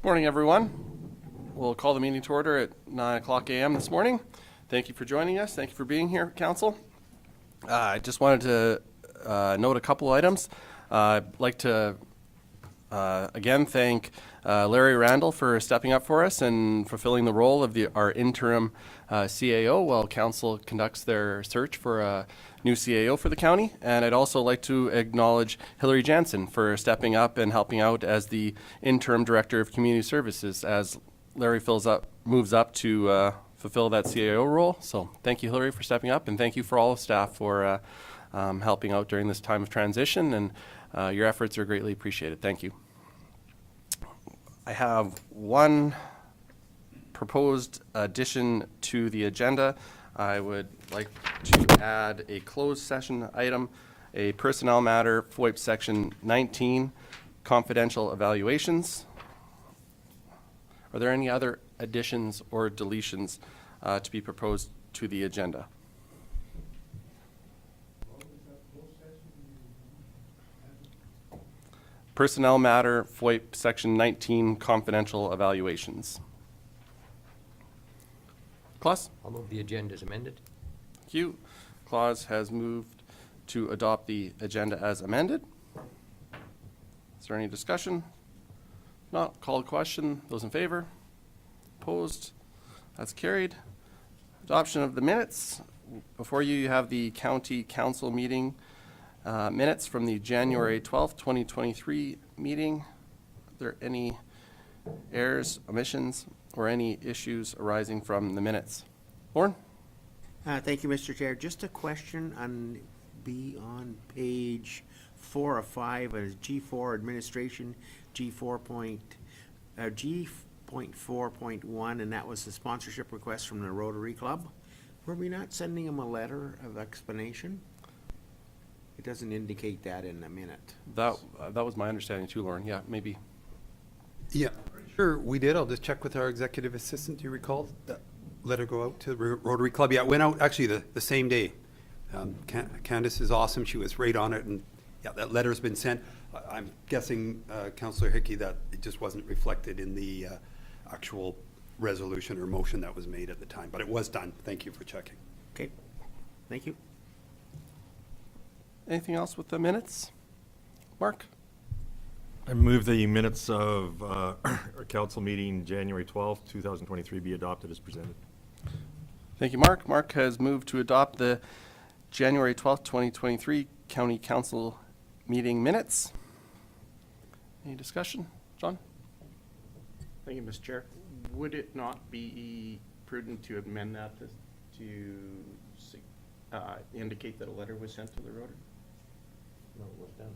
Morning, everyone. We'll call the meeting to order at 9 o'clock a.m. this morning. Thank you for joining us. Thank you for being here, Council. I just wanted to note a couple items. I'd like to again thank Larry Randall for stepping up for us and fulfilling the role of our interim CAO while Council conducts their search for a new CAO for the county. And I'd also like to acknowledge Hilary Jansen for stepping up and helping out as the interim Director of Community Services as Larry moves up to fulfill that CAO role. So thank you, Hilary, for stepping up, and thank you for all of staff for helping out during this time of transition, and your efforts are greatly appreciated. Thank you. I have one proposed addition to the agenda. I would like to add a closed session item, a personnel matter, FOIP section 19, confidential evaluations. Are there any other additions or deletions to be proposed to the agenda? Personnel matter, FOIP section 19, confidential evaluations. Claus? I'll move the agenda as amended. Thank you. Claus has moved to adopt the agenda as amended. Is there any discussion? Not, call a question. Those in favor? Opposed? That's carried. Adoption of the minutes. Before you, you have the County Council meeting minutes from the January 12th, 2023 meeting. Are there any errors, omissions, or any issues arising from the minutes? Lauren? Thank you, Mr. Chair. Just a question on page 4 of 5 as G4 administration, G.4.1, and that was the sponsorship request from the Rotary Club. Were we not sending them a letter of explanation? It doesn't indicate that in the minute. That was my understanding too, Lauren. Yeah, maybe. Yeah, sure, we did. I'll just check with our executive assistant. Do you recall that letter go out to the Rotary Club? Yeah, it went out actually the same day. Candace is awesome. She was right on it, and yeah, that letter's been sent. I'm guessing, Councillor Hickey, that it just wasn't reflected in the actual resolution or motion that was made at the time, but it was done. Thank you for checking. Okay, thank you. Anything else with the minutes? Mark? I move the minutes of our council meeting January 12th, 2023 be adopted as presented. Thank you, Mark. Mark has moved to adopt the January 12th, 2023 County Council meeting minutes. Any discussion? John? Thank you, Mr. Chair. Would it not be prudent to amend that to indicate that a letter was sent to the Rotary? No, it was done.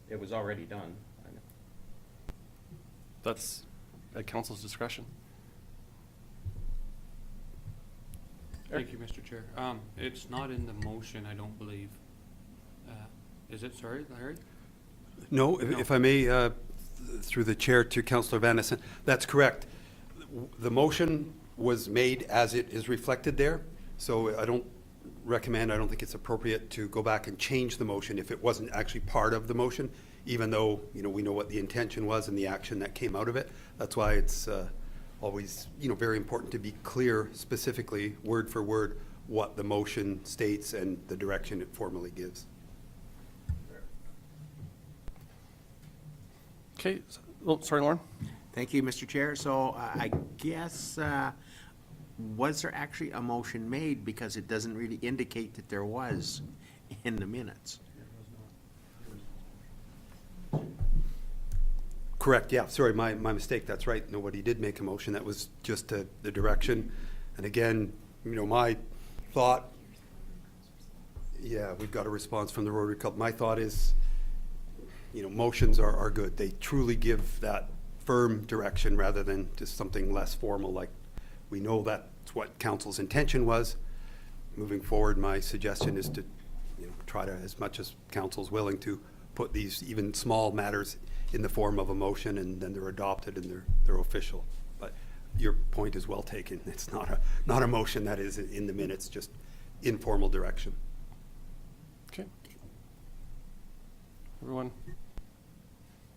It was already done. I know. That's at council's discretion. Thank you, Mr. Chair. It's not in the motion, I don't believe. Is it? Sorry, Larry? No, if I may, through the chair to Councillor Vanessa, that's correct. The motion was made as it is reflected there, so I don't think it's appropriate to go back and change the motion if it wasn't actually part of the motion, even though we know what the intention was and the action that came out of it. That's why it's always very important to be clear specifically, word for word, what the motion states and the direction it formally gives. Okay. Oh, sorry, Lauren. Thank you, Mr. Chair. So I guess, was there actually a motion made, because it doesn't really indicate that there was in the minutes? Correct, yeah, sorry, my mistake, that's right. Nobody did make a motion, that was just the direction. And again, my thought, yeah, we've got a response from the Rotary Club. My thought is, motions are good. They truly give that firm direction rather than just something less formal, like we know that's what council's intention was. Moving forward, my suggestion is to try to, as much as council's willing to, put these even small matters in the form of a motion, and then they're adopted and they're official. But your point is well taken. It's not a motion that is in the minutes, just informal direction. Okay. Everyone?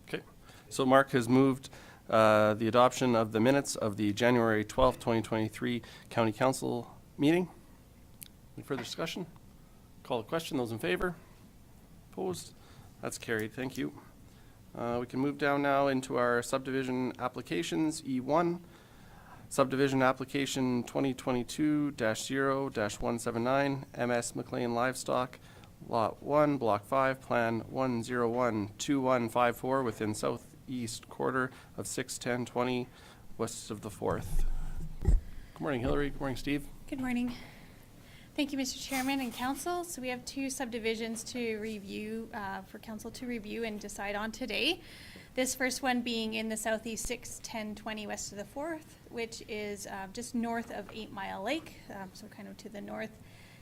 Okay. So Mark has moved the adoption of the minutes of the January 12th, 2023 County Council meeting. Any further discussion? Call the question. Those in favor? Opposed? That's carried. Thank you. We can move down now into our subdivision applications. E1, subdivision application 2022-0-179, MS Maclean Livestock, Lot 1, Block 5, Plan 1012154 within southeast quarter of 61020 west of the 4th. Good morning, Hillary. Good morning, Steve. Good morning. Thank you, Mr. Chairman and Council. So we have two subdivisions to review, for Council to review and decide on today. This first one being in the southeast 61020 west of the 4th, which is just north of 8 Mile Lake, so kind of to the north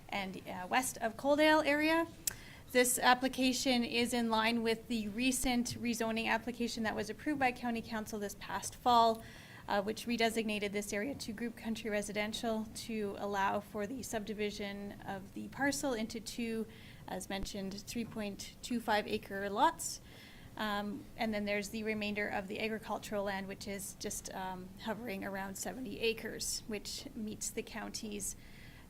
and west of Coaldale area. This application is in line with the recent rezoning application that was approved by County Council this past fall, which redesignated this area to group country residential to allow for the subdivision of the parcel into two, as mentioned, 3.25 acre lots. And then there's the remainder of the agricultural land, which is just hovering around 70 acres, which meets the county's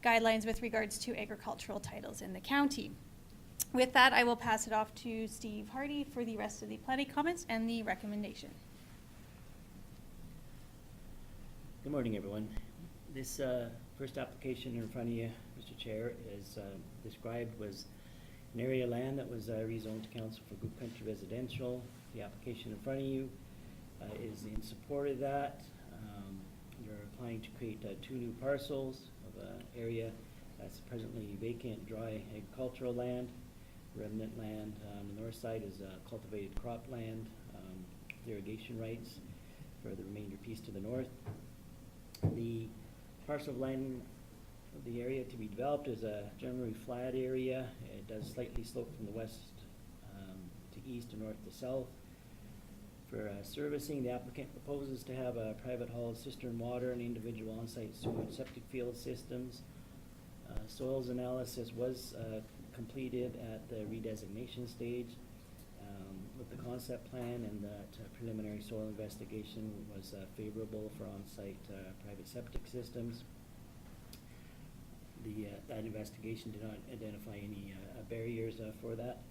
guidelines with regards to agricultural titles in the county. With that, I will pass it off to Steve Hardy for the rest of the planning comments and the recommendation. Good morning, everyone. This first application in front of you, Mr. Chair, is described was an area of land that was rezoned to council for group country residential. The application in front of you is in support of that. You're applying to create two new parcels of an area that's presently vacant, dry agricultural land. Remnant land on the north side is cultivated cropland, irrigation rights for the remainder piece to the north. The parcel of land of the area to be developed is a generally flat area. It does slightly slope from the west to east and north to south. For servicing, the applicant proposes to have a private haul cistern water and individual on-site sewer and septic field systems. Soils analysis was completed at the redesignation stage with the concept plan, and that preliminary soil investigation was favorable for on-site private septic systems. That investigation did not identify any barriers for that.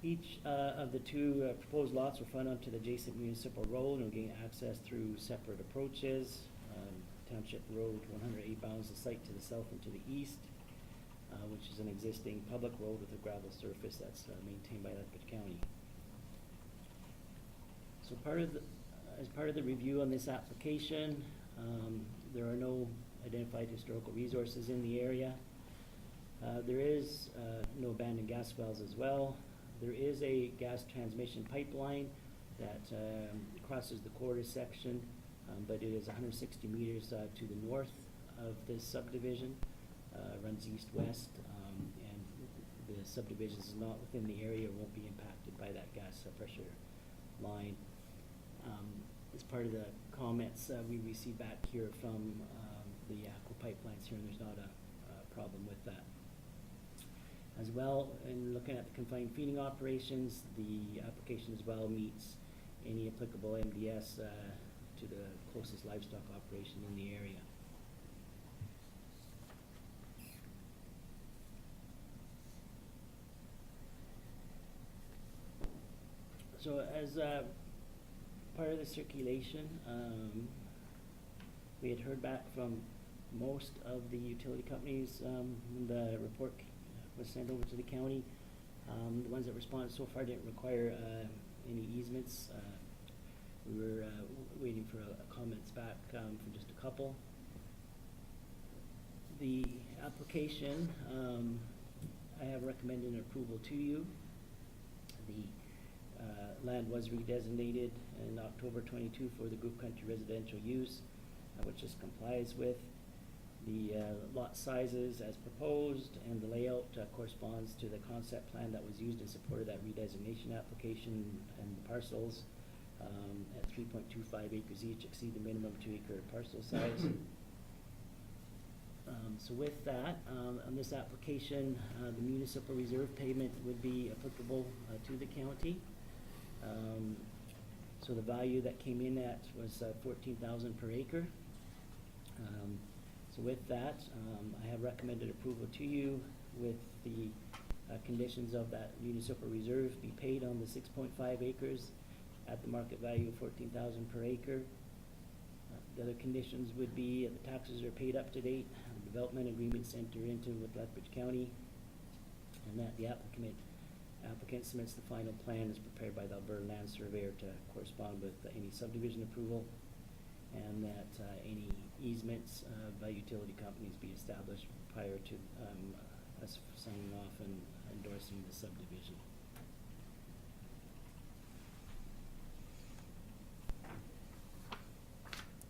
Each of the two proposed lots will front onto the adjacent municipal road and will gain access through separate approaches. Township Road 108 bounds the site to the south and to the east, which is an existing public road with a gravel surface that's maintained by Lethbridge County. So as part of the review on this application, there are no identified historical resources in the area. There is no abandoned gas wells as well. There is a gas transmission pipeline that crosses the quarter section, but it is 160 meters to the north of this subdivision, runs east-west, and the subdivision is not within the area, won't be impacted by that gas pressure line. As part of the comments we received back here from the aqua pipelines here, and there's not a problem with that. As well, in looking at the confined feeding operations, the application as well meets any applicable MDS to the closest livestock operation in the area. So as part of the circulation, we had heard back from most of the utility companies when the report was sent over to the county. The ones that responded so far didn't require any easements. We were waiting for comments back from just a couple. The application, I have recommended an approval to you. The land was redesignated in October 22 for the group country residential use, which this complies with. The lot sizes as proposed and the layout corresponds to the concept plan that was used in support of that redesignation application, and the parcels at 3.25 acres each exceed the minimum 2 acre parcel size. So with that, on this application, the municipal reserve payment would be applicable to the county. So the value that came in at was 14,000 per acre. So with that, I have recommended approval to you with the conditions of that municipal reserve be paid on the 6.5 acres at the market value of 14,000 per acre. The other conditions would be the taxes are paid up to date, development agreements enter into with Lethbridge County, and that the applicant submits the final plan as prepared by the Alberta Land Surveyor to correspond with any subdivision approval, and that any easements by utility companies be established prior to us signing off and endorsing the subdivision.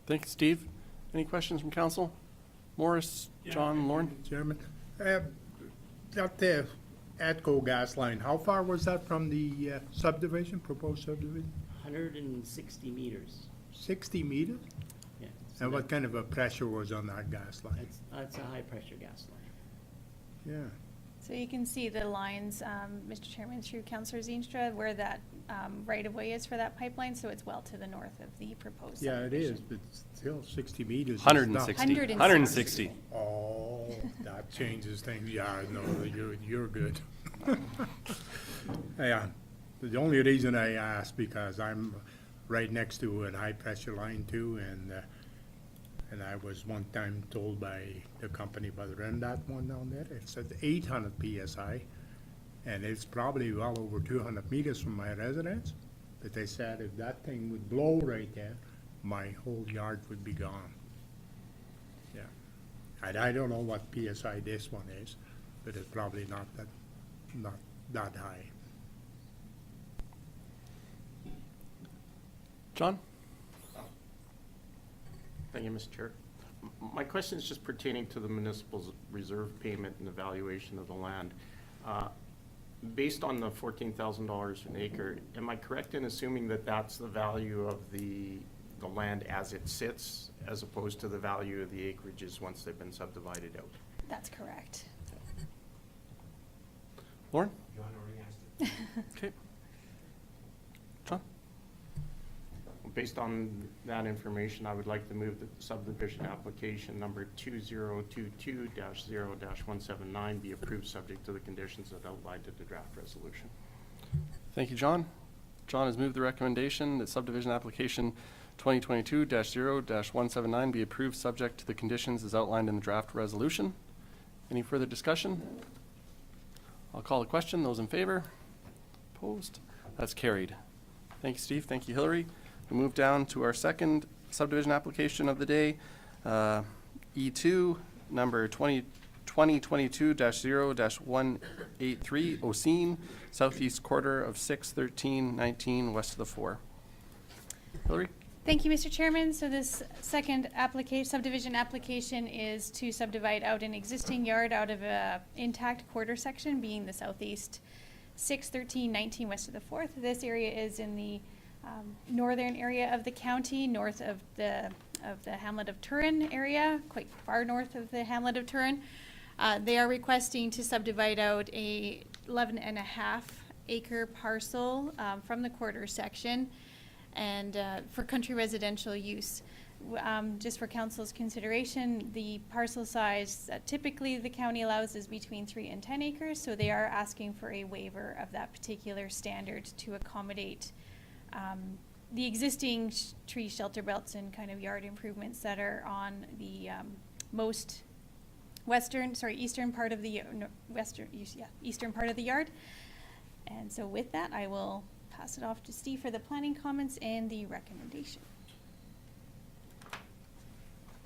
Thanks, Steve. Any questions from council? Morris, John, Lauren? Chairman, that ATCO gas line, how far was that from the subdivision, proposed subdivision? 160 meters. 60 meters? Yeah. So And what kind of a pressure was on that gas line? that's a high pressure gas line. Yeah. So you can see the lines, Mr. Chairman, through Councillor Zeenstra, where that right-of-way is for that pipeline, so it's well to the north of the proposed Yeah, it is, subdivision. but still 60 meters. is 160. 160. 160. Oh, that changes things. Yeah, no, you're good. Yeah, the only reason I asked because I'm right next to a high pressure line too, and I was one time told by the company, but run that one down there, it said 800 PSI, and it's probably well over 200 meters from my residence. But they said if that thing would blow right there, my whole yard would be gone. Yeah. And I don't know what PSI this one is, but it's probably not that high. John? Thank you, Mr. Chair. My question is just pertaining to the municipal's reserve payment and the valuation of the land. Based on the $14,000 an acre, am I correct in assuming that that's the value of the land as it sits, as opposed to the value of the acreages once they've been subdivided out? That's correct. Lauren? John already asked it. Okay. John? Based on that information, I would like to move that subdivision application number 2022-0-179 be approved subject to the conditions that outlined in the draft resolution. Thank you, John. John has moved the recommendation that subdivision application 2022-0-179 be approved subject to the conditions as outlined in the draft resolution. Any further discussion? I'll call the question. Those in favor? Opposed? That's carried. Thank you, Steve. Thank you, Hillary. We move down to our second subdivision application of the day, E2, number 2022-0-183, Oseen, southeast quarter of 61319 west of the 4. Hillary? Thank you, Mr. Chairman. So this second subdivision application is to subdivide out an existing yard out of a intact quarter section, being the southeast 61319 west of the 4th. This area is in the northern area of the county, north of the hamlet of Turin area, quite far north of the hamlet of Turin. They are requesting to subdivide out a 11.5 acre parcel from the quarter section and for country residential use. Just for council's consideration, the parcel size typically the county allows is between 3 and 10 acres, so they are asking for a waiver of that particular standard to accommodate the existing tree shelter belts and kind of yard improvements that are on the eastern part of the eastern part of the yard. And so with that, I will pass it off to Steve for the planning comments and the recommendation.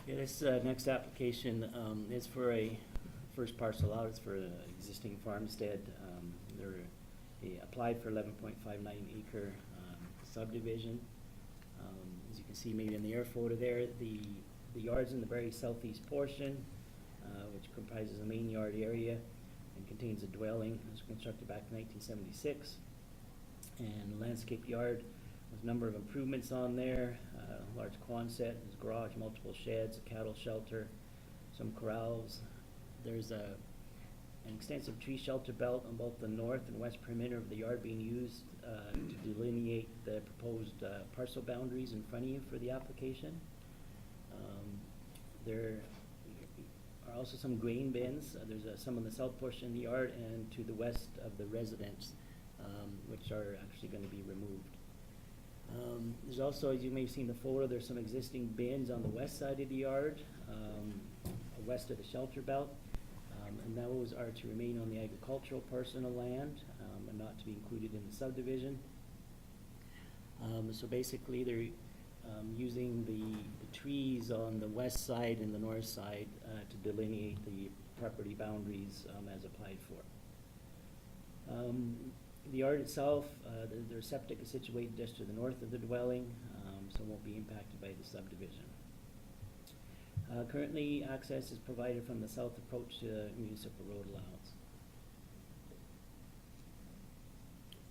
Yeah, this next application is for a first parcel out. It's for an existing farmstead. They applied for 11.59 acre subdivision. As you can see maybe in the air photo there, the yard's in the very southeast portion, which comprises a main yard area and contains a dwelling. It was constructed back in 1976. And landscape yard with a number of improvements on there, large Quonset, there's a garage, multiple sheds, a cattle shelter, some corrals. There's a an extensive tree shelter belt on both the north and west perimeter of the yard being used to delineate the proposed parcel boundaries in front of you for the application. There are also some grain bins. There's some on the south portion of the yard and to the west of the residence, which are actually going to be removed. There's also, as you may have seen in the photo, there's some existing bins on the west side of the yard, west of the shelter belt. And those are to remain on the agricultural portion of land and not to be included in the subdivision. So basically, they're using the trees on the west side and the north side to delineate the property boundaries as applied for. The yard itself, their septic is situated just to the north of the dwelling, so it won't be impacted by the subdivision. Currently, access is provided from the south approach to the municipal road allowance.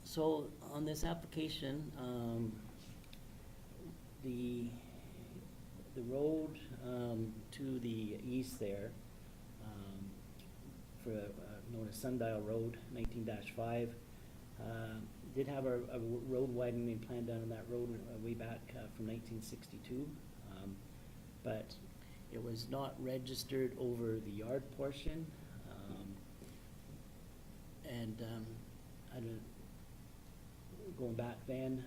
So on this application, the road to the east there, for known as Sundial Road, 19-5, did have a road widening plan done on that road way back from 1962, but it was not registered over the yard portion, and I don't. Going back then,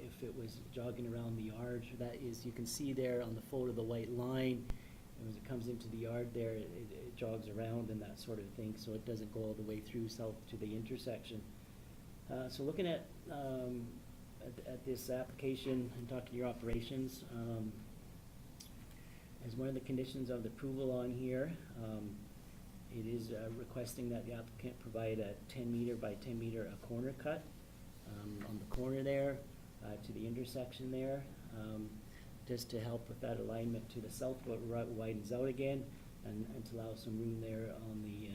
if it was jogging around the yard, that is, you can see there on the photo the white line, and as it comes into the yard there, it jogs around and that sort of thing, so it doesn't go all the way through south to the intersection. So looking at this application and talking to your operations, as one of the conditions of the approval on here, it is requesting that the applicant provide a 10 meter by 10 meter corner cut on the corner there to the intersection there, just to help with that alignment to the south, what widens out again, and to allow some room there on the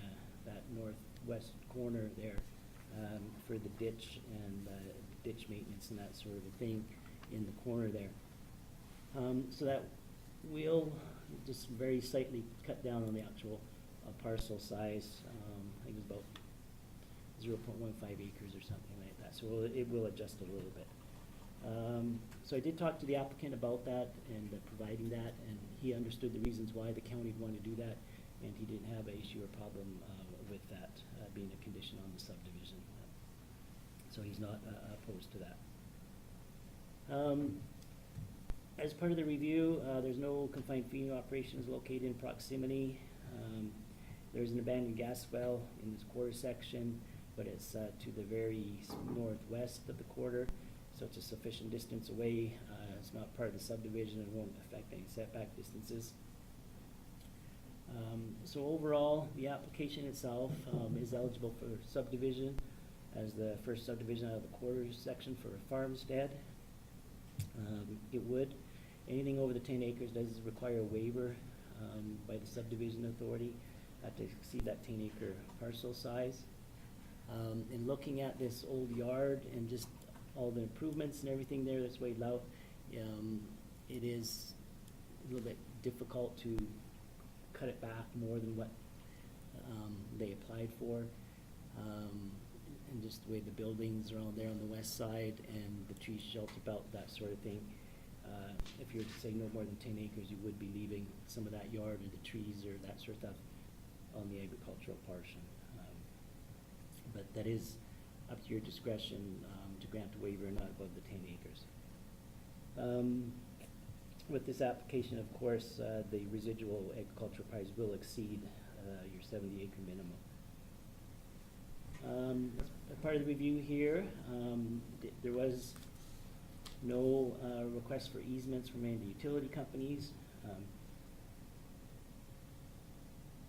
that northwest corner there for the ditch and ditch maintenance and that sort of a thing in the corner there. So that will just very slightly cut down on the actual parcel size. I think it was about 0.15 acres or something like that. So it will adjust a little bit. So I did talk to the applicant about that and providing that, and he understood the reasons why the county would want to do that, and he didn't have an issue or problem with that being a condition on the subdivision. So he's not opposed to that. As part of the review, there's no confined feeding operations located in proximity. There's an abandoned gas well in this quarter section, but it's to the very northwest of the quarter, so it's a sufficient distance away. It's not part of the subdivision and won't affect any setback distances. So overall, the application itself is eligible for subdivision as the first subdivision out of the quarter section for a farmstead. It would. Anything over the 10 acres does require a waiver by the subdivision authority to exceed that 10-acre parcel size. In looking at this old yard and just all the improvements and everything there that's laid out, it is a little bit difficult to cut it back more than what they applied for. And just the way the buildings are on there on the west side and the tree shelter belt, that sort of thing. If you were to say no more than 10 acres, you would be leaving some of that yard or the trees or that sort of stuff on the agricultural portion. But that is up to your discretion to grant a waiver not above the 10 acres. With this application, of course, the residual agricultural price will exceed your 70-acre minimum. As part of the review here, there was no request for easements from any of the utility companies,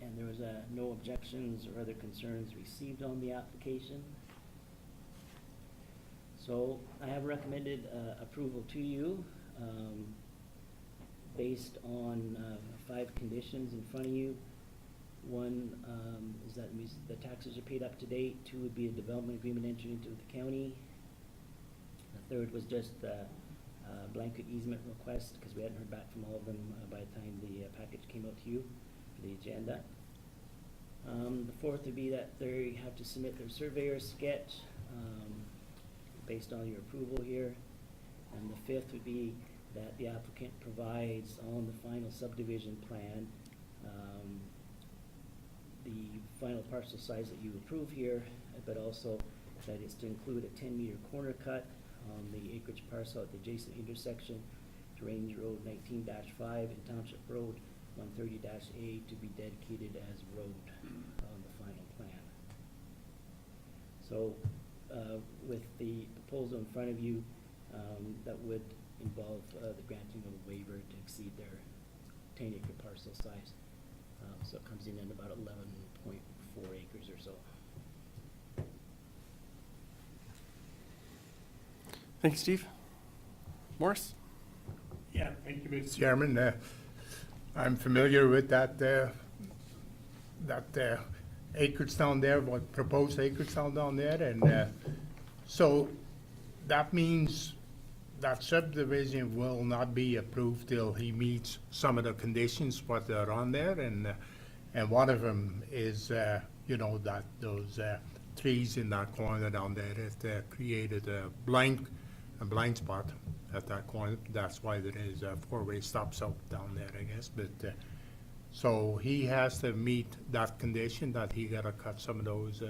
and there was no objections or other concerns received on the application. So I have recommended approval to you based on 5 conditions in front of you. One is that the taxes are paid up to date. 2 would be a development agreement entered into with the county. The 3rd was just a blanket easement request because we hadn't heard back from all of them by the time the package came out to you for the agenda. The fourth would be that they have to submit their surveyor sketch, based on your approval here. And the fifth would be that the applicant provides on the final subdivision plan, the final parcel size that you approve here, but also that is to include a 10-meter corner cut on the acreage parcel at the adjacent intersection to Range Road 19-5 and Township Road 130-A to be dedicated as road on the final plan. So with the proposal in front of you, that would involve the granting of a waiver to exceed their 10-acre parcel size. So it comes in at about 11.4 acres or so. Thank you, Steve. Morris? Yeah, thank you, Mr. Chairman. I'm familiar with that acreage down there, what proposed acreage down there, and so that means that subdivision will not be approved till he meets some of the conditions what are on there, and one of them is, you know, that those trees in that corner down there, it created a blind spot at that corner. That's why there is a four-way stop sign down there, I guess. But so he has to meet that condition that he gotta cut some of those,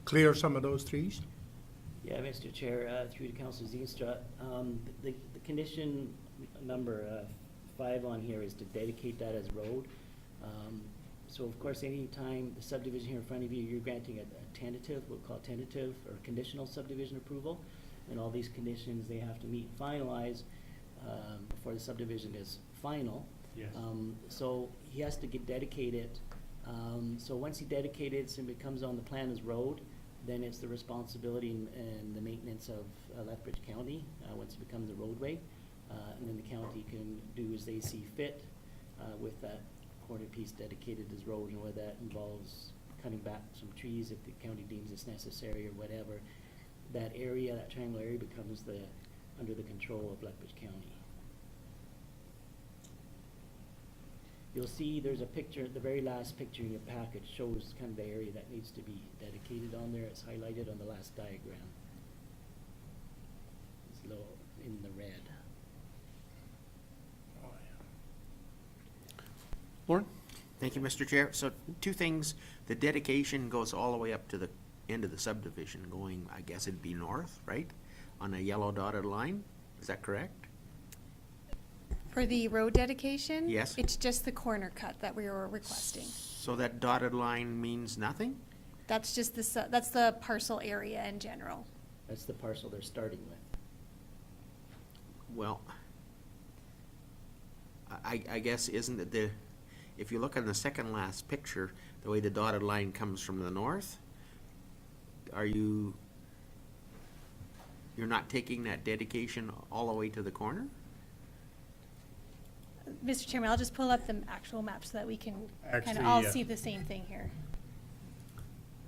clear some of those trees. Yeah, Mr. Chair, through to Councilor Zeenstra, the condition number 5 on here is to dedicate that as road. So of course, any time the subdivision here in front of you, you're granting a tentative, we'll call it tentative or conditional subdivision approval. And all these conditions, they have to meet and finalize before the subdivision is final. Yes. So he has to get dedicated. So once he dedicates and becomes on the plan as road, then it's the responsibility and the maintenance of Lethbridge County once it becomes a roadway. And then the county can do as they see fit with that corner piece dedicated as road, and whether that involves cutting back some trees if the county deems it's necessary or whatever. That area, that triangle area, becomes under the control of Lethbridge County. You'll see there's a picture, the very last picture in your package shows kind of the area that needs to be dedicated on there. It's highlighted on the last diagram. It's low in the red. Lauren? Thank you, Mr. Chair. So two things. The dedication goes all the way up to the end of the subdivision, going, I guess it'd be north, right? On a yellow dotted line. Is that correct? For the road dedication? Yes. It's just the corner cut that we were requesting. So that dotted line means nothing? That's just that's the parcel area in general. That's the parcel they're starting with. Well, I guess isn't it if you look at the second last picture, the way the dotted line comes from the north, you're not taking that dedication all the way to the corner? Mr. Chairman, I'll just pull up the actual map so that we can kind Actually, of all see the same thing here.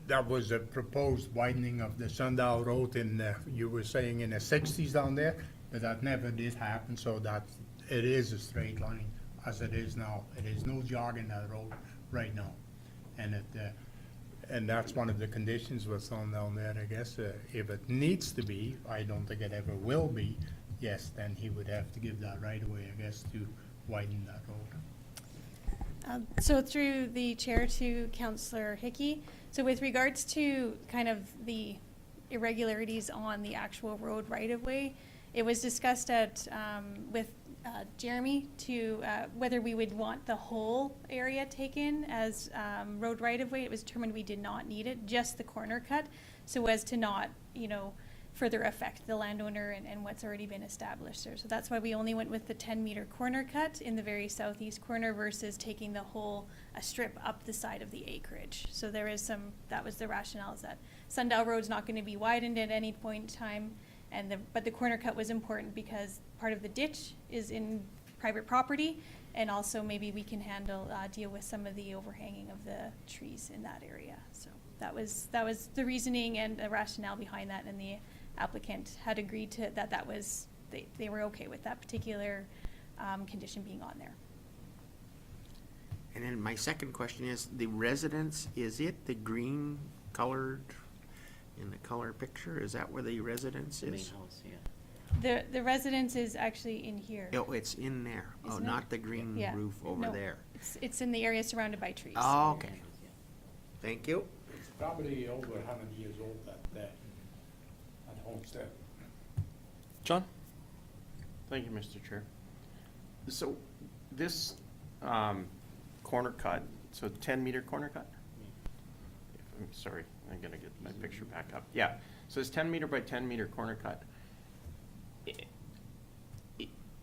That was a proposed widening of the Sundial Road you were saying in the 60s down there, but that never did happen, so that it is a straight line as it is now. It is no jog in that road right now. And that's one of the conditions was on down there, I guess. If it needs to be, I don't think it ever will be, yes, then he would have to give that right away, I guess, to widen that road. So through the chair to Councillor Hickey, so with regards to kind of the irregularities on the actual road right-of-way, it was discussed with Jeremy to whether we would want the whole area taken as road right-of-way. It was determined we did not need it, just the corner cut, so as to not, further affect the landowner and what's already been established there. So that's why we only went with the 10-meter corner cut in the very southeast corner versus taking the whole strip up the side of the acreage. So there is that was the rationale, is that Sundial Road's not going to be widened at any point in time, but the corner cut was important because part of the ditch is in private property, and also maybe we can deal with some of the overhanging of the trees in that area. So that was the reasoning and the rationale behind that, and the applicant had agreed to that was they were okay with that particular condition being on there. And then my second question is, the residence, is it the green colored in the color picture? Is that where the residence The main is? house, yeah. The residence is actually in here. Oh, it's in there. Oh, Isn't it? not the green Yeah. roof over No, there. It's in the area surrounded by trees. Oh, okay. Thank you. It's probably over 100 years old, that homestead. John? Thank you, Mr. Chair. So this corner cut, so 10-meter corner cut? I'm sorry, I'm gonna get my picture back up. Yeah, so it's 10-meter by 10-meter corner cut.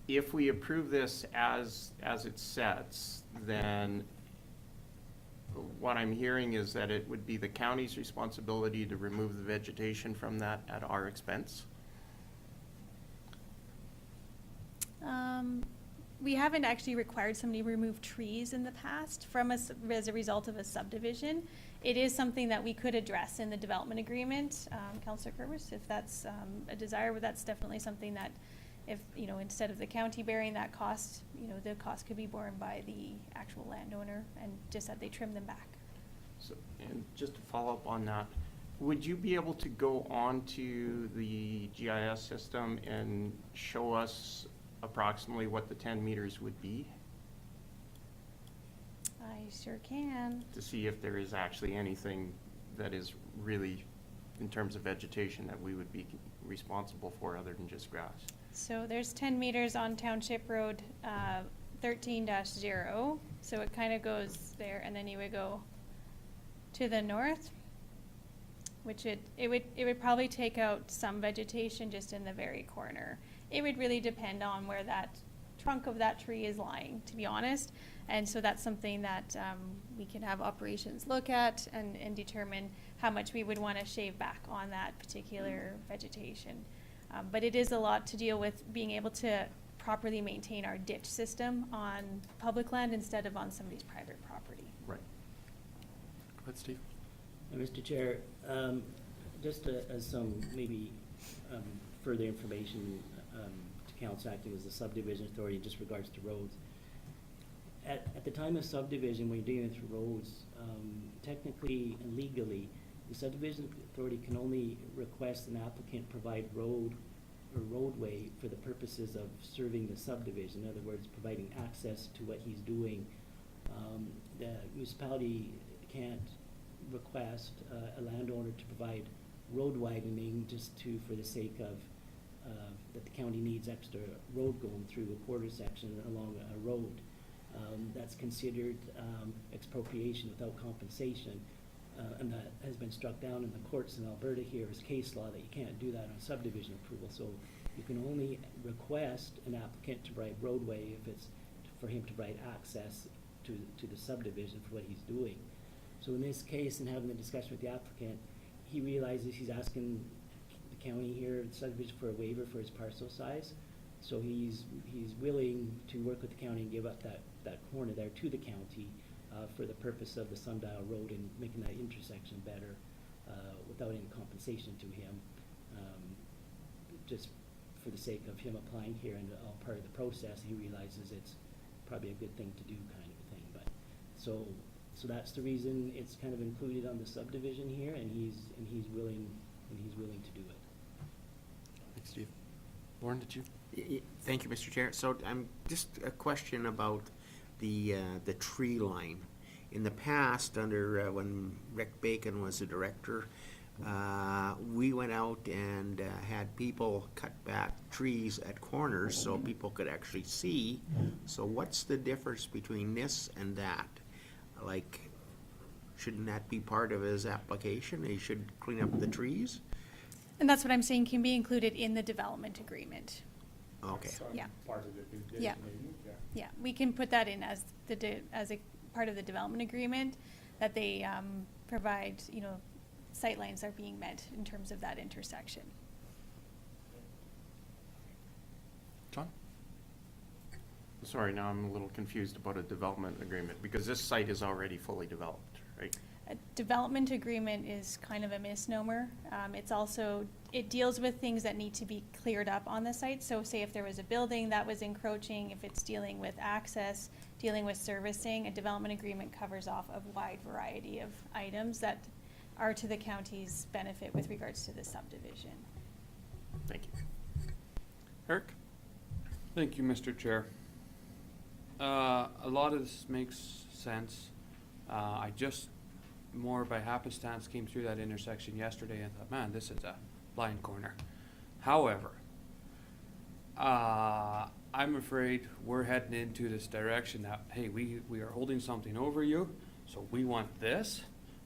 If we approve this as it sets, then what I'm hearing is that it would be the county's responsibility to remove the vegetation from that at our expense? We haven't actually required somebody to remove trees in the past from us as a result of a subdivision. It is something that we could address in the development agreement, Councillor Kerwis, if that's a desire, but that's definitely something that if, you know, instead of the county bearing that cost, you know, the cost could be borne by the actual landowner and just that they trim them back. So, and just to follow up on that, would you be able to go onto the GIS system and show us approximately what the 10 meters would be I sure can. to see if there is actually anything that is really, in terms of vegetation, that we would be responsible for other than just grass? So there's 10 meters on Township Road 13-0. So it kind of goes there, and then you would go to the north, which it would probably take out some vegetation just in the very corner. It would really depend on where that trunk of that tree is lying, to be honest. And so that's something that we can have operations look at and determine how much we would want to shave back on that particular vegetation. But it is a lot to deal with being able to properly maintain our ditch system on public land instead of on somebody's private property. Right. Go ahead, Steve. Mr. Chair, just as some maybe further information to council acting as the subdivision authority in just regards to roads. At the time of subdivision, when you're dealing with roads, technically and legally, the subdivision authority can only request an applicant provide road or roadway for the purposes of serving the subdivision. In other words, providing access to what he's doing. The municipality can't request a landowner to provide road widening just for the sake of that the county needs extra road going through a quarter section along a road. That's considered expropriation without compensation, and that has been struck down in the courts in Alberta here as case law that you can't do that on subdivision approval. So you can only request an applicant to provide roadway if it's for him to provide access to the subdivision for what he's doing. So in this case, in having the discussion with the applicant, he realizes he's asking the county here, the subdivision, for a waiver for his parcel size. So he's willing to work with the county and give up that corner there to the county for the purpose of the Sundial Road and making that intersection better without any compensation to him, just for the sake of him applying here and all part of the process. He realizes it's probably a good thing to do, kind of a thing. But so that's the reason it's kind of included on the subdivision here, and he's willing to do it. Thanks, Steve. Lauren, did you? Thank you, Mr. Chair. So I'm just a question about the tree line. In the past, under when Rick Bacon was the director, we went out and had people cut back trees at corners so people could actually see. So what's the difference between this and that? Like, shouldn't that be part of his application? He should clean up the trees? And that's what I'm saying can be included in the development agreement. Okay. Yeah. Part of the Yeah. designated, yeah. Yeah, we can put that in as as a part of the development agreement, that they provide, you know, sightlines are being met in terms of that intersection. John? Sorry, now I'm a little confused about a development agreement, because this site is already fully developed, right? A development agreement is kind of a misnomer. It deals with things that need to be cleared up on the site. So say if there was a building that was encroaching, if it's dealing with access, dealing with servicing, a development agreement covers off a wide variety of items that are to the county's benefit with regards to the subdivision. Thank you. Eric? Thank you, Mr. Chair. A lot of this makes sense. I just, more by happenstance, came through that intersection yesterday and thought, man, this is a blind corner. However, I'm afraid we're heading into this direction that, hey, we are holding something over you, so we want this,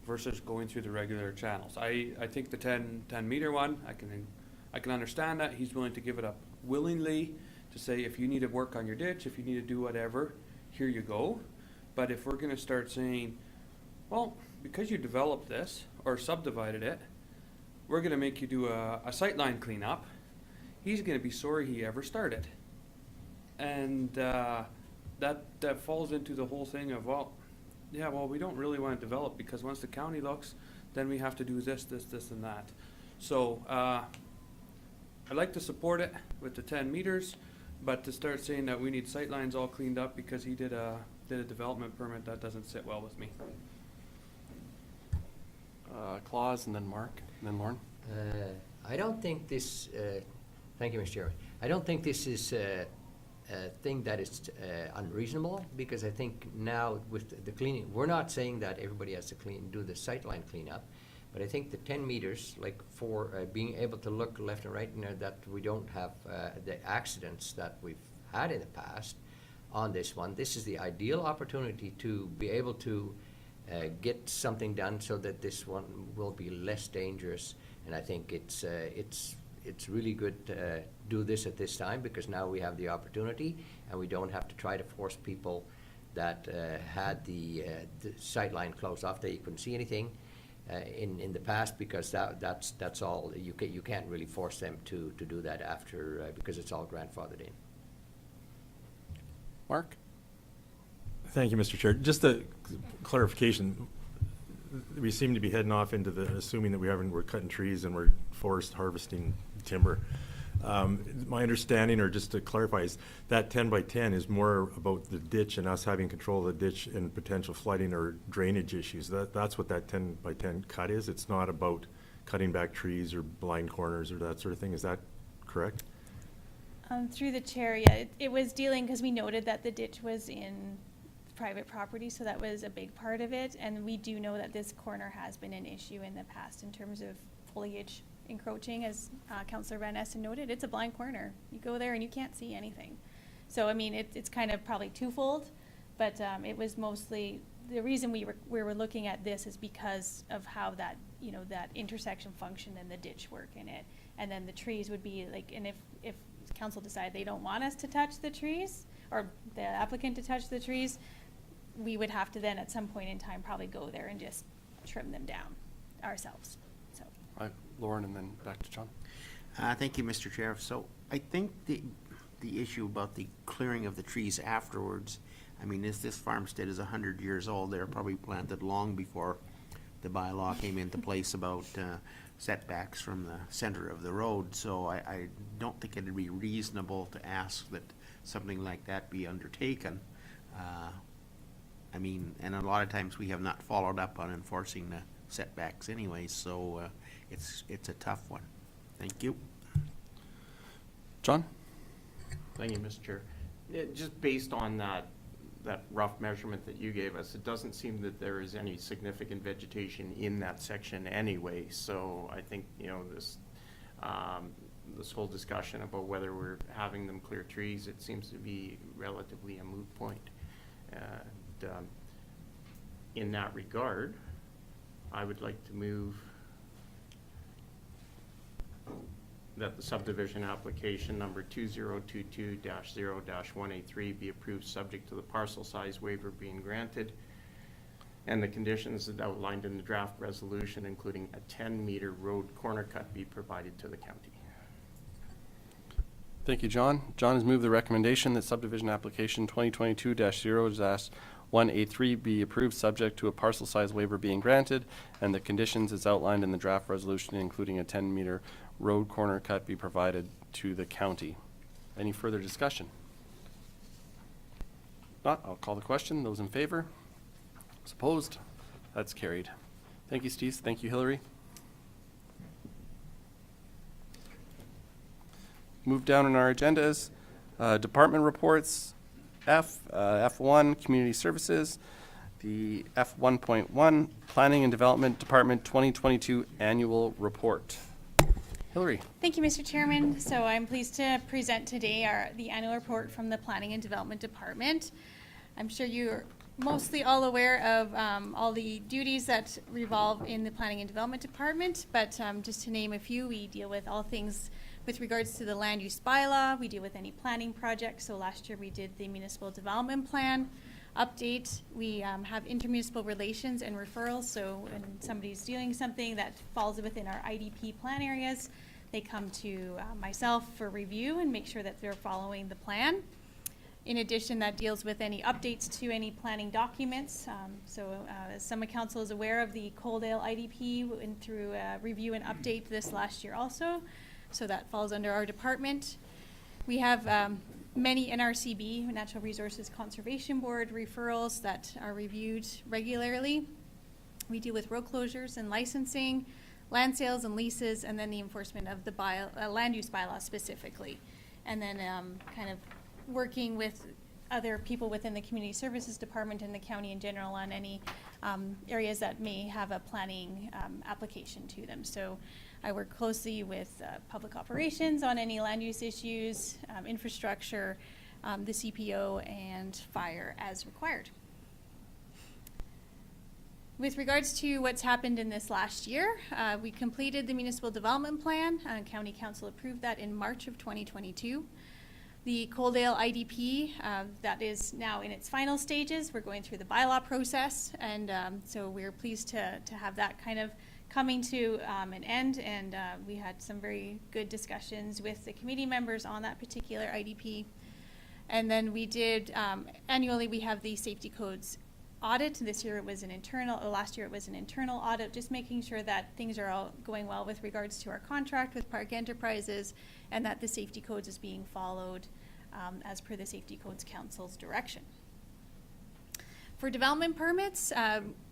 versus going through the regular channels. I think the 10 meter one, I can understand that. He's willing to give it up willingly, to say, if you need to work on your ditch, if you need to do whatever, here you go. But if we're gonna start saying, well, because you developed this or subdivided it, we're gonna make you do a sightline cleanup, he's gonna be sorry he ever started. And that falls into the whole thing of, well, we don't really want to develop, because once the county looks, then we have to do this, and that. So I'd like to support it with the 10 meters, but to start saying that we need sightlines all cleaned up because he did a development permit, that doesn't sit well with me. Claus, and then Mark, and then Lauren. I don't think this, thank you, Mr. Chairman. I don't think this is a thing that is unreasonable, because I think now with the cleaning, we're not saying that everybody has to do the sightline cleanup, but I think the 10 meters, like for being able to look left and right, that we don't have the accidents that we've had in the past on this one. This is the ideal opportunity to be able to get something done so that this one will be less dangerous. And I think it's really good to do this at this time, because now we have the opportunity and we don't have to try to force people that had the sight line closed off, that you couldn't see anything in the past, because that's all. You can't really force them to do that after, because it's all grandfathered in. Mark? Thank you, Mr. Chair. Just a clarification. We seem to be heading off into assuming that we're cutting trees and we're forest harvesting timber. My understanding, or just to clarify, is that 10 by 10 is more about the ditch and us having control of the ditch and potential flooding or drainage issues. That's what that 10 by 10 cut is. It's not about cutting back trees or blind corners or that sort of thing. Is that correct? Through the chair, yeah, it was dealing, because we noted that the ditch was in private property, so that was a big part of it. And we do know that this corner has been an issue in the past in terms of foliage encroaching, as Councillor Van Essen noted. It's a blind corner. You go there and you can't see anything. So I mean, it's kind of probably twofold, but it was mostly the reason we were looking at this is because of how that that intersection function and the ditch work in it, and then the trees would be like, and if council decide they don't want us to touch the trees, or the applicant to touch the trees, we would have to then at some point in time probably go there and just trim them down ourselves. So. Lauren, and then back to John. Thank you, Mr. Chair. So I think the issue about the clearing of the trees afterwards, I mean, this farmstead is 100 years old. They're probably planted long before the bylaw came into place about setbacks from the center of the road. So I don't think it'd be reasonable to ask that something like that be undertaken. I mean, and a lot of times we have not followed up on enforcing the setbacks anyway, so it's a tough one. Thank you. John? Thank you, Mr. Chair. Just based on that rough measurement that you gave us, it doesn't seem that there is any significant vegetation in that section anyway. So I think, this whole discussion about whether we're having them clear trees, it seems to be relatively a moot point. In that regard, I would like to move that the subdivision application number 2022-0-183 be approved, subject to the parcel size waiver being granted and the conditions that outlined in the draft resolution, including a 10-meter road corner cut, be provided to the county. Thank you, John. John has moved the recommendation that subdivision application 2022-0-183 1A3 be approved subject to a parcel size waiver being granted and the conditions as outlined in the draft resolution, including a 10-meter road corner cut, be provided to the county. Any further discussion? Not, I'll call the question. Those in favor? Those opposed? That's carried. Thank you, Steve. Thank you, Hillary. Move down in our agendas. Department reports. F1, Community Services. The F1.1, Planning and Development Department 2022 Annual Report. Hillary. Thank you, Mr. Chairman. So I'm pleased to present today the annual report from the Planning and Development Department. I'm sure you're mostly all aware of all the duties that revolve in the Planning and Development Department, but just to name a few, we deal with all things with regards to the land use bylaw. We deal with any planning projects. So last year we did the municipal development plan update. We have intermunicipal relations and referrals. So when somebody's doing something that falls within our IDP plan areas, they come to myself for review and make sure that they're following the plan. In addition, that deals with any updates to any planning documents. As some council is aware of, the Coaldale IDP went through a review and update this last year also. So that falls under our department. We have many NRCB, Natural Resources Conservation Board, referrals that are reviewed regularly. We deal with road closures and licensing, land sales and leases, and then the enforcement of the land use bylaw specifically. And then kind of working with other people within the Community Services Department and the county in general on any areas that may have a planning application to them. So I work closely with public operations on any land use issues, infrastructure, the CPO, and fire as required. With regards to what's happened in this last year, we completed the municipal development plan. County Council approved that in March of 2022. The Coaldale IDP, that is now in its final stages. We're going through the bylaw process, and so we're pleased to have that kind of coming to an end, and we had some very good discussions with the committee members on that particular IDP. And then we did, annually we have the safety codes audit. This year it was an internal, last year it was an internal audit, just making sure that things are all going well with regards to our contract with Park Enterprises and that the safety codes is being followed as per the Safety Codes Council's direction. For development permits,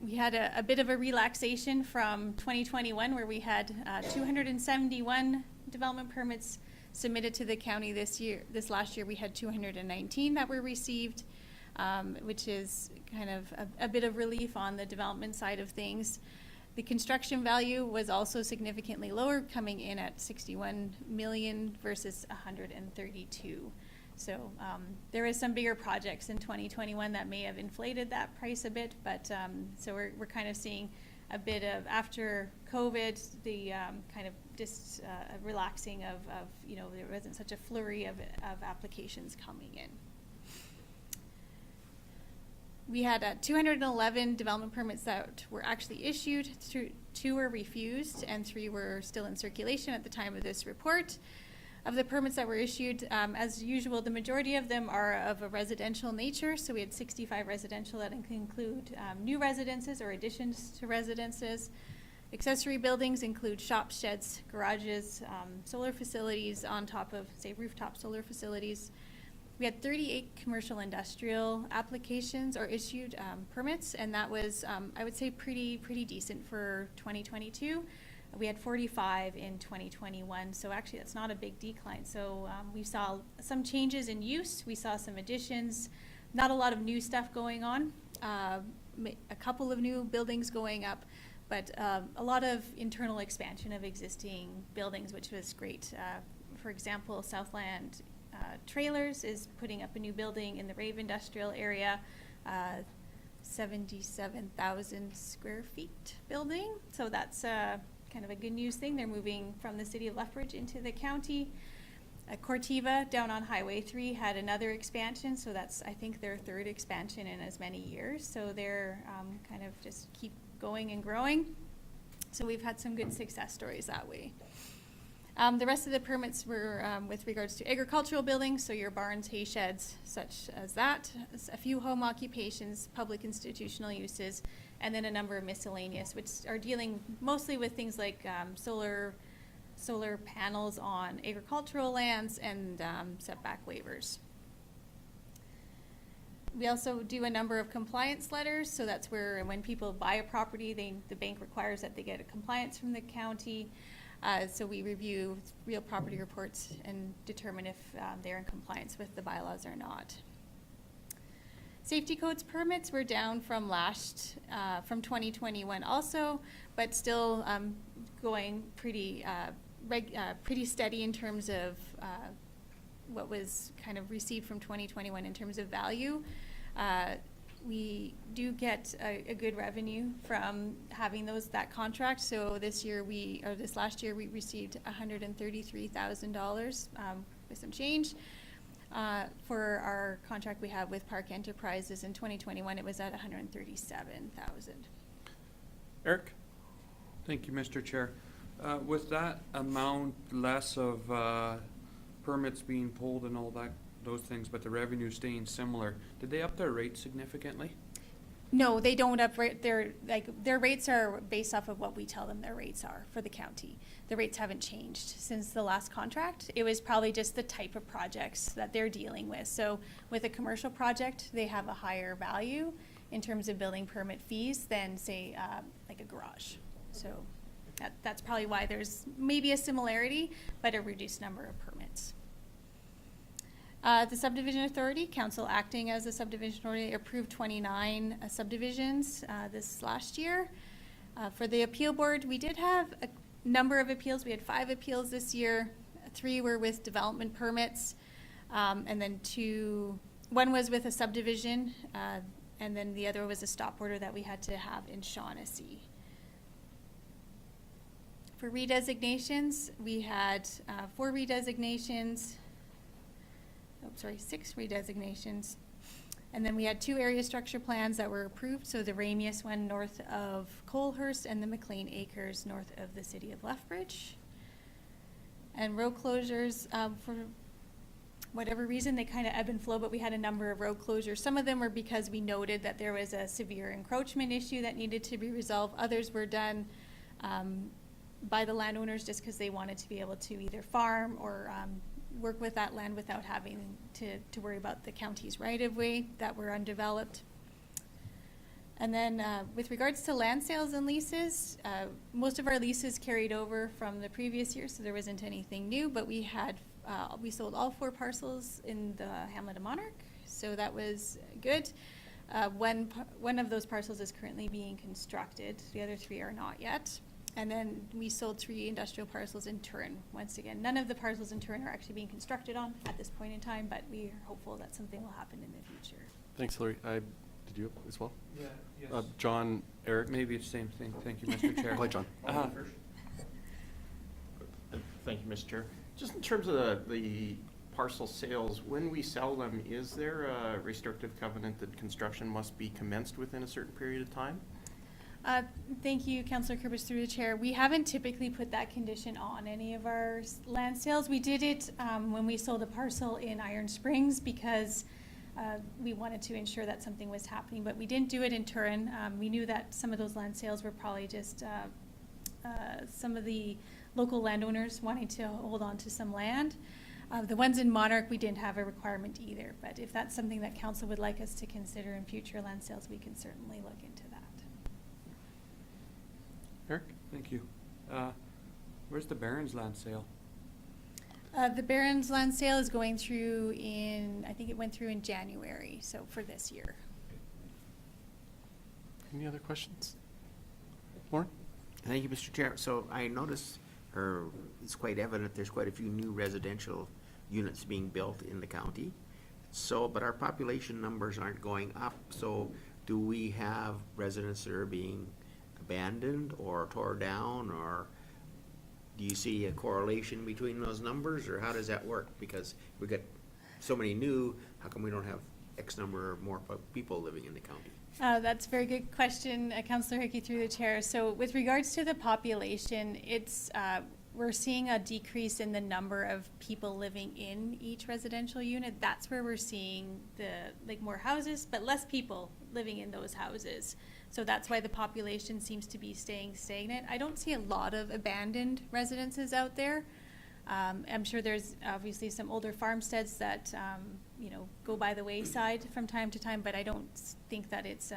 we had a bit of a relaxation from 2021 where we had 271 development permits submitted to the county this year. This last year we had 219 that were received, which is kind of a bit of relief on the development side of things. The construction value was also significantly lower, coming in at 61 million versus 132. So there is some bigger projects in 2021 that may have inflated that price a bit, but so we're kind of seeing a bit of, after COVID, the kind of just relaxing of, there wasn't such a flurry of applications coming in. We had 211 development permits that were actually issued, 2 were refused, and 3 were still in circulation at the time of this report. Of the permits that were issued, as usual, the majority of them are of a residential nature. So we had 65 residential that include new residences or additions to residences. Accessory buildings include shops, sheds, garages, solar facilities on top of, say, rooftop solar facilities. We had 38 commercial industrial applications or issued permits, and that was, I would say, pretty decent for 2022. We had 45 in 2021, so actually that's not a big decline. So we saw some changes in use. We saw some additions, not a lot of new stuff going on, a couple of new buildings going up, but a lot of internal expansion of existing buildings, which was great. For example, Southland Trailers is putting up a new building in the Rave Industrial area, 77,000 square feet building. So that's kind of a good news thing. They're moving from the city of Lethbridge into the county. Cortiva down on Highway 3 had another expansion, so that's, I think, their 3rd expansion in as many years. So they're kind of just keep going and growing. So we've had some good success stories that way. The rest of the permits were with regards to agricultural buildings, so your barns, hay sheds, such as that, a few home occupations, public institutional uses, and then a number of miscellaneous, which are dealing mostly with things like solar panels on agricultural lands and setback waivers. We also do a number of compliance letters, so that's where when people buy a property, the bank requires that they get a compliance from the county. So we review real property reports and determine if they're in compliance with the bylaws or not. Safety codes permits were down from from 2021 also, but still going pretty steady in terms of what was kind of received from 2021 in terms of value. We do get a good revenue from having that contract. So this last year we received $133,000 with some change for our contract we have with Park Enterprises. In 2021 it was at $137,000. Eric? Thank you, Mr. Chair. With that amount less of permits being pulled and all those things, but the revenue staying similar, did they up their rates significantly? No, they don't uprate their rates are based off of what we tell them their rates are for the county. The rates haven't changed since the last contract. It was probably just the type of projects that they're dealing with. So with a commercial project, they have a higher value in terms of building permit fees than say like a garage. So that's probably why there's maybe a similarity, but a reduced number of permits. The Subdivision Authority, Council acting as a subdivision authority, approved 29 subdivisions this last year. For the appeal board, we did have a number of appeals. We had 5 appeals this year. 3 were with development permits, and then 1 was with a subdivision, and then the other was a stop order that we had to have in Shaughnessy. For redesignations, we had 4 redesignations. 6 redesignations. And then we had 2 area structure plans that were approved. So the Ramius one north of Colehurst and the Maclean Acres north of the city of Lethbridge. And road closures, for whatever reason, they kind of ebb and flow, but we had a number of road closures. Some of them were because we noted that there was a severe encroachment issue that needed to be resolved. Others were done by the landowners just because they wanted to be able to either farm or work with that land without having to worry about the county's right-of-way that were undeveloped. And then with regards to land sales and leases, most of our leases carried over from the previous year, so there wasn't anything new, but we sold all 4 parcels in the Hamlet of Monarch, so that was good. One of those parcels is currently being constructed. The other 3 are not yet. And then we sold 3 industrial parcels in Turin. Once again, none of the parcels in Turin are actually being constructed on at this point in time, but we are hopeful that something will happen in the future. Thanks, Hillary. Did you as well? Yeah, yes. John, Eric? Maybe it's the same thing. Thank you, Mr. Chair. Go ahead, John. Thank you, Mr. Chair. Just in terms of the parcel sales, when we sell them, is there a restrictive covenant that construction must be commenced within a certain period of time? Thank you, Councillor Kirbis, through the chair. We haven't typically put that condition on any of our land sales. We did it when we sold a parcel in Iron Springs because we wanted to ensure that something was happening, but we didn't do it in Turin. We knew that some of those land sales were probably just some of the local landowners wanting to hold on to some land. The ones in Monarch, we didn't have a requirement either, but if that's something that council would like us to consider in future land sales, we can certainly look into that. Eric? Thank you. Where's the Barron's land sale? The Barron's land sale is going through I think it went through in January, so for this year. Any other questions? Lauren? Thank you, Mr. Chair. So I noticed, or it's quite evident, there's quite a few new residential units being built in the county. So, but our population numbers aren't going up. So do we have residents that are being abandoned or tore down, or do you see a correlation between those numbers, or how does that work? Because we've got so many new, how come we don't have X number or more people living in the county? That's a very good question, Councillor Hickey, through the chair. So with regards to the population, we're seeing a decrease in the number of people living in each residential unit. That's where we're seeing more houses, but less people living in those houses. So that's why the population seems to be staying stagnant. I don't see a lot of abandoned residences out there. I'm sure there's obviously some older farmsteads that, go by the wayside from time to time, but I don't think that it's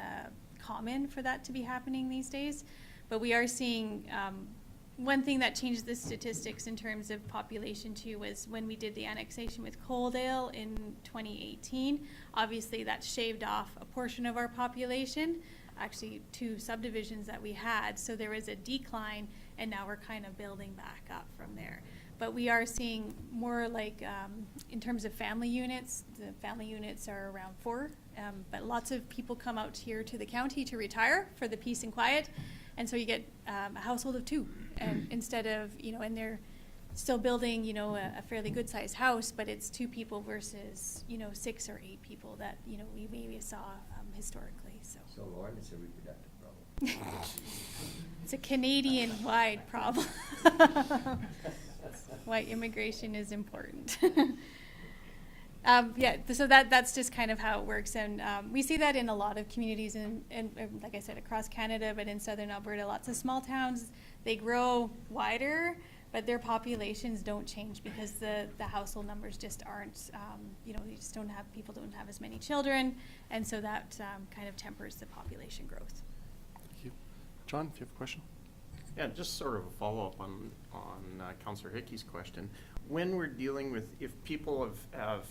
common for that to be happening these days. But we are seeing, one thing that changed the statistics in terms of population too was when we did the annexation with Coaldale in 2018. Obviously that shaved off a portion of our population, actually 2 subdivisions that we had. So there was a decline, and now we're kind of building back up from there. But we are seeing more in terms of family units, the family units are around 4. But lots of people come out here to the county to retire for the peace and quiet. And so you get a household of 2, and instead of, and they're still building, a fairly good sized house, but it's 2 people versus, 6 or 8 people that, we maybe saw historically, so. So Lauren, it's a reproductive problem. It's a Canadian-wide problem. Why immigration is important. So that's just kind of how it works, and we see that in a lot of communities, and like I said, across Canada, but in southern Alberta, lots of small towns, they grow wider, but their populations don't change because the household numbers just aren't, you just people don't have as many children, and so that kind of tempers the population growth. Thank you. John, if you have a question? Yeah, just sort of a follow-up on Councillor Hickey's question. When we're dealing with, if people have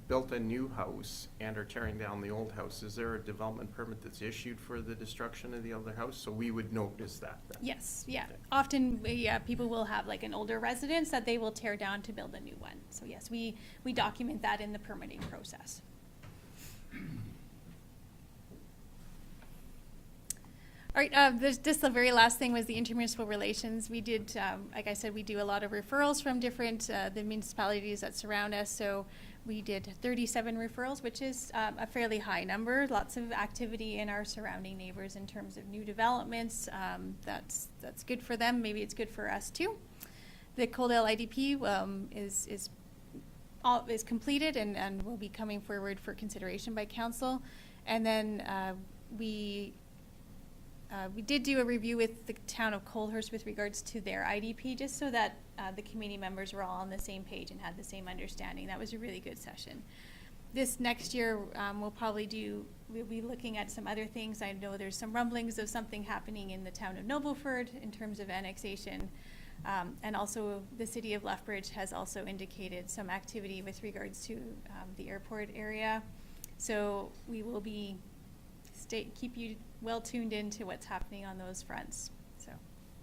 built a new house and are tearing down the old house, is there a development permit that's issued for the destruction of the other house? So we would notice that then? Yes, yeah. Often, people will have an older residence that they will tear down to build a new one. So yes, we document that in the permitting process. All right, just the very last thing was the intermunicipal relations. We did, like I said, we do a lot of referrals from different, the municipalities that surround us. So we did 37 referrals, which is a fairly high number. Lots of activity in our surrounding neighbors in terms of new developments. That's good for them. Maybe it's good for us too. The Coaldale IDP is completed and will be coming forward for consideration by council. And then we did do a review with the town of Colehurst with regards to their IDP, just so that the committee members were all on the same page and had the same understanding. That was a really good session. This next year, we'll be looking at some other things. I know there's some rumblings of something happening in the town of Nobleford in terms of annexation. And also the city of Lethbridge has also indicated some activity with regards to the airport area. So we will be keep you well tuned into what's happening on those fronts. So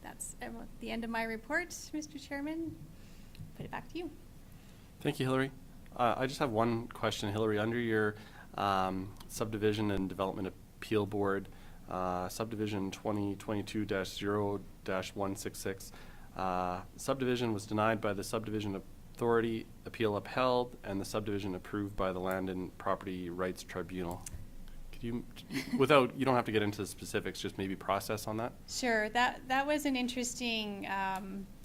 that's the end of my report, Mr. Chairman. Put it back to you. Thank you, Hillary. I just have one question, Hillary. Under your Subdivision and Development Appeal Board, Subdivision 2022-0-166, subdivision was denied by the Subdivision Authority, appeal upheld, and the subdivision approved by the Land and Property Rights Tribunal. You don't have to get into the specifics, just maybe process on that? Sure, that was an interesting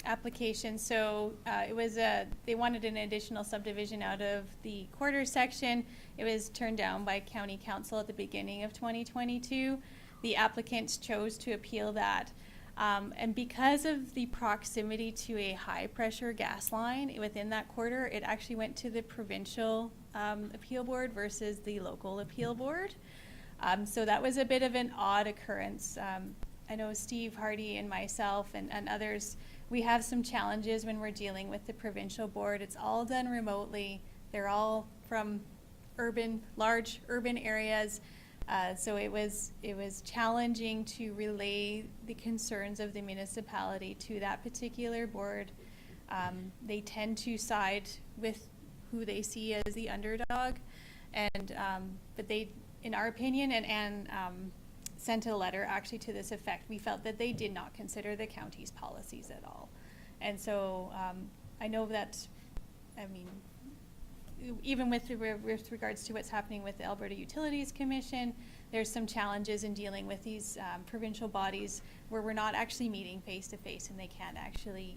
application. So it was they wanted an additional subdivision out of the quarter section. It was turned down by county council at the beginning of 2022. The applicants chose to appeal that. And because of the proximity to a high pressure gas line within that quarter, it actually went to the provincial appeal board versus the local appeal board. So that was a bit of an odd occurrence. I know Steve Hardy and myself and others, we have some challenges when we're dealing with the provincial board. It's all done remotely. They're all from large urban areas. So it was challenging to relay the concerns of the municipality to that particular board. They tend to side with who they see as the underdog, and but they, in our opinion, and sent a letter actually to this effect. We felt that they did not consider the county's policies at all. And so I know that, even with regards to what's happening with the Alberta Utilities Commission, there's some challenges in dealing with these provincial bodies where we're not actually meeting face to face, and they can't actually,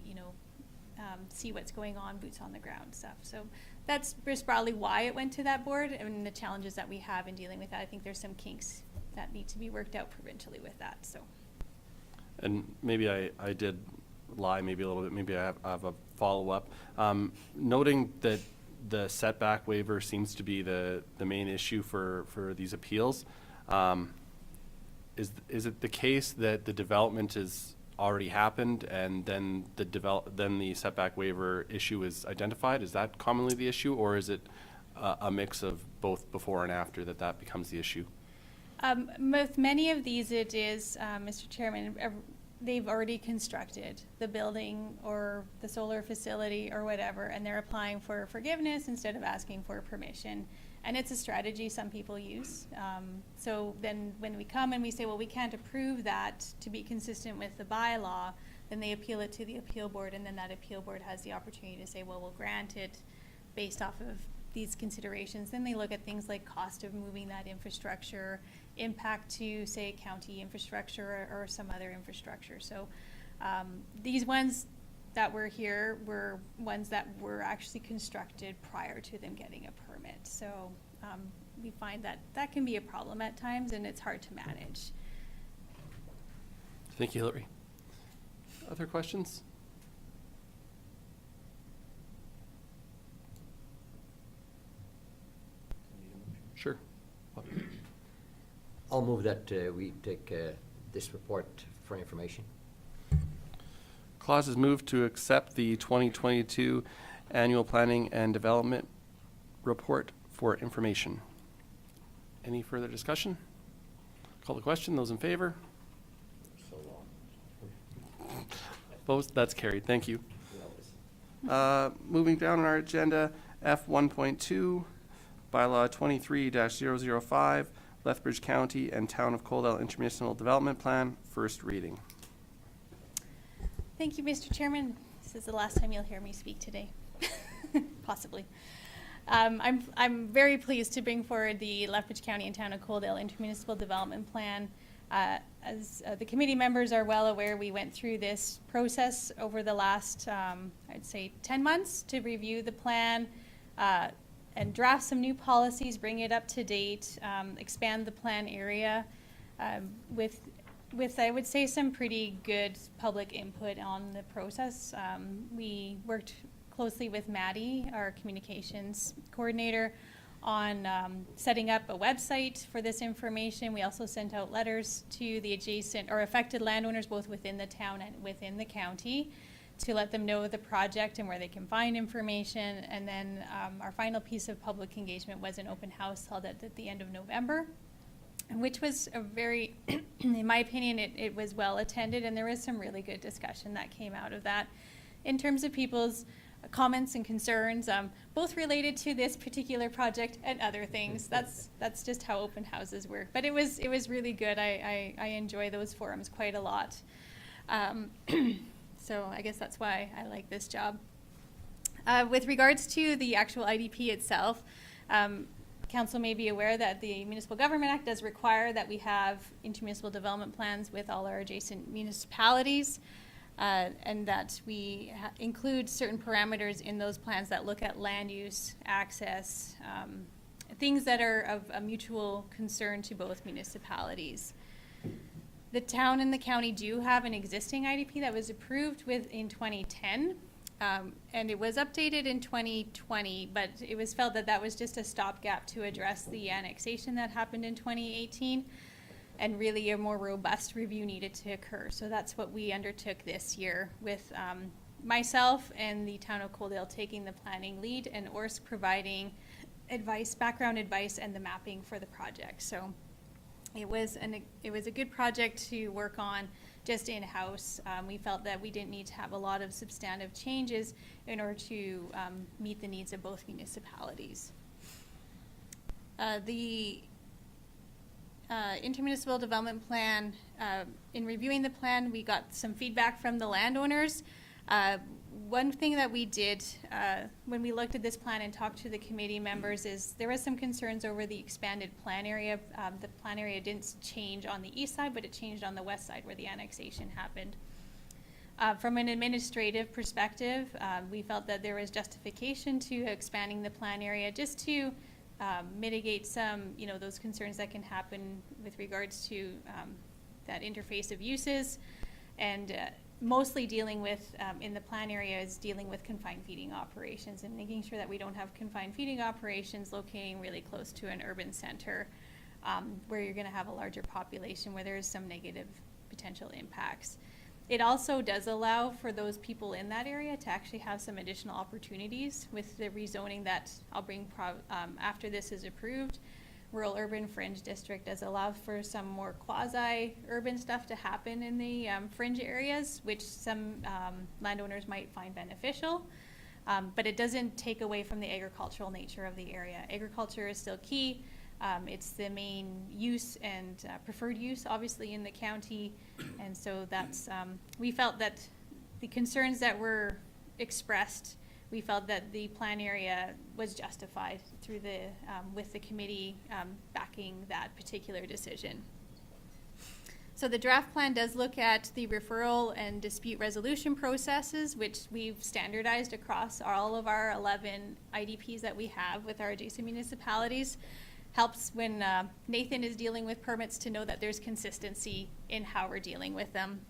see what's going on, boots on the ground stuff. So that's just probably why it went to that board and the challenges that we have in dealing with that. I think there's some kinks that need to be worked out provincially with that, so. And maybe I did lie maybe a little bit, maybe I have a follow-up. Noting that the setback waiver seems to be the main issue for these appeals, is it the case that the development has already happened and then the setback waiver issue is identified? Is that commonly the issue, or is it a mix of both before and after that becomes the issue? With many of these, it is, Mr. Chairman, they've already constructed the building or the solar facility or whatever, and they're applying for forgiveness instead of asking for permission. And it's a strategy some people use. So then when we come and we say, well, we can't approve that to be consistent with the bylaw, then they appeal it to the appeal board, and then that appeal board has the opportunity to say, well, we'll grant it based off of these considerations. Then they look at things like cost of moving that infrastructure, impact to, say, county infrastructure or some other infrastructure. So these ones that were here were ones that were actually constructed prior to them getting a permit. So we find that that can be a problem at times, and it's hard to manage. Thank you, Hillary. Other questions? Sure. I'll move that we take this report for information. Clause is moved to accept the 2022 Annual Planning and Development Report for information. Any further discussion? Call the question. Those in favor? So long. Opposed? That's carried. Thank you. Moving down on our agenda, F1.2, Bylaw 23-005, Lethbridge County and Town of Coaldale Intermunicipal Development Plan, first reading. Thank you, Mr. Chairman. This is the last time you'll hear me speak today, possibly. I'm very pleased to bring forward the Lethbridge County and Town of Coaldale Intermunicipal Development Plan. As the committee members are well aware, we went through this process over the last, I'd say, 10 months to review the plan and draft some new policies, bring it up to date, expand the plan area with I would say some pretty good public input on the process. We worked closely with Maddie, our communications coordinator, on setting up a website for this information. We also sent out letters to the adjacent or affected landowners both within the town and within the county to let them know the project and where they can find information. And then our final piece of public engagement was an open house held at the end of November, which was a very, in my opinion, it was well attended, and there was some really good discussion that came out of that in terms of people's comments and concerns, both related to this particular project and other things. That's just how open houses work. But it was really good. I enjoy those forums quite a lot. So I guess that's why I like this job. With regards to the actual IDP itself, Council may be aware that the Municipal Government Act does require that we have intermunicipal development plans with all our adjacent municipalities, and that we include certain parameters in those plans that look at land use, access, things that are of a mutual concern to both municipalities. The town and the county do have an existing IDP that was approved in 2010. And it was updated in 2020, but it was felt that that was just a stopgap to address the annexation that happened in 2018, and really a more robust review needed to occur. So that's what we undertook this year with myself and the Town of Coaldale taking the planning lead and ORSC providing advice, background advice, and the mapping for the project. So it was a good project to work on just in-house. We felt that we didn't need to have a lot of substantive changes in order to meet the needs of both municipalities. The intermunicipal development plan, in reviewing the plan, we got some feedback from the landowners. One thing that we did when we looked at this plan and talked to the committee members is there was some concerns over the expanded plan area. The plan area didn't change on the east side, but it changed on the west side where the annexation happened. From an administrative perspective, we felt that there was justification to expanding the plan area just to mitigate some, those concerns that can happen with regards to that interface of uses. And mostly dealing with, in the plan area, is dealing with confined feeding operations and making sure that we don't have confined feeding operations locating really close to an urban center where you're going to have a larger population where there's some negative potential impacts. It also does allow for those people in that area to actually have some additional opportunities with the rezoning that I'll bring after this is approved. Rural Urban Fringe District does allow for some more quasi-urban stuff to happen in the fringe areas, which some landowners might find beneficial. But it doesn't take away from the agricultural nature of the area. Agriculture is still key. It's the main use and preferred use, obviously, in the county. And so that's, we felt that the concerns that were expressed, we felt that the plan area was justified through the, with the committee backing that particular decision. So the draft plan does look at the referral and dispute resolution processes, which we've standardized across all of our 11 IDPs that we have with our adjacent municipalities. Helps when Nathan is dealing with permits to know that there's consistency in how we're dealing with them.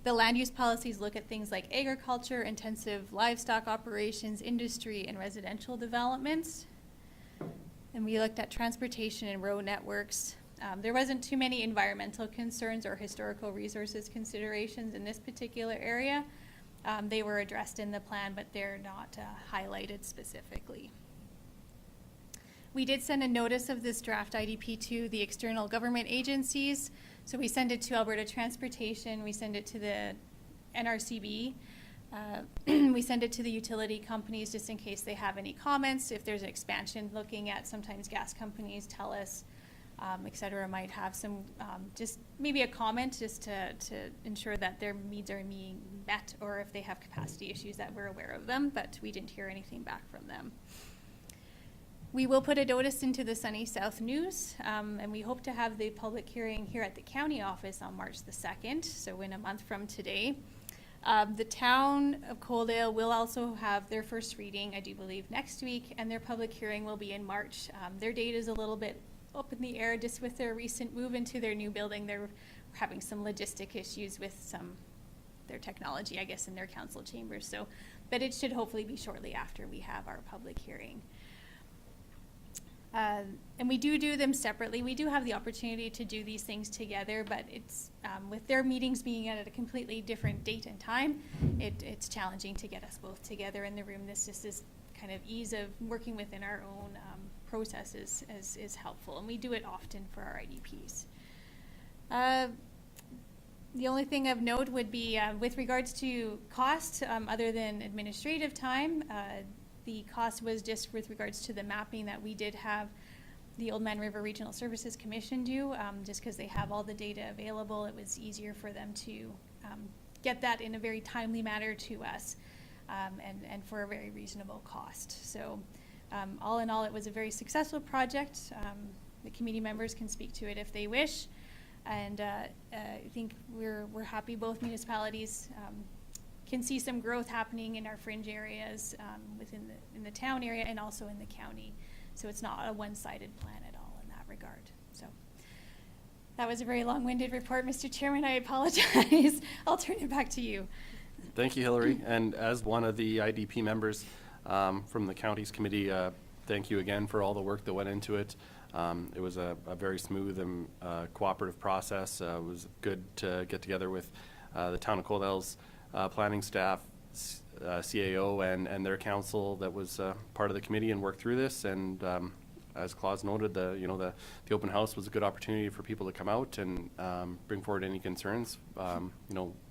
The land use policies look at things like agriculture, intensive livestock operations, industry, and residential developments. And we looked at transportation and road networks. There wasn't too many environmental concerns or historical resources considerations in this particular area. They were addressed in the plan, but they're not highlighted specifically. We did send a notice of this draft IDP to the external government agencies. So we send it to Alberta Transportation, we send it to the NRCB, we send it to the utility companies just in case they have any comments. If there's an expansion looking at, sometimes gas companies tell us, et cetera, might have some, just maybe a comment just to ensure that their needs are being met, or if they have capacity issues that we're aware of them, but we didn't hear anything back from them. We will put a notice into the Sunny South News, and we hope to have the public hearing here at the county office on March the 2nd, so in a month from today. The town of Coaldale will also have their first reading, I do believe, next week, and their public hearing will be in March. Their date is a little bit up in the air just with their recent move into their new building. They're having some logistic issues with their technology, I guess, in their council chambers. So, but it should hopefully be shortly after we have our public hearing. And we do them separately. We do have the opportunity to do these things together, but it's with their meetings being at a completely different date and time, it's challenging to get us both together in the room. This just is kind of ease of working within our own processes is helpful, and we do it often for our IDPs. The only thing of note would be with regards to cost, other than administrative time, the cost was just with regards to the mapping that we did have the Oldman River Regional Services Commission do, just because they have all the data available. It was easier for them to get that in a very timely manner to us, and for a very reasonable cost. So all in all, it was a very successful project. The committee members can speak to it if they wish. And I think we're happy both municipalities can see some growth happening in our fringe areas in the town area and also in the county. So it's not a one-sided plan at all in that regard. So that was a very long-winded report, Mr. Chairman. I apologize. I'll turn it back to you. Thank you, Hillary. And as one of the IDP members from the county's committee, thank you again for all the work that went into it. It was a very smooth and cooperative process. It was good to get together with the town of Coaldale's planning staff, CAO, and their council that was part of the committee and work through this. And as Claus noted, the open house was a good opportunity for people to come out and bring forward any concerns,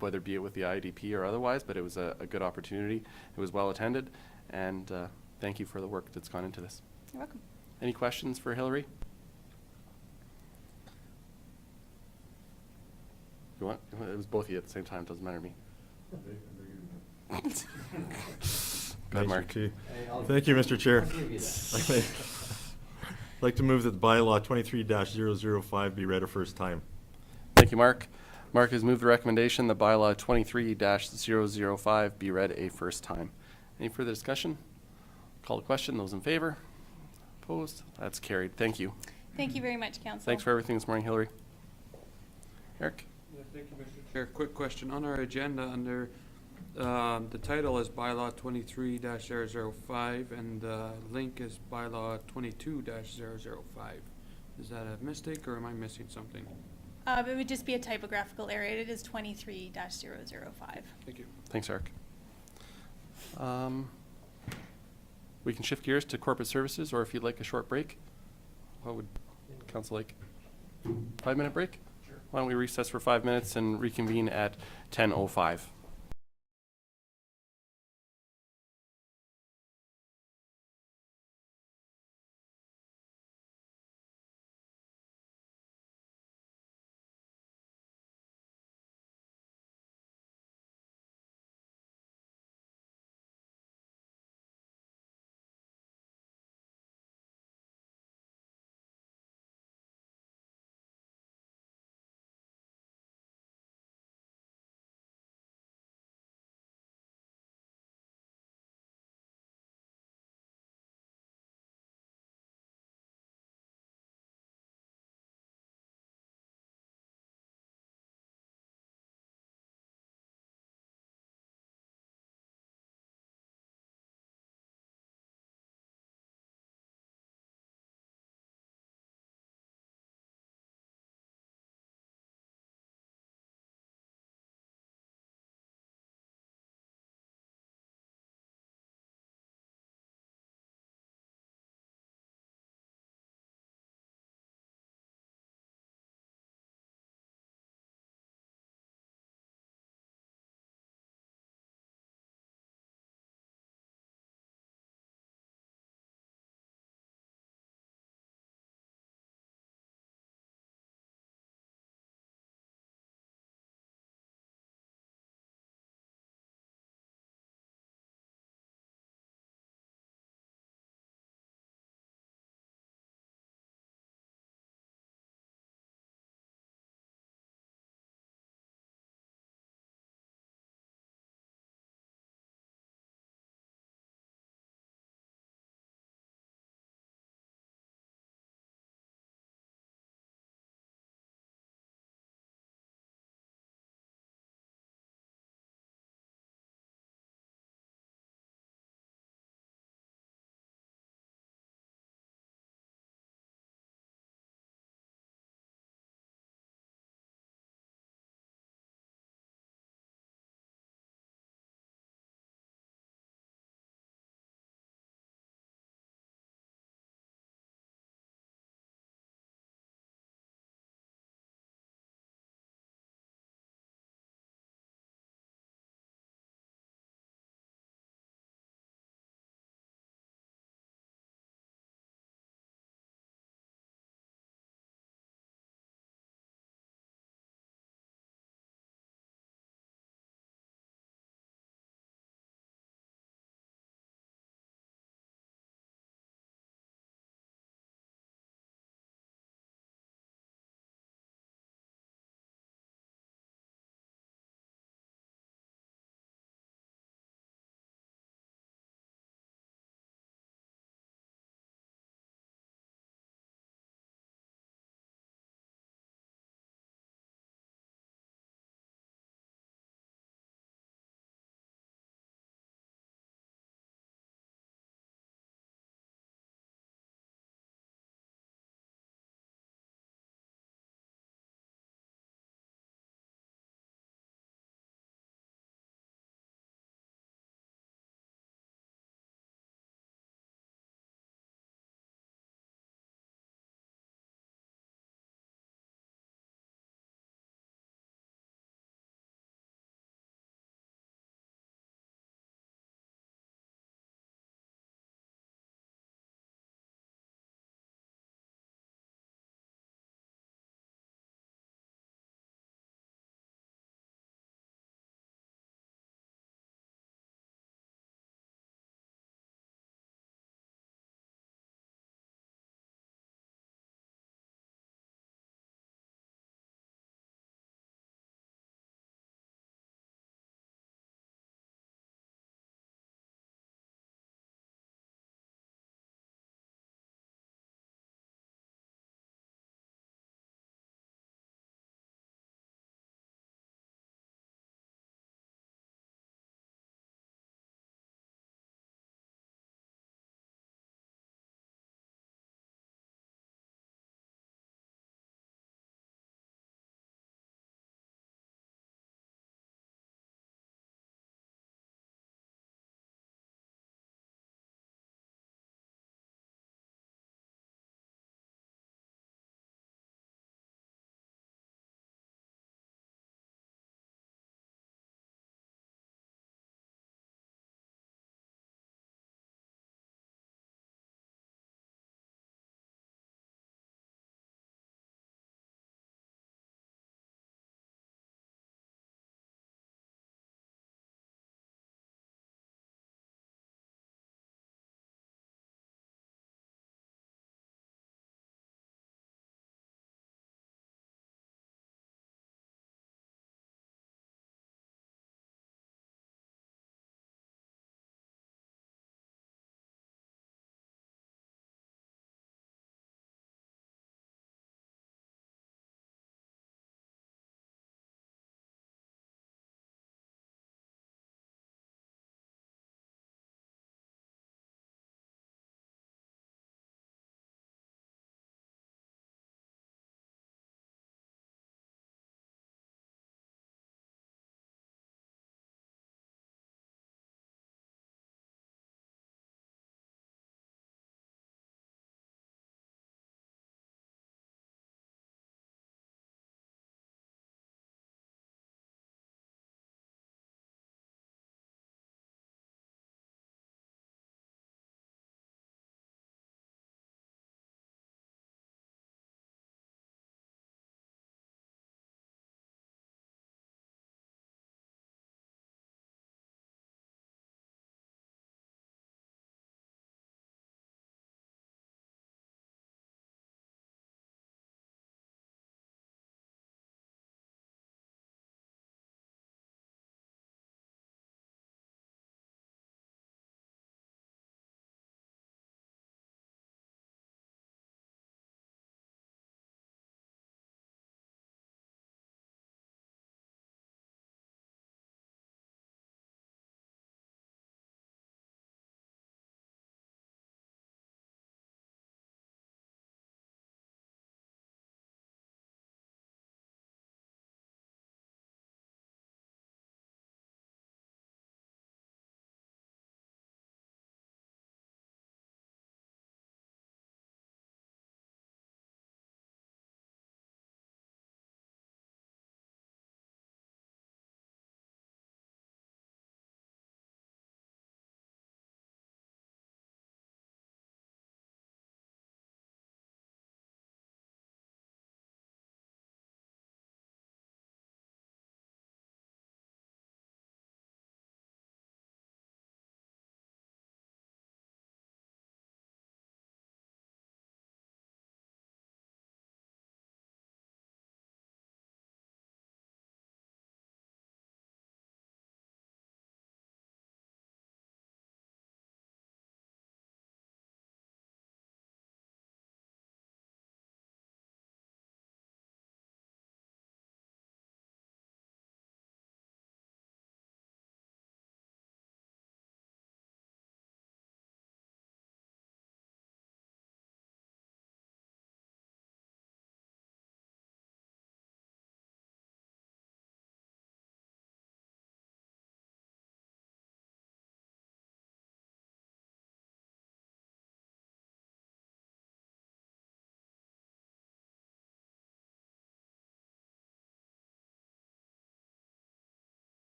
whether be it with the IDP or otherwise. But it was a good opportunity. It was well attended, and thank you for the work that's gone into this. You're welcome. Any questions for Hillary? You want? It was both of you at the same time. Doesn't matter to me. Go ahead, Mark. Thank you, Mr. Chair. I'd like to move that bylaw 23-005 be read a first time. Thank you, Mark. Mark has moved the recommendation that bylaw 23-005 be read a first time. Any further discussion? Call the question. Those in favor? Opposed? That's carried. Thank you. Thank you very much, Council. Thanks for everything this morning, Hillary. Eric? Yeah, thank you, Mr. Chair. Quick question. On our agenda, under the title is Bylaw 23-005, and the link is Bylaw 22-005. Is that a mistake, or am I missing something? It would just be a typographical error. It is 23-005. Thank you. Thanks, Eric. We can shift gears to corporate services, or if you'd like a short break, what would council like? 5-minute break? Sure. Why don't we recess for 5 minutes and reconvene at 10:05?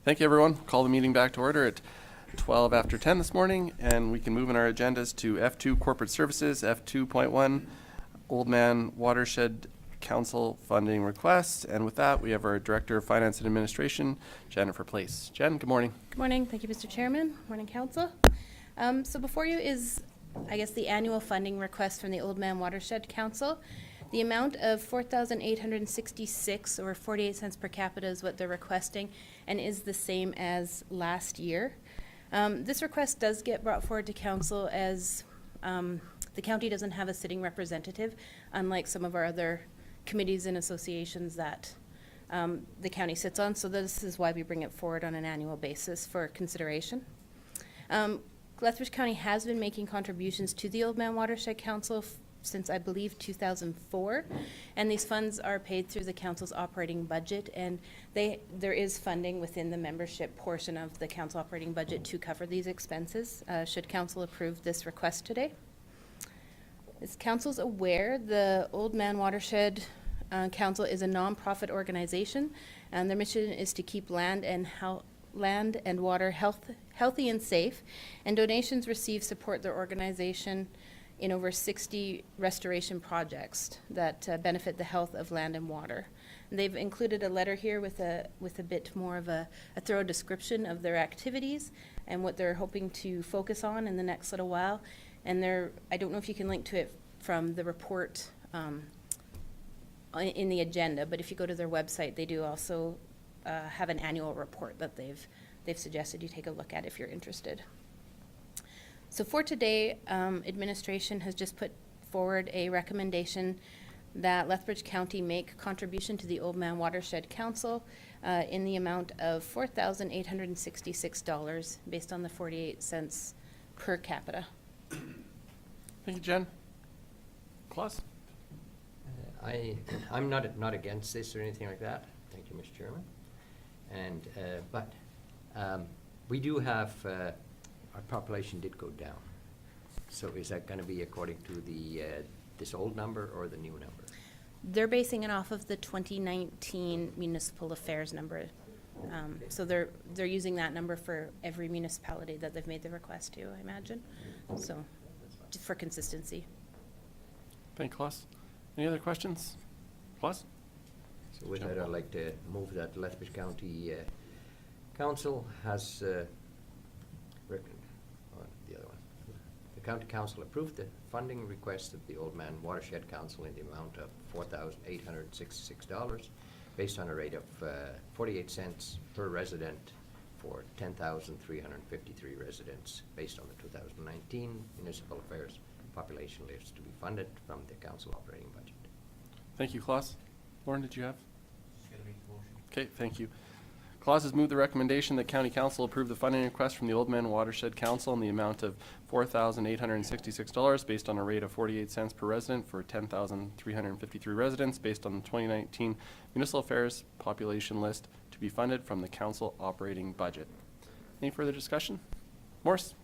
Thank you, everyone. Call the meeting back to order at 12 after 10 this morning, and we can move in our agendas to F2 Corporate Services, F2.1 Oldman Watershed Council Funding Request. And with that, we have our Director of Finance and Administration, Jennifer Place. Jen, good morning. Good morning. Thank you, Mr. Chairman. Morning, Council. So before you is, I guess, the annual funding request from the Oldman Watershed Council. The amount of $4,866 or 48 cents per capita is what they're requesting and is the same as last year. This request does get brought forward to Council as the county doesn't have a sitting representative, unlike some of our other committees and associations that the county sits on. So this is why we bring it forward on an annual basis for consideration. Lethbridge County has been making contributions to the Oldman Watershed Council since, I believe, 2004, and these funds are paid through the council's operating budget, and there is funding within the membership portion of the council operating budget to cover these expenses, should council approve this request today. As council's aware, the Oldman Watershed Council is a nonprofit organization, and their mission is to keep land and water healthy and safe, and donations received support their organization in over 60 restoration projects that benefit the health of land and water. And they've included a letter here with a bit more of a thorough description of their activities and what they're hoping to focus on in the next little while. And I don't know if you can link to it from the report in the agenda, but if you go to their website, they do also have an annual report that they've suggested you take a look at if you're interested. So for today, administration has just put forward a recommendation that Lethbridge County make contribution to the Oldman Watershed Council in the amount of $4,866 based on the 48 cents per capita. Thank you, Jen. Klaus? I'm not against this or anything like that. Thank you, Mr. Chairman. And but we do have our population did go down. So is that going to be according to the this old number or the new number? They're basing it off of the 2019 municipal affairs number. So they're using that number for every municipality that they've made the request to, I imagine. So just for consistency. Thank you, Klaus. Any other questions? Klaus? So with that, I'd like to move that Lethbridge County Council has the County Council approved the funding request of the Oldman Watershed Council in the amount of $4,866 based on a rate of 48 cents per resident for 10,353 residents based on the 2019 Municipal Affairs population list to be funded from the council operating budget. Thank you, Klaus. Lauren, did you have? Okay, thank you. Claus has moved the recommendation that County Council approve the funding request from the Oldman Watershed Council in the amount of $4,866 based on a rate of 48 cents per resident for 10,353 residents based on the 2019 Municipal Affairs population list to be funded from the council operating budget. Any further discussion? Morris?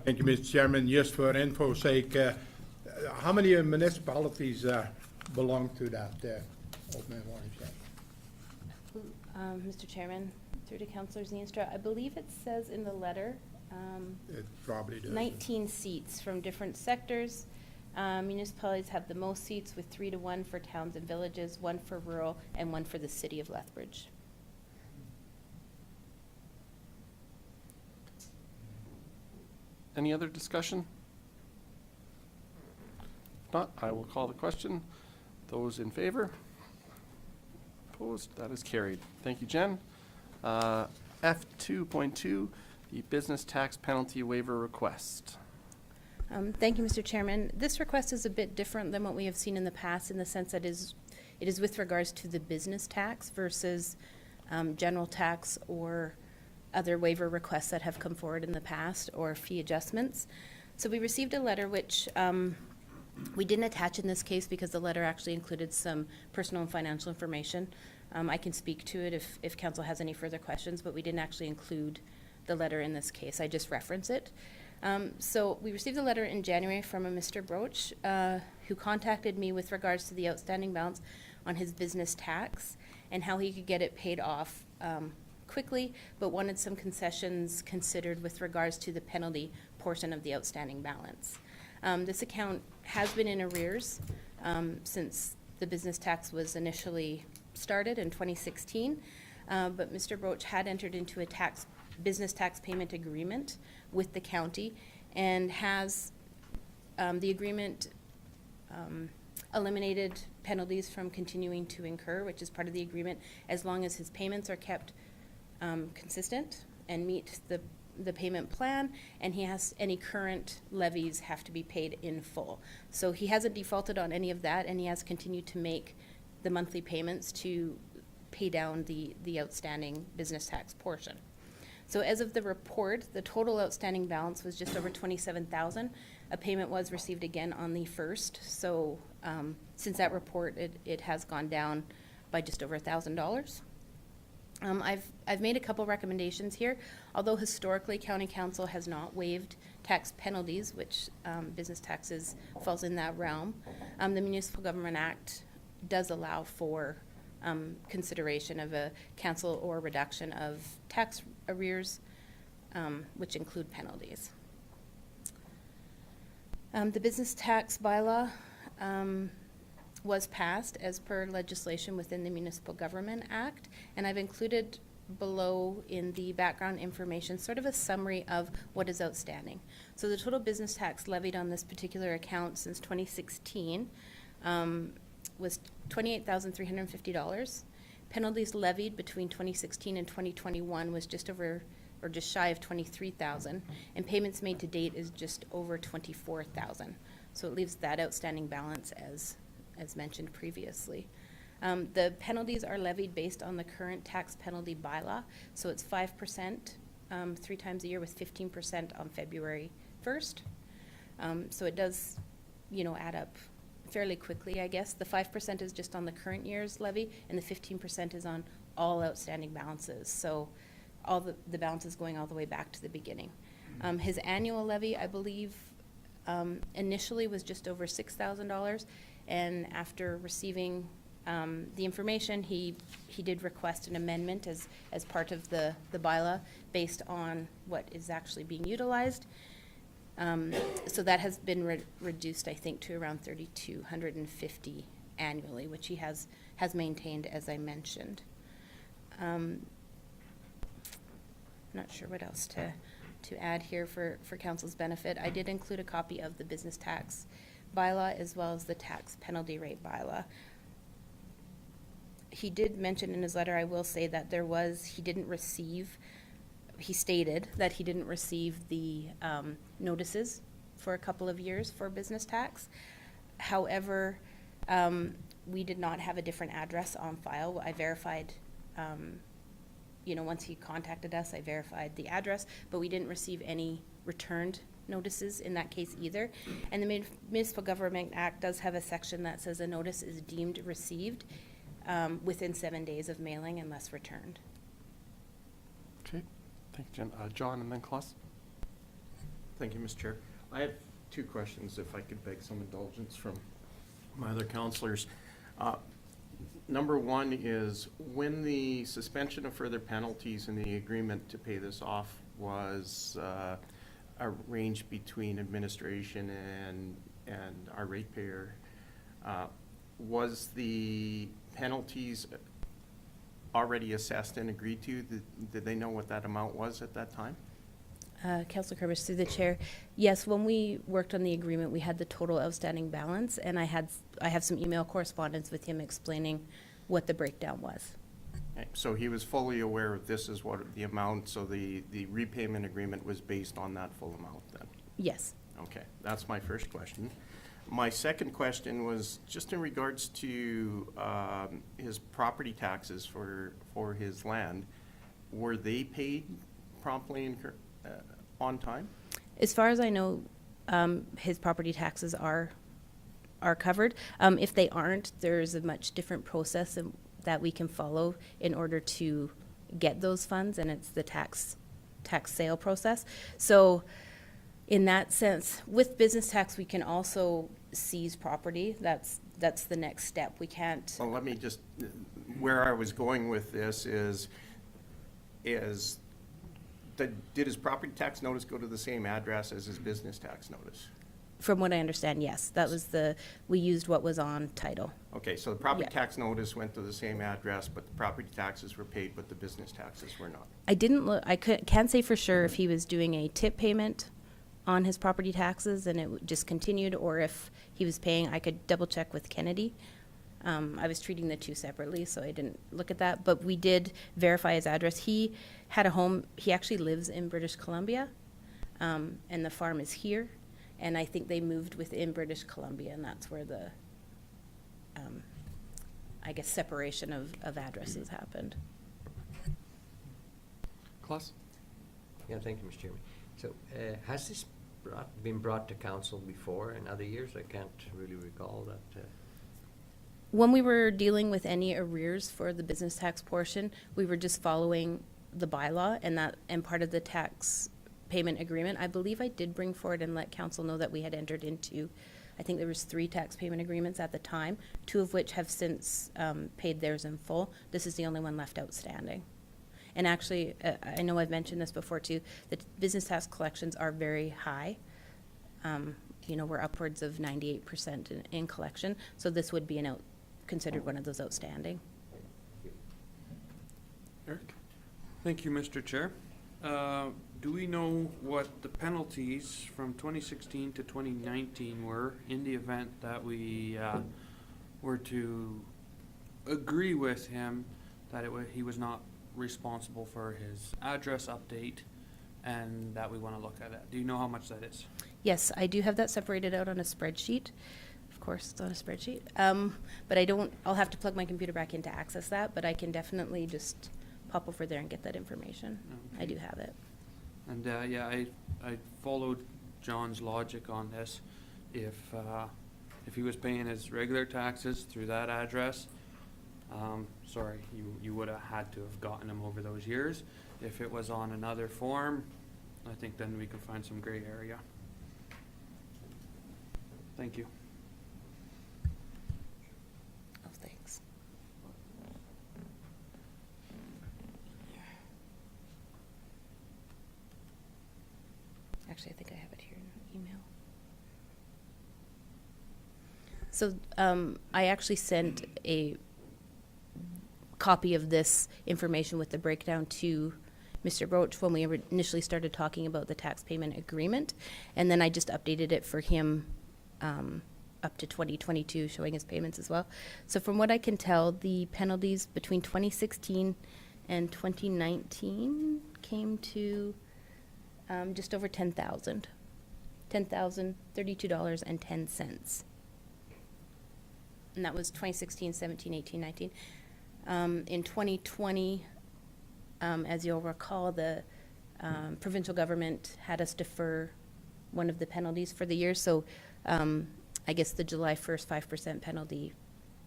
Thank you, Mr. Chairman. Just for info's sake, how many municipalities belong to that Oldman Watershed? Mr. Chairman, through to Councillor Zeenstra, I believe it says in the letter, It probably does. 19 seats from different sectors. Municipalities have the most seats with 3-1 for towns and villages, 1 for rural, and 1 for the city of Lethbridge. Any other discussion? If not, I will call the question. Those in favor? Opposed? That is carried. Thank you, Jen. F2.2, the business tax penalty waiver request. Thank you, Mr. Chairman. This request is a bit different than what we have seen in the past in the sense that it is with regards to the business tax versus general tax or other waiver requests that have come forward in the past or fee adjustments. So we received a letter which we didn't attach in this case because the letter actually included some personal and financial information. I can speak to it if council has any further questions, but we didn't actually include the letter in this case. I just reference it. So we received a letter in January from a Mr. Broach who contacted me with regards to the outstanding balance on his business tax and how he could get it paid off quickly, but wanted some concessions considered with regards to the penalty portion of the outstanding balance. This account has been in arrears since the business tax was initially started in 2016, but Mr. Broach had entered into a business tax payment agreement with the county, and has the agreement eliminated penalties from continuing to incur, which is part of the agreement, as long as his payments are kept consistent and meet the payment plan, and any current levies have to be paid in full. So he hasn't defaulted on any of that, and he has continued to make the monthly payments to pay down the outstanding business tax portion. So as of the report, the total outstanding balance was just over $27,000. A payment was received again on the 1st. So since that report, it has gone down by just over $1,000. I've made a couple recommendations here. Although historically County Council has not waived tax penalties, which business taxes falls in that realm, the Municipal Government Act does allow for consideration of a cancel or reduction of tax arrears, which include penalties. The business tax bylaw was passed as per legislation within the Municipal Government Act, and I've included below in the background information sort of a summary of what is outstanding. So the total business tax levied on this particular account since 2016 was $28,350. Penalties levied between 2016 and 2021 was just shy of $23,000, and payments made to date is just over $24,000. So it leaves that outstanding balance as mentioned previously. The penalties are levied based on the current tax penalty bylaw, so it's 5% 3 times a year with 15% on February 1st. So it does, add up fairly quickly, I guess. The 5% is just on the current year's levy, and the 15% is on all outstanding balances. So all the balances going all the way back to the beginning. His annual levy, I believe, initially was just over $6,000, and after receiving the information, he did request an amendment as part of the bylaw based on what is actually being utilized. So that has been reduced, I think, to around $3,250 annually, which he has maintained, as I mentioned. Not sure what else to add here for council's benefit. I did include a copy of the business tax bylaw as well as the tax penalty rate bylaw. He did mention in his letter, I will say, that he stated that he didn't receive the notices for a couple of years for business tax. However, we did not have a different address on file. I verified, once he contacted us, I verified the address, but we didn't receive any returned notices in that case either. And the Municipal Government Act does have a section that says a notice is deemed received within 7 days of mailing unless returned. Okay, thank you, Jen. John, and then Klaus. Thank you, Mr. Chair. I have 2 questions, if I could beg some indulgence from my other councillors. Number 1 is, when the suspension of further penalties in the agreement to pay this off was arranged between administration and our ratepayer, was the penalties already assessed and agreed to? Did they know what that amount was at that time? Councilor Kerbis, through the chair. Yes, when we worked on the agreement, we had the total outstanding balance, and I have some email correspondence with him explaining what the breakdown was. Okay, so he was fully aware of this is what the amount, so the repayment agreement was based on that full amount then? Yes. Okay, that's my first question. My second question was just in regards to his property taxes for his land. Were they paid promptly and on time? As far as I know, his property taxes are covered. If they aren't, there's a much different process that we can follow in order to get those funds, and it's the tax sale process. So in that sense, with business tax, we can also seize property. That's the next step. We can't. Well, let me just, where I was going with this is, did his property tax notice go to the same address as his business tax notice? From what I understand, yes. That was we used what was on title. Okay, so the property Yeah. tax notice went to the same address, but the property taxes were paid, but the business taxes were not. I didn't look, can't say for sure if he was doing a tip payment on his property taxes and it just continued, or if he was paying. I could double check with Kennedy. I was treating the two separately, so I didn't look at that, but we did verify his address. He had a home, he actually lives in British Columbia, and the farm is here, and I think they moved within British Columbia, and that's where the, I guess, separation of addresses happened. Klaus? Yeah, thank you, Mr. Chairman. So, has this been brought to council before in other years? I can't really recall that. When we were dealing with any arrears for the business tax portion, we were just following the bylaw and part of the tax payment agreement. I believe I did bring forward and let council know that we had entered into, I think there was 3 tax payment agreements at the time, 2 of which have since paid theirs in full. This is the only one left outstanding. And actually, I know I've mentioned this before too, that business tax collections are very high. We're upwards of 98% in collection, so this would be considered one of those outstanding. Eric? Thank you, Mr. Chair. Do we know what the penalties from 2016 to 2019 were in the event that we were to agree with him that he was not responsible for his address update and that we want to look at it? Do you know how much that is? Yes, I do have that separated out on a spreadsheet. Of course, it's on a spreadsheet. But I'll have to plug my computer back in to access that, but I can definitely just pop over there and get that information. Okay. I do have it. And I followed John's logic on this. If he was paying his regular taxes through that address, sorry, you would have had to have gotten him over those years. If it was on another form, I think then we could find some gray area. Thank you. Oh, thanks. Actually, I think I have it here in email. So I actually sent a copy of this information with the breakdown to Mr. Broach when we initially started talking about the tax payment agreement, and then I just updated it for him up to 2022, showing his payments as well. So from what I can tell, the penalties between 2016 and 2019 came to just over $10,000. $10,032.10. And that was 2016, 17, 18, 19. In 2020, as you'll recall, the provincial government had us defer one of the penalties for the year. So I guess the July 1st 5% penalty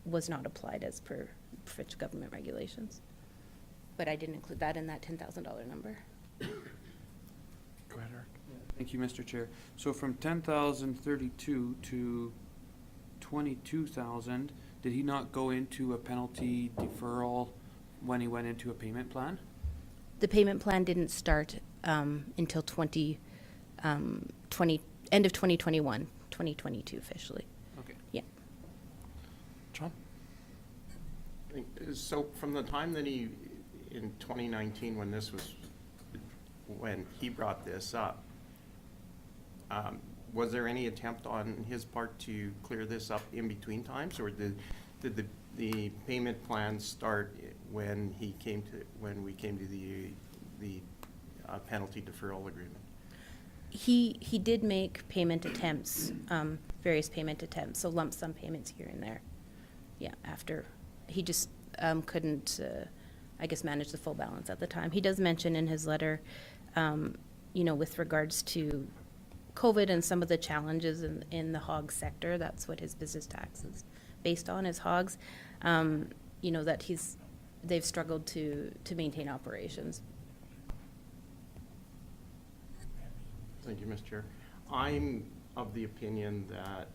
was not applied as per provincial government regulations. But I didn't include that in that $10,000 number. Go ahead, Eric. Thank you, Mr. Chair. So from 10,032 to 22,000, did he not go into a penalty deferral when he went into a payment plan? The payment plan didn't start until end of 2021, 2022 officially. Okay. Yeah. John? So from the time that in 2019, when he brought this up, was there any attempt on his part to clear this up in between times, or did the payment plan start when we came to the penalty deferral agreement? He did make payment attempts, various payment attempts, so lump sum payments here and there. Yeah, after he just couldn't, I guess, manage the full balance at the time. He does mention in his letter, with regards to COVID and some of the challenges in the hog sector. That's what his business tax is based on, is hogs. That they've struggled to maintain operations. Thank you, Mr. Chair. I'm of the opinion that,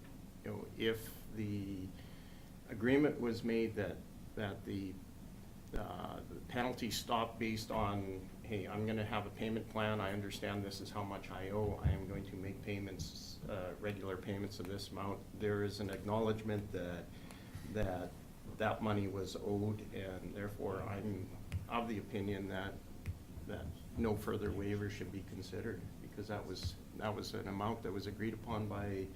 if the agreement was made that the penalty stopped based on hey, I'm gonna have a payment plan, I understand this is how much I owe, I am going to make payments, regular payments of this amount. There is an acknowledgement that money was owed, and therefore I'm of the opinion that no further waiver should be considered, because that was an amount that was agreed upon by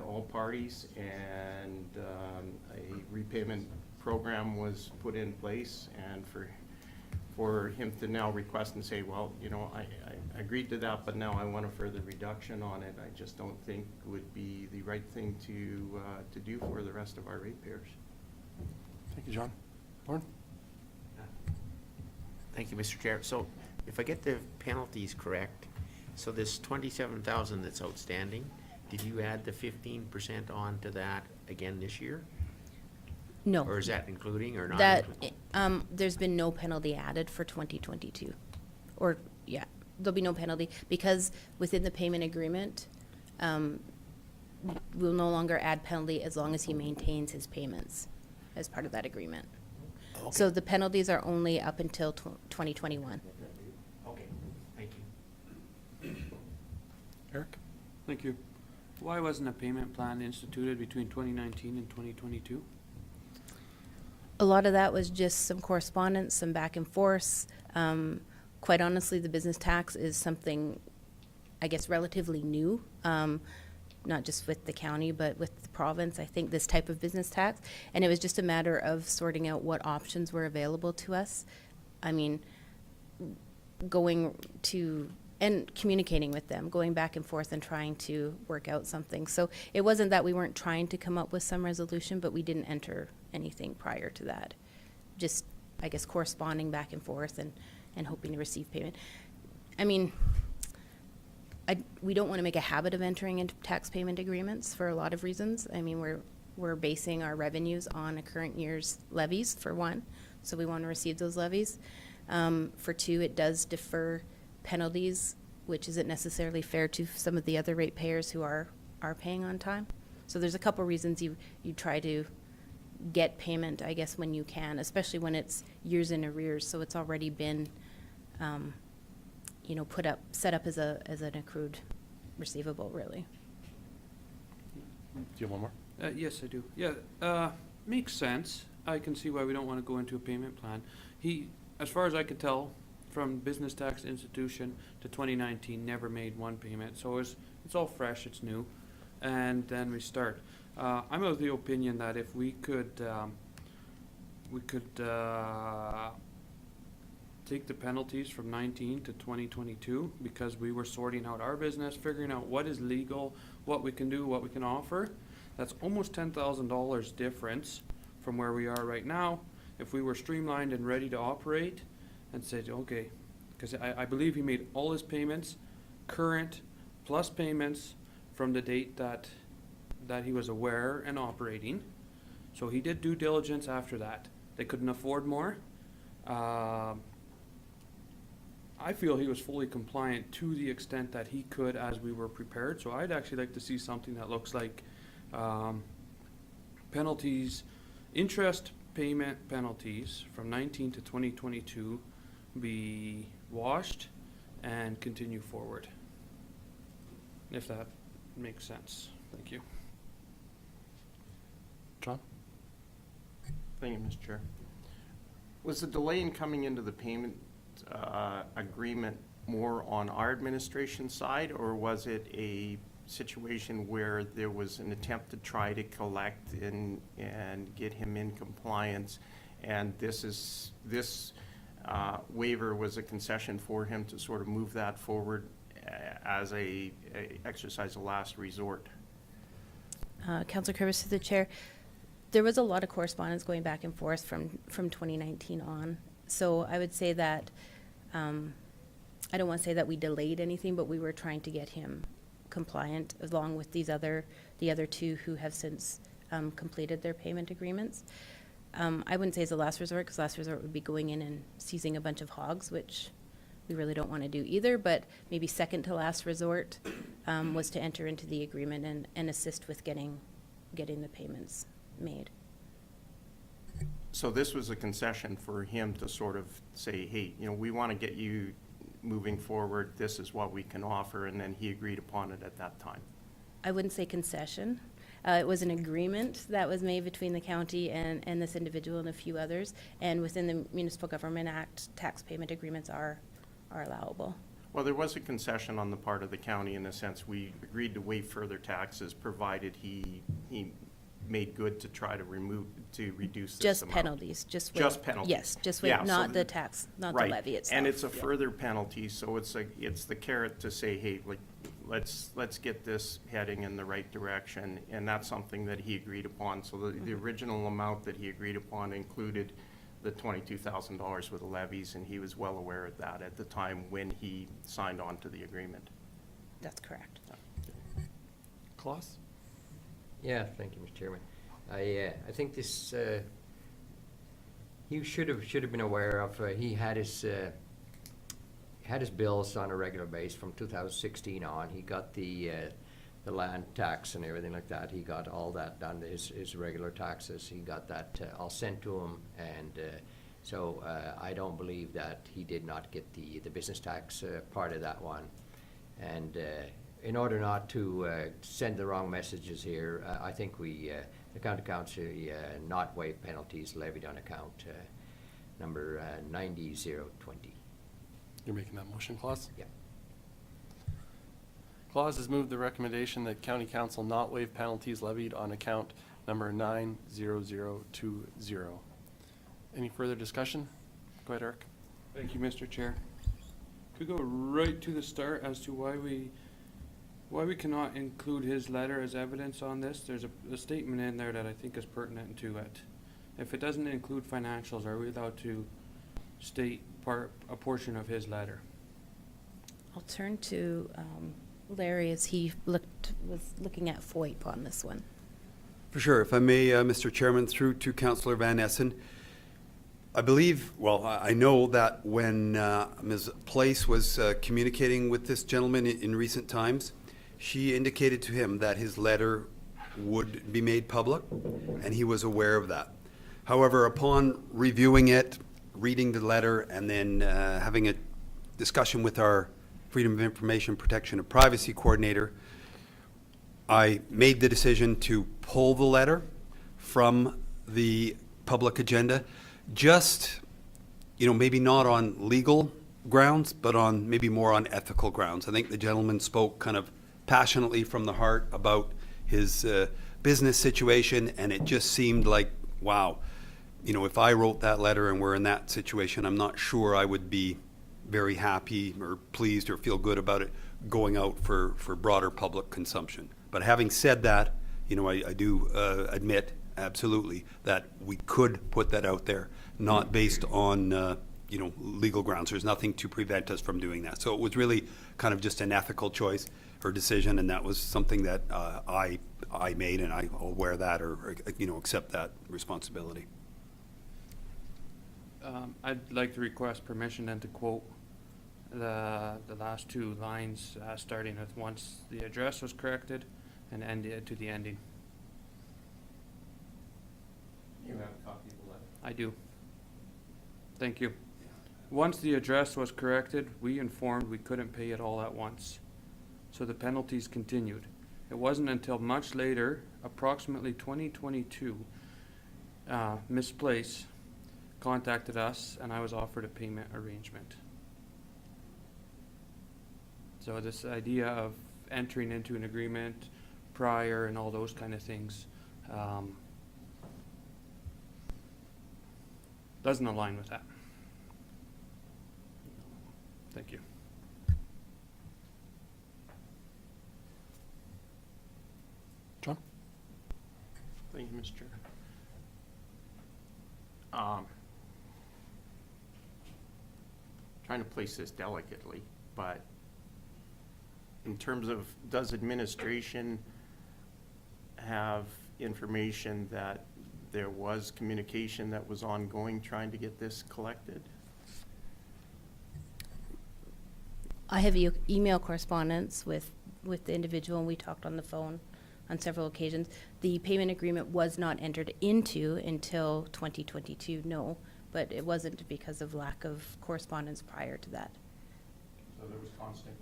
all parties, and a repayment program was put in place, and for him to now request and say, well, you know, I agreed to that, but now I want a further reduction on it, I just don't think would be the right thing to do for the rest of our ratepayers. Thank you, John. Lauren? Thank you, Mr. Chair. So if I get the penalties correct, so this 27,000 that's outstanding, did you add the 15% on to that again this year? No. Or is that including or not That, including? there's been no penalty added for 2022. Or, yeah, there'll be no penalty because within the payment agreement, we'll no longer add penalty as long as he maintains his payments as part of that agreement. So the penalties are only up until 2021. Okay, thank you. Eric? Thank you. Why wasn't a payment plan instituted between 2019 and 2022? A lot of that was just some correspondence, some back and forth. Quite honestly, the business tax is something, I guess, relatively new, not just with the county, but with the province. I think this type of business tax, and it was just a matter of sorting out what options were available to us. I mean, going to and communicating with them, going back and forth and trying to work out something. So it wasn't that we weren't trying to come up with some resolution, but we didn't enter anything prior to that. Just, I guess, corresponding back and forth and hoping to receive payment. I mean, we don't want to make a habit of entering into tax payment agreements for a lot of reasons. I mean, we're basing our revenues on a current year's levies, for one, so we want to receive those levies. For two, it does defer penalties, which isn't necessarily fair to some of the other ratepayers who are paying on time. So there's a couple reasons you try to get payment, I guess, when you can, especially when it's years in arrears, so it's already been you know, set up as an accrued receivable, really. Do you have one more? Yes, I do. Yeah, makes sense. I can see why we don't want to go into a payment plan. As far as I could tell, from business tax institution to 2019, never made one payment. So it's all fresh, it's new, and then we start. I'm of the opinion that if we could take the penalties from 19 to 2022, because we were sorting out our business, figuring out what is legal, what we can do, what we can offer. That's almost $10,000 difference from where we are right now. If we were streamlined and ready to operate and said, okay, because I believe he made all his payments current plus payments from the date that he was aware and operating. So he did due diligence after that. They couldn't afford more. I feel he was fully compliant to the extent that he could as we were prepared. So I'd actually like to see something that looks like penalties, interest payment penalties from 19 to 2022 be washed and continue forward. If that makes sense. Thank you. John? Thank you, Mr. Chair. Was the delay in coming into the payment agreement more on our administration side, or was it a situation where there was an attempt to try to collect and get him in compliance, and this waiver was a concession for him to sort of move that forward as a exercise of last resort? Councilor Curvis, to the chair, there was a lot of correspondence going back and forth from 2019 on. So I would say that, I don't want to say that we delayed anything, but we were trying to get him compliant along with the other two who have since completed their payment agreements. I wouldn't say it's a last resort, because last resort would be going in and seizing a bunch of hogs, which we really don't want to do either, but maybe second to last resort was to enter into the agreement and assist with getting the payments made. So this was a concession for him to sort of say, hey, we want to get you moving forward, this is what we can offer, and then he agreed upon it at that time. I wouldn't say concession. It was an agreement that was made between the county and this individual and a few others. And within the Municipal Government Act, tax payment agreements are allowable. Well, there was a concession on the part of the county in the sense we agreed to waive further taxes provided he made good to try to reduce this Just amount. penalties, just waive. Just penalties. Yes, just Yeah, waive, so not the tax, not the Right. levy itself. And it's a Yeah. further penalty, so it's the carrot to say, hey, like, let's get this heading in the right direction, and that's something that he agreed upon. So the original amount that he agreed upon included the $22,000 with the levies, and he was well aware of that at the time when he signed on to the agreement. That's correct. Klaus? Yeah, thank you, Mr. Chairman. I think this, he should have been aware of, he had his bills on a regular basis from 2016 on. He got the land tax and everything like that. He got all that done, his regular taxes. He got that all sent to him, and so I don't believe that he did not get the business tax part of that one. And in order not to send the wrong messages here, I think the county council not waive penalties levied on account number 90020. You're making that motion, Claus? Yeah. Claus has moved the recommendation that county council not waive penalties levied on account number 90020. Any further discussion? Go ahead, Eric. Thank you, Mr. Chair. Could we go right to the start as to why we cannot include his letter as evidence on this? There's a statement in there that I think is pertinent to it. If it doesn't include financials, are we allowed to state a portion of his letter? I'll turn to Larry as he was looking at FOIP on this one. For sure. If I may, Mr. Chairman, through to Councillor Van Essen. I believe, well, I know that when Ms. Place was communicating with this gentleman in recent times, she indicated to him that his letter would be made public, and he was aware of that. However, upon reviewing it, reading the letter, and then having a discussion with our Freedom of Information Protection and Privacy Coordinator, I made the decision to pull the letter from the public agenda, just, maybe not on legal grounds, but on maybe more on ethical grounds. I think the gentleman spoke kind of passionately from the heart about his business situation, and it just seemed like, wow, if I wrote that letter and we're in that situation, I'm not sure I would be very happy or pleased or feel good about it going out for broader public consumption. But having said that, I do admit absolutely that we could put that out there, not based on legal grounds. There's nothing to prevent us from doing that. So it was really kind of just an ethical choice or decision, and that was something that I made, and I'll wear that or accept that responsibility. I'd like to request permission then to quote the last two lines, starting with once the address was corrected and ended to the ending. You have a copy of the letter? I do. Thank you. Once the address was corrected, we informed we couldn't pay it all at once, so the penalties continued. It wasn't until much later, approximately 2022, Ms. Place contacted us and I was offered a payment arrangement. So this idea of entering into an agreement prior and all those kind of things doesn't align with that. Thank you. John? Thank you, Mr. Chair. Trying to place this delicately, but in terms of, does administration have information that there was communication that was ongoing trying to get this collected? I have email correspondence with the individual, and we talked on the phone on several occasions. The payment agreement was not entered into until 2022, no, but it wasn't because of lack of correspondence prior to that. So there was constant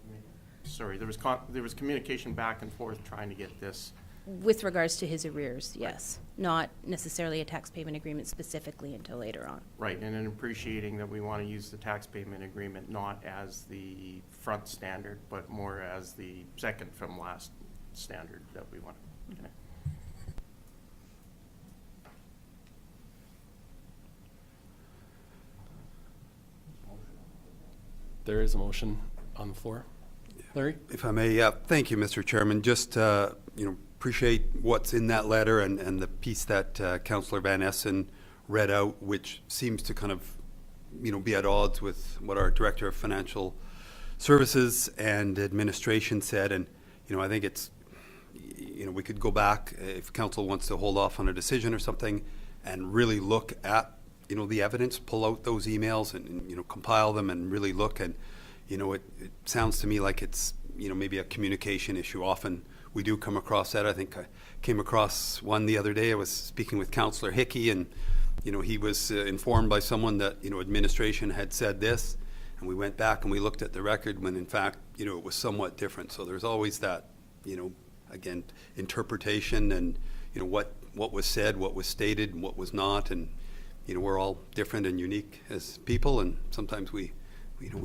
there was communication back and forth trying to get this. With regards to his arrears, yes. Not necessarily a tax payment agreement specifically until later on. Right, and then appreciating that we want to use the tax payment agreement not as the front standard, but more as the second from last standard that we want. Okay. There is a motion on the floor. Larry? If I may, thank you, Mr. Chairman. Just, appreciate what's in that letter and the piece that Councillor Van Essen read out, which seems to kind of, be at odds with what our Director of Financial Services and Administration said. And, I think it's, we could go back if council wants to hold off on a decision or something and really look at, the evidence, pull out those emails and compile them and really look. And, it sounds to me like it's, maybe a communication issue. Often we do come across that. I think I came across one the other day. I was speaking with Councillor Hickey, and, he was informed by someone that, administration had said this. And we went back and we looked at the record when, in fact, it was somewhat different. So there's always that, again, interpretation and, what was said, what was stated, and what was not. And, we're all different and unique as people. And sometimes we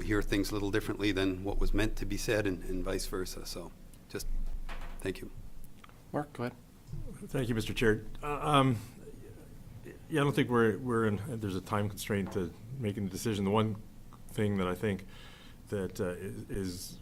hear things a little differently than what was meant to be said, and vice versa. So just thank you. Mark, go ahead. Thank you, Mr. Chair. I don't think we're in, there's a time constraint to making the decision. The one thing that I think that is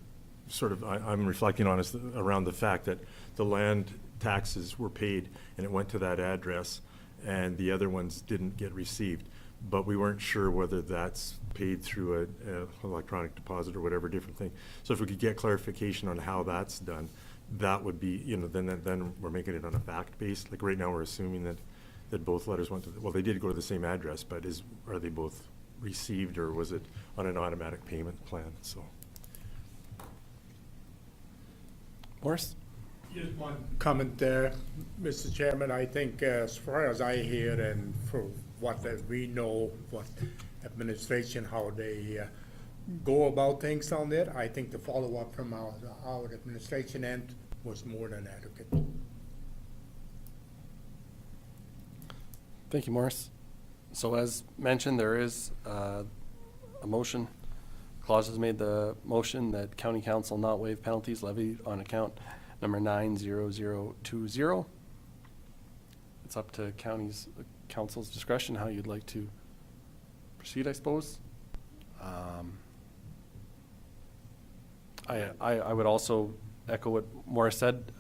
sort of, I'm reflecting on is around the fact that the land taxes were paid and it went to that address and the other ones didn't get received. But we weren't sure whether that's paid through a electronic deposit or whatever different thing. So if we could get clarification on how that's done, that would be, then we're making it on a fact base. Like right now, we're assuming that both letters went to, well, they did go to the same address, but are they both received, or was it on an automatic payment plan? So, Morris? Just one comment there, Mr. Chairman. I think as far as I hear and for what that we know, what administration, how they go about things down there, I think the follow-up from our administration end was more than adequate. Thank you, Morris. So as mentioned, there is a motion. Claus has made the motion that County Council not waive penalties levied on account number 90020. It's up to council's discretion how you'd like to proceed, I suppose. I would also echo what Morris said.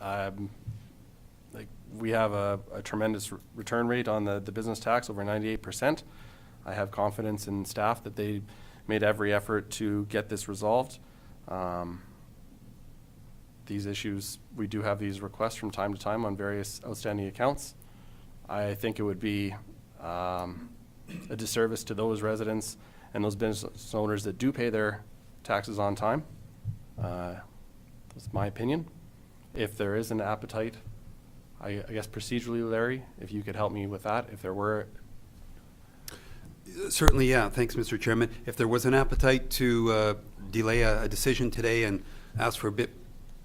We have a tremendous return rate on the business tax, over 98%. I have confidence in staff that they made every effort to get this resolved. These issues, we do have these requests from time to time on various outstanding accounts. I think it would be a disservice to those residents and those business owners that do pay their taxes on time. That's my opinion. If there is an appetite, I guess procedurally, Larry, if you could help me with that, if there were. Certainly, yeah. Thanks, Mr. Chairman. If there was an appetite to delay a decision today and ask for a bit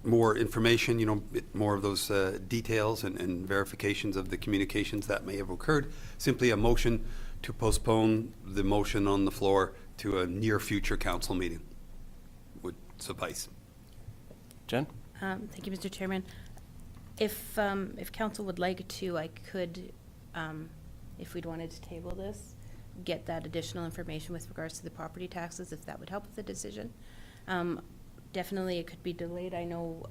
more information, bit more of those details and verifications of the communications that may have occurred, simply a motion to postpone the motion on the floor to a near future council meeting would suffice. Jen? Thank you, Mr. Chairman. If council would like to, I could, if we'd wanted to table this, get that additional information with regards to the property taxes, if that would help with the decision. Definitely, it could be delayed. I know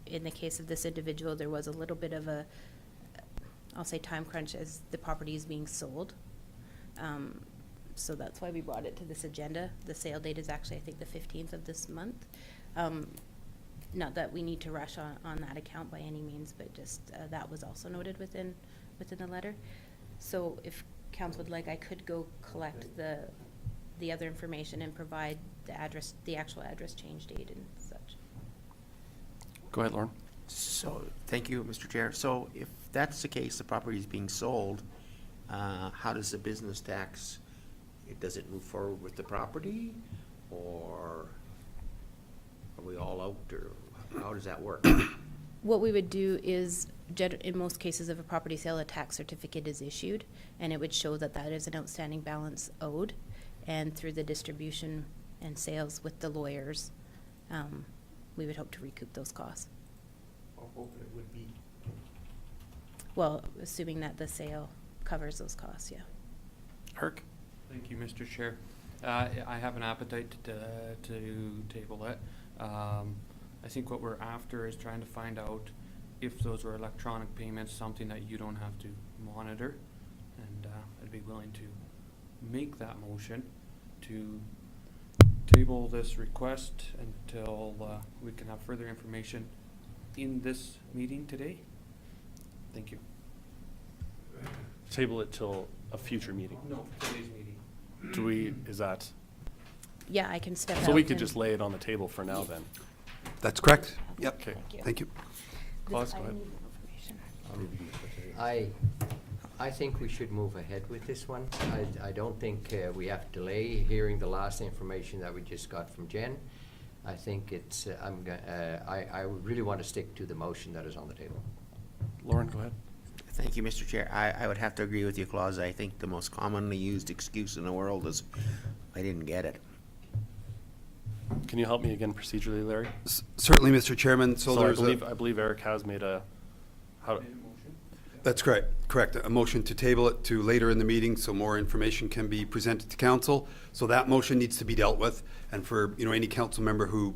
in the case of this individual, there was a little bit of a, I'll say, time crunch as the property is being sold. So that's why we brought it to this agenda. The sale date is actually, I think, the 15th of this month. Not that we need to rush on that account by any means, but just that was also noted within the letter. So if council would like, I could go collect the other information and provide the address, the actual address change date and such. Go ahead, Lauren. So, thank you, Mr. Chair. So if that's the case, the property is being sold, how does the business tax, does it move forward with the property? Or are we all out, or how does that work? What we would do is, in most cases of a property sale, a tax certificate is issued, and it would show that that is an outstanding balance owed. And through the distribution and sales with the lawyers, we would hope to recoup those costs. Or hope it would be. Well, assuming that the sale covers those costs, yeah. Herc? Thank you, Mr. Chair. I have an appetite to table it. I think what we're after is trying to find out if those were electronic payments, something that you don't have to monitor. And I'd be willing to make that motion to table this request until we can have further information in this meeting today. Thank you. Table it till a future meeting. No, today's meeting. Do we, is that, Yeah, I can step out. so we could and- just lay it on the table for now then? That's correct. Yep. Okay. Thank you. Claus, I go ahead. need more information. I think we should move ahead with this one. I don't think we have to delay hearing the last information that we just got from Jen. I think it's, I really want to stick to the motion that is on the table. Lauren, go ahead. Thank you, Mr. Chair. I would have to agree with you, Claus. I think the most commonly used excuse in the world is, I didn't get it. Can you help me again procedurally, Larry? Certainly, Mr. Chairman. So I there's believe Eric has made a, how, That's correct. Correct. A motion to table it to later in the meeting so more information can be presented to council. So that motion needs to be dealt with. And for, any council member who,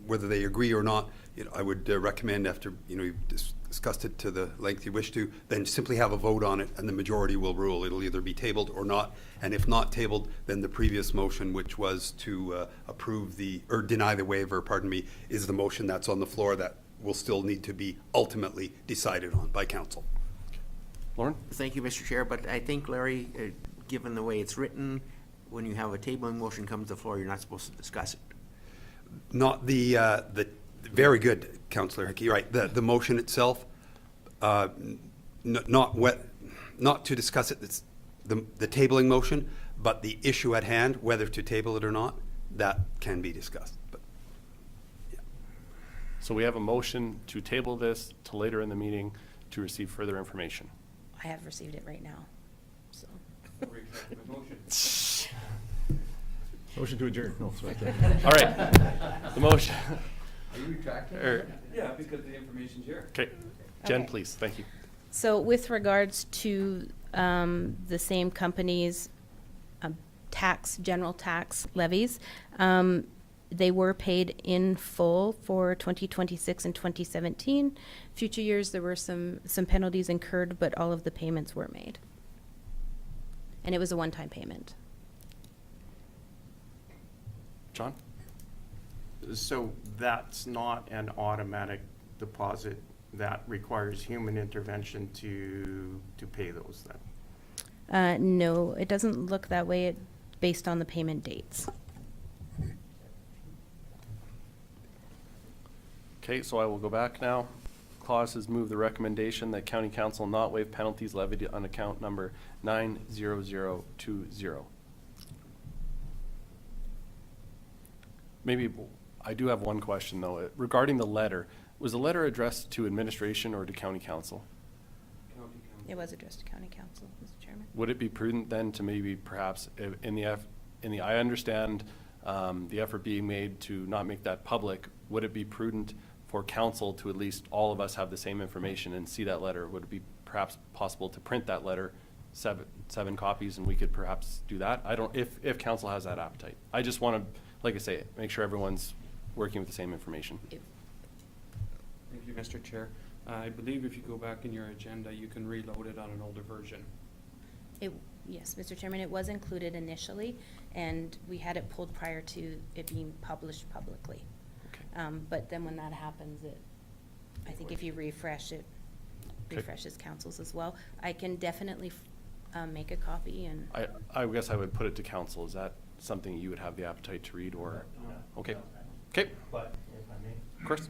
whether they agree or not, I would recommend after, you've discussed it to the length you wish to, then simply have a vote on it and the majority will rule. It'll either be tabled or not. And if not tabled, then the previous motion, which was to approve or deny the waiver, is the motion that's on the floor that will still need to be ultimately decided on by council. Lauren? Thank you, Mr. Chair, but I think, Larry, given the way it's written, when you have a tabling motion come to the floor, you're not supposed to discuss it. Not the very good, Councillor Hickey, right, the motion itself, not to discuss it, it's the tabling motion, but the issue at hand, whether to table it or not, that can be discussed. But So we have a motion to table this to later in the meeting to receive further information. I have received it right now, so. Motion to adjourn. No, it's right there. All right, the motion. Are you retracting? Yeah, because the information's here. Okay, Jen, Okay. please, thank you. So with regards to the same company's general tax levies, they were paid in full for 2026 and 2017. Future years, there were some penalties incurred, but all of the payments were made. And it was a one-time payment. John? So that's not an automatic deposit that requires human intervention to pay those then? No, it doesn't look that way based on the payment dates. Okay, so I will go back now. Claus has moved the recommendation that county council not waive penalties levied on account number 90020. Maybe, I do have one question though, regarding the letter. Was the letter addressed to administration or to county council? It was addressed to county council, Mr. Chairman. Would it be prudent then to maybe perhaps I understand the effort being made to not make that public, would it be prudent for council to at least all of us have the same information and see that letter? Would it be perhaps possible to print that letter, seven copies, and we could perhaps do that? I don't, if council has that appetite. I just want to, like I say, make sure everyone's working with the same information. Thank you, Mr. Chair. I believe if you go back in your agenda, you can reload it on an older version. Yes, Mr. Chairman, it was included initially, and we had it pulled prior to it being published publicly. Okay. But then when that happens, I think if you refresh it, Okay. refreshes councils as well. I can definitely make a copy and. I guess I would put it to council. Is that something you would have the appetite to read or? Okay. Okay. But if I may. Of course.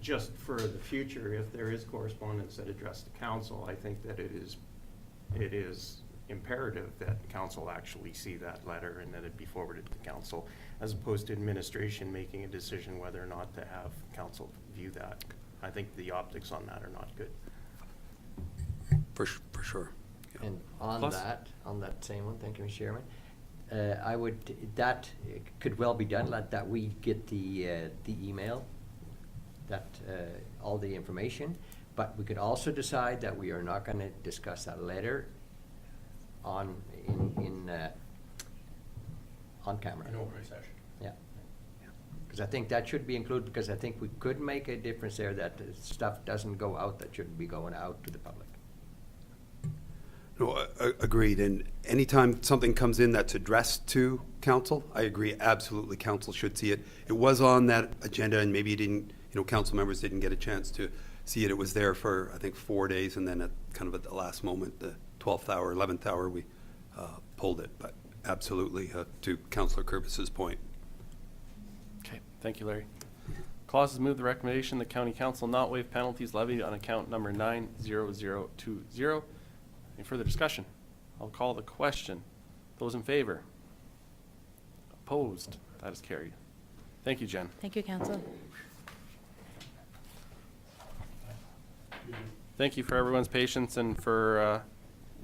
just for the future, if there is correspondence that addressed to council, I think that it is imperative that council actually see that letter and that it be forwarded to council, as opposed to administration making a decision whether or not to have council view that. I think the optics on that are not good. For sure. Yeah. And on Plus- that same one, thank you, Mr. Chairman, that could well be done, that we get the email, all the information, but we could also decide that we are not gonna discuss that letter on camera. In open session. Yeah. Because I think that should be included, because I think we could make a difference there, that stuff doesn't go out that shouldn't be going out to the public. No, agreed. And anytime something comes in that's addressed to council, I agree, absolutely, council should see it. It was on that agenda, and maybe you didn't, council members didn't get a chance to see it. It was there for, I think, 4 days, and then at the last moment, the 12th hour, 11th hour, we pulled it. But absolutely, to Councillor Curtis's point. Okay, thank you, Larry. Clauses move the recommendation the county council not waive penalties levied on account number 90020. Any further discussion? I'll call the question. Those in favor? Opposed? That is carried. Thank you, Jen. Thank you, council. Thank you for everyone's patience and for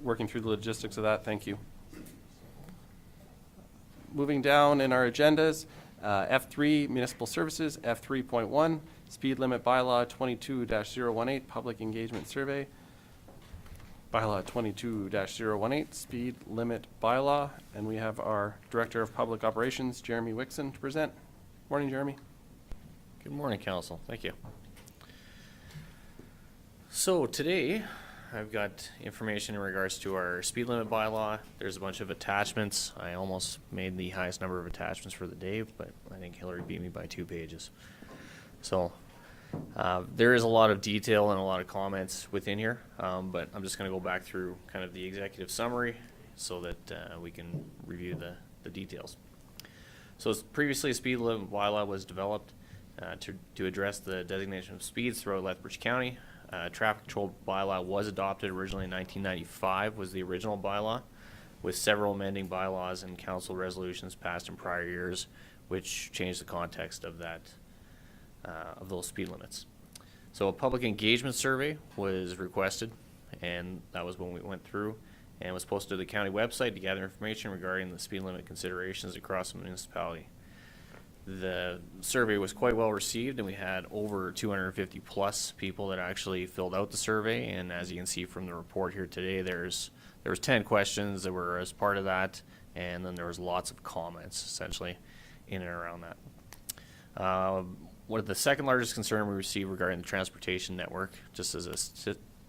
working through the logistics of that. Thank you. Moving down in our agendas, F3 Municipal Services, F3.1 Speed Limit Bylaw 22-018 Public Engagement Survey. Bylaw 22-018 Speed Limit Bylaw, and we have our Director of Public Operations, Jeremy Wixon, to present. Morning, Jeremy. Good morning, Council. Thank you. So today, I've got information in regards to our speed limit bylaw. There's a bunch of attachments. I almost made the highest number of attachments for the day, but I think Hillary beat me by 2 pages. So there is a lot of detail and a lot of comments within here, but I'm just going to go back through kind of the executive summary so that we can review the details. So previously, a speed limit bylaw was developed to address the designation of speeds throughout Lethbridge County. Traffic control bylaw was adopted originally in 1995, was the original bylaw, with several amending bylaws and council resolutions passed in prior years, which changed the context of that, of those speed limits. So a public engagement survey was requested, and that was when we went through and was posted to the county website to gather information regarding the speed limit considerations across the municipality. The survey was quite well received, and we had over 250 plus people that actually filled out the survey. And as you can see from the report here today, there was 10 questions that were as part of that, and then there was lots of comments essentially in and around that. What the second largest concern we received regarding the transportation network, just as a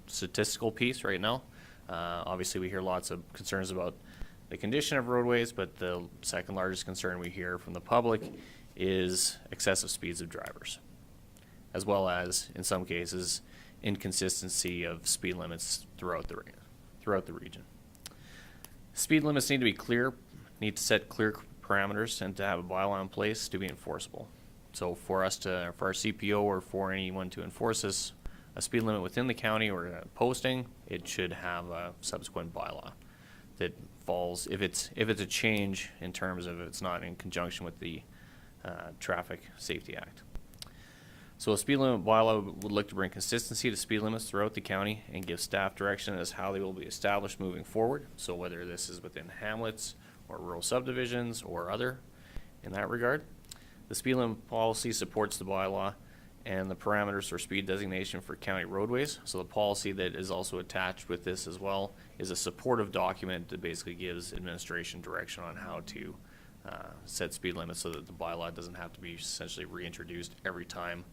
statistical piece right now. Obviously, we hear lots of concerns about the condition of roadways, but the second largest concern we hear from the public is excessive speeds of drivers, as well as, in some cases, inconsistency of speed limits throughout the region. Speed limits need to be clear, need to set clear parameters, and to have a bylaw in place to be enforceable. So for our CPO or for anyone to enforce this, a speed limit within the county or a posting, it should have a subsequent bylaw that falls, if it's a change in terms of it's not in conjunction with the Traffic Safety Act. So a speed limit bylaw would look to bring consistency to speed limits throughout the county and give staff direction as how they will be established moving forward. So whether this is within hamlets or rural subdivisions or other in that regard. The speed limit policy supports the bylaw and the parameters for speed designation for county roadways. So the policy that is also attached with this as well is a supportive document that basically gives administration direction on how to set speed limits so that the bylaw doesn't have to be essentially reintroduced every time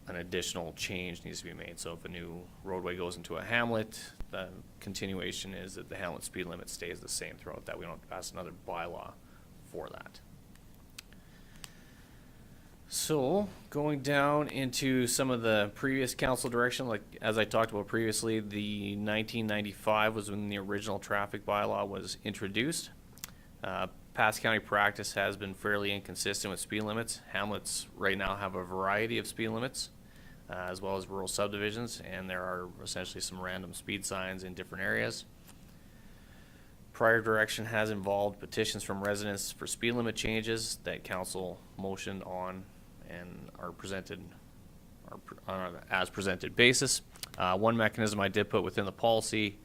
an additional change needs to be made. So if a new roadway goes into a hamlet, the continuation is that the hamlet speed limit stays the same throughout that. We don't have to pass another bylaw for that. So going down into some of the previous council direction, like as I talked about previously, the 1995 was when the original traffic bylaw was introduced. Past county practice has been fairly inconsistent with speed limits. Hamlets right now have a variety of speed limits. as well as rural subdivisions, and there are essentially some random speed signs in different areas. Prior direction has involved petitions from residents for speed limit changes that council motioned on and are presented on an as presented basis. One mechanism I did put within the policy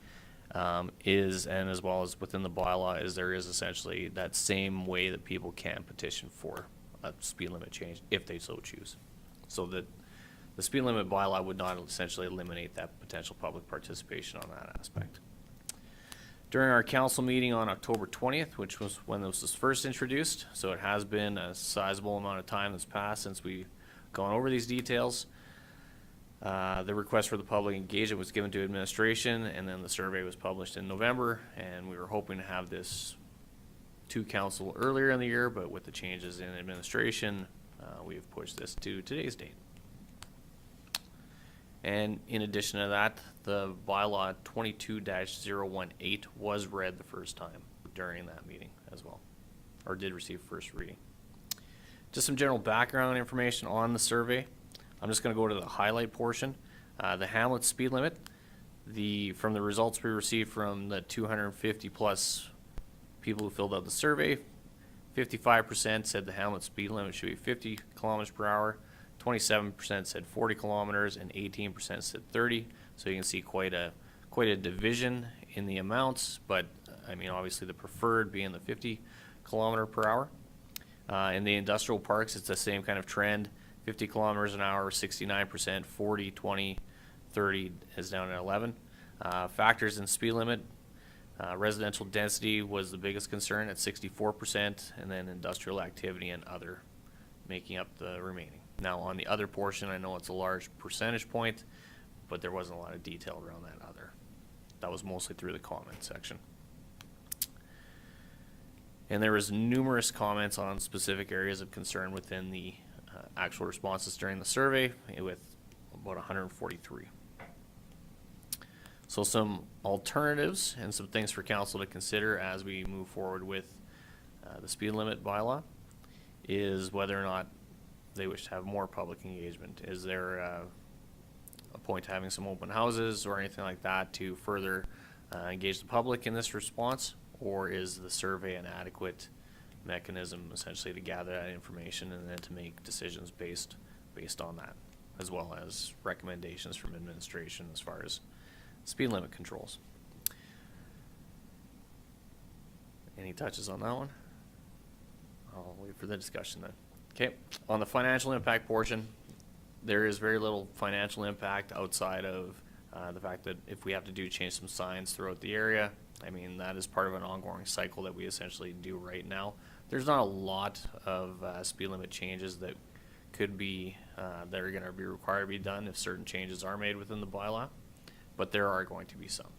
is, and as well as within the bylaw, is there is essentially that same way that people can petition for a speed limit change if they so choose. So that the speed limit bylaw would not essentially eliminate that potential public participation on that aspect. During our council meeting on October 20th, which was when this was first introduced, so it has been a sizable amount of time that's passed since we've gone over these details. The request for the public engagement was given to administration, and then the survey was published in November, and we were hoping to have this to council earlier in the year, but with the changes in administration, we've pushed this to today's date. And in addition to that, the bylaw 22-018 was read the first time during that meeting as well, or did receive first reading. Just some general background information on the survey. I'm just going to go to the highlight portion. The Hamlet speed limit, from the results we received from the 250 plus people who filled out the survey, 55% said the Hamlet speed limit should be 50 kilometers per hour. 27% said 40 kilometers and 18% said 30. So you can see quite a division in the amounts, but I mean obviously the preferred being the 50 kilometer per hour. In the industrial parks, it's the same kind of trend. 50 kilometers an hour, 69%, 40, 20, 30 is down at 11. Factors in speed limit, residential density was the biggest concern at 64%, and then industrial activity and other making up the remaining. Now on the other portion, I know it's a large percentage point, but there wasn't a lot of detail around that other. That was mostly through the comment section. And there was numerous comments on specific areas of concern within the actual responses during the survey, with about 143. So some alternatives and some things for council to consider as we move forward with the speed limit bylaw is whether or not they wish to have more public engagement. Is there a point to having some open houses or anything like that to further engage the public in this response, or is the survey an adequate mechanism essentially to gather that information and then to make decisions based on that, as well as recommendations from administration as far as speed limit controls? Any touches on that one? I'll wait for the discussion then. Okay, on the financial impact portion, there is very little financial impact outside of the fact that if we have to change some signs throughout the area, I mean, that is part of an ongoing cycle that we essentially do right now. There's not a lot of speed limit changes that could be, that are going to be required to be done if certain changes are made within the bylaw, but there are going to be some.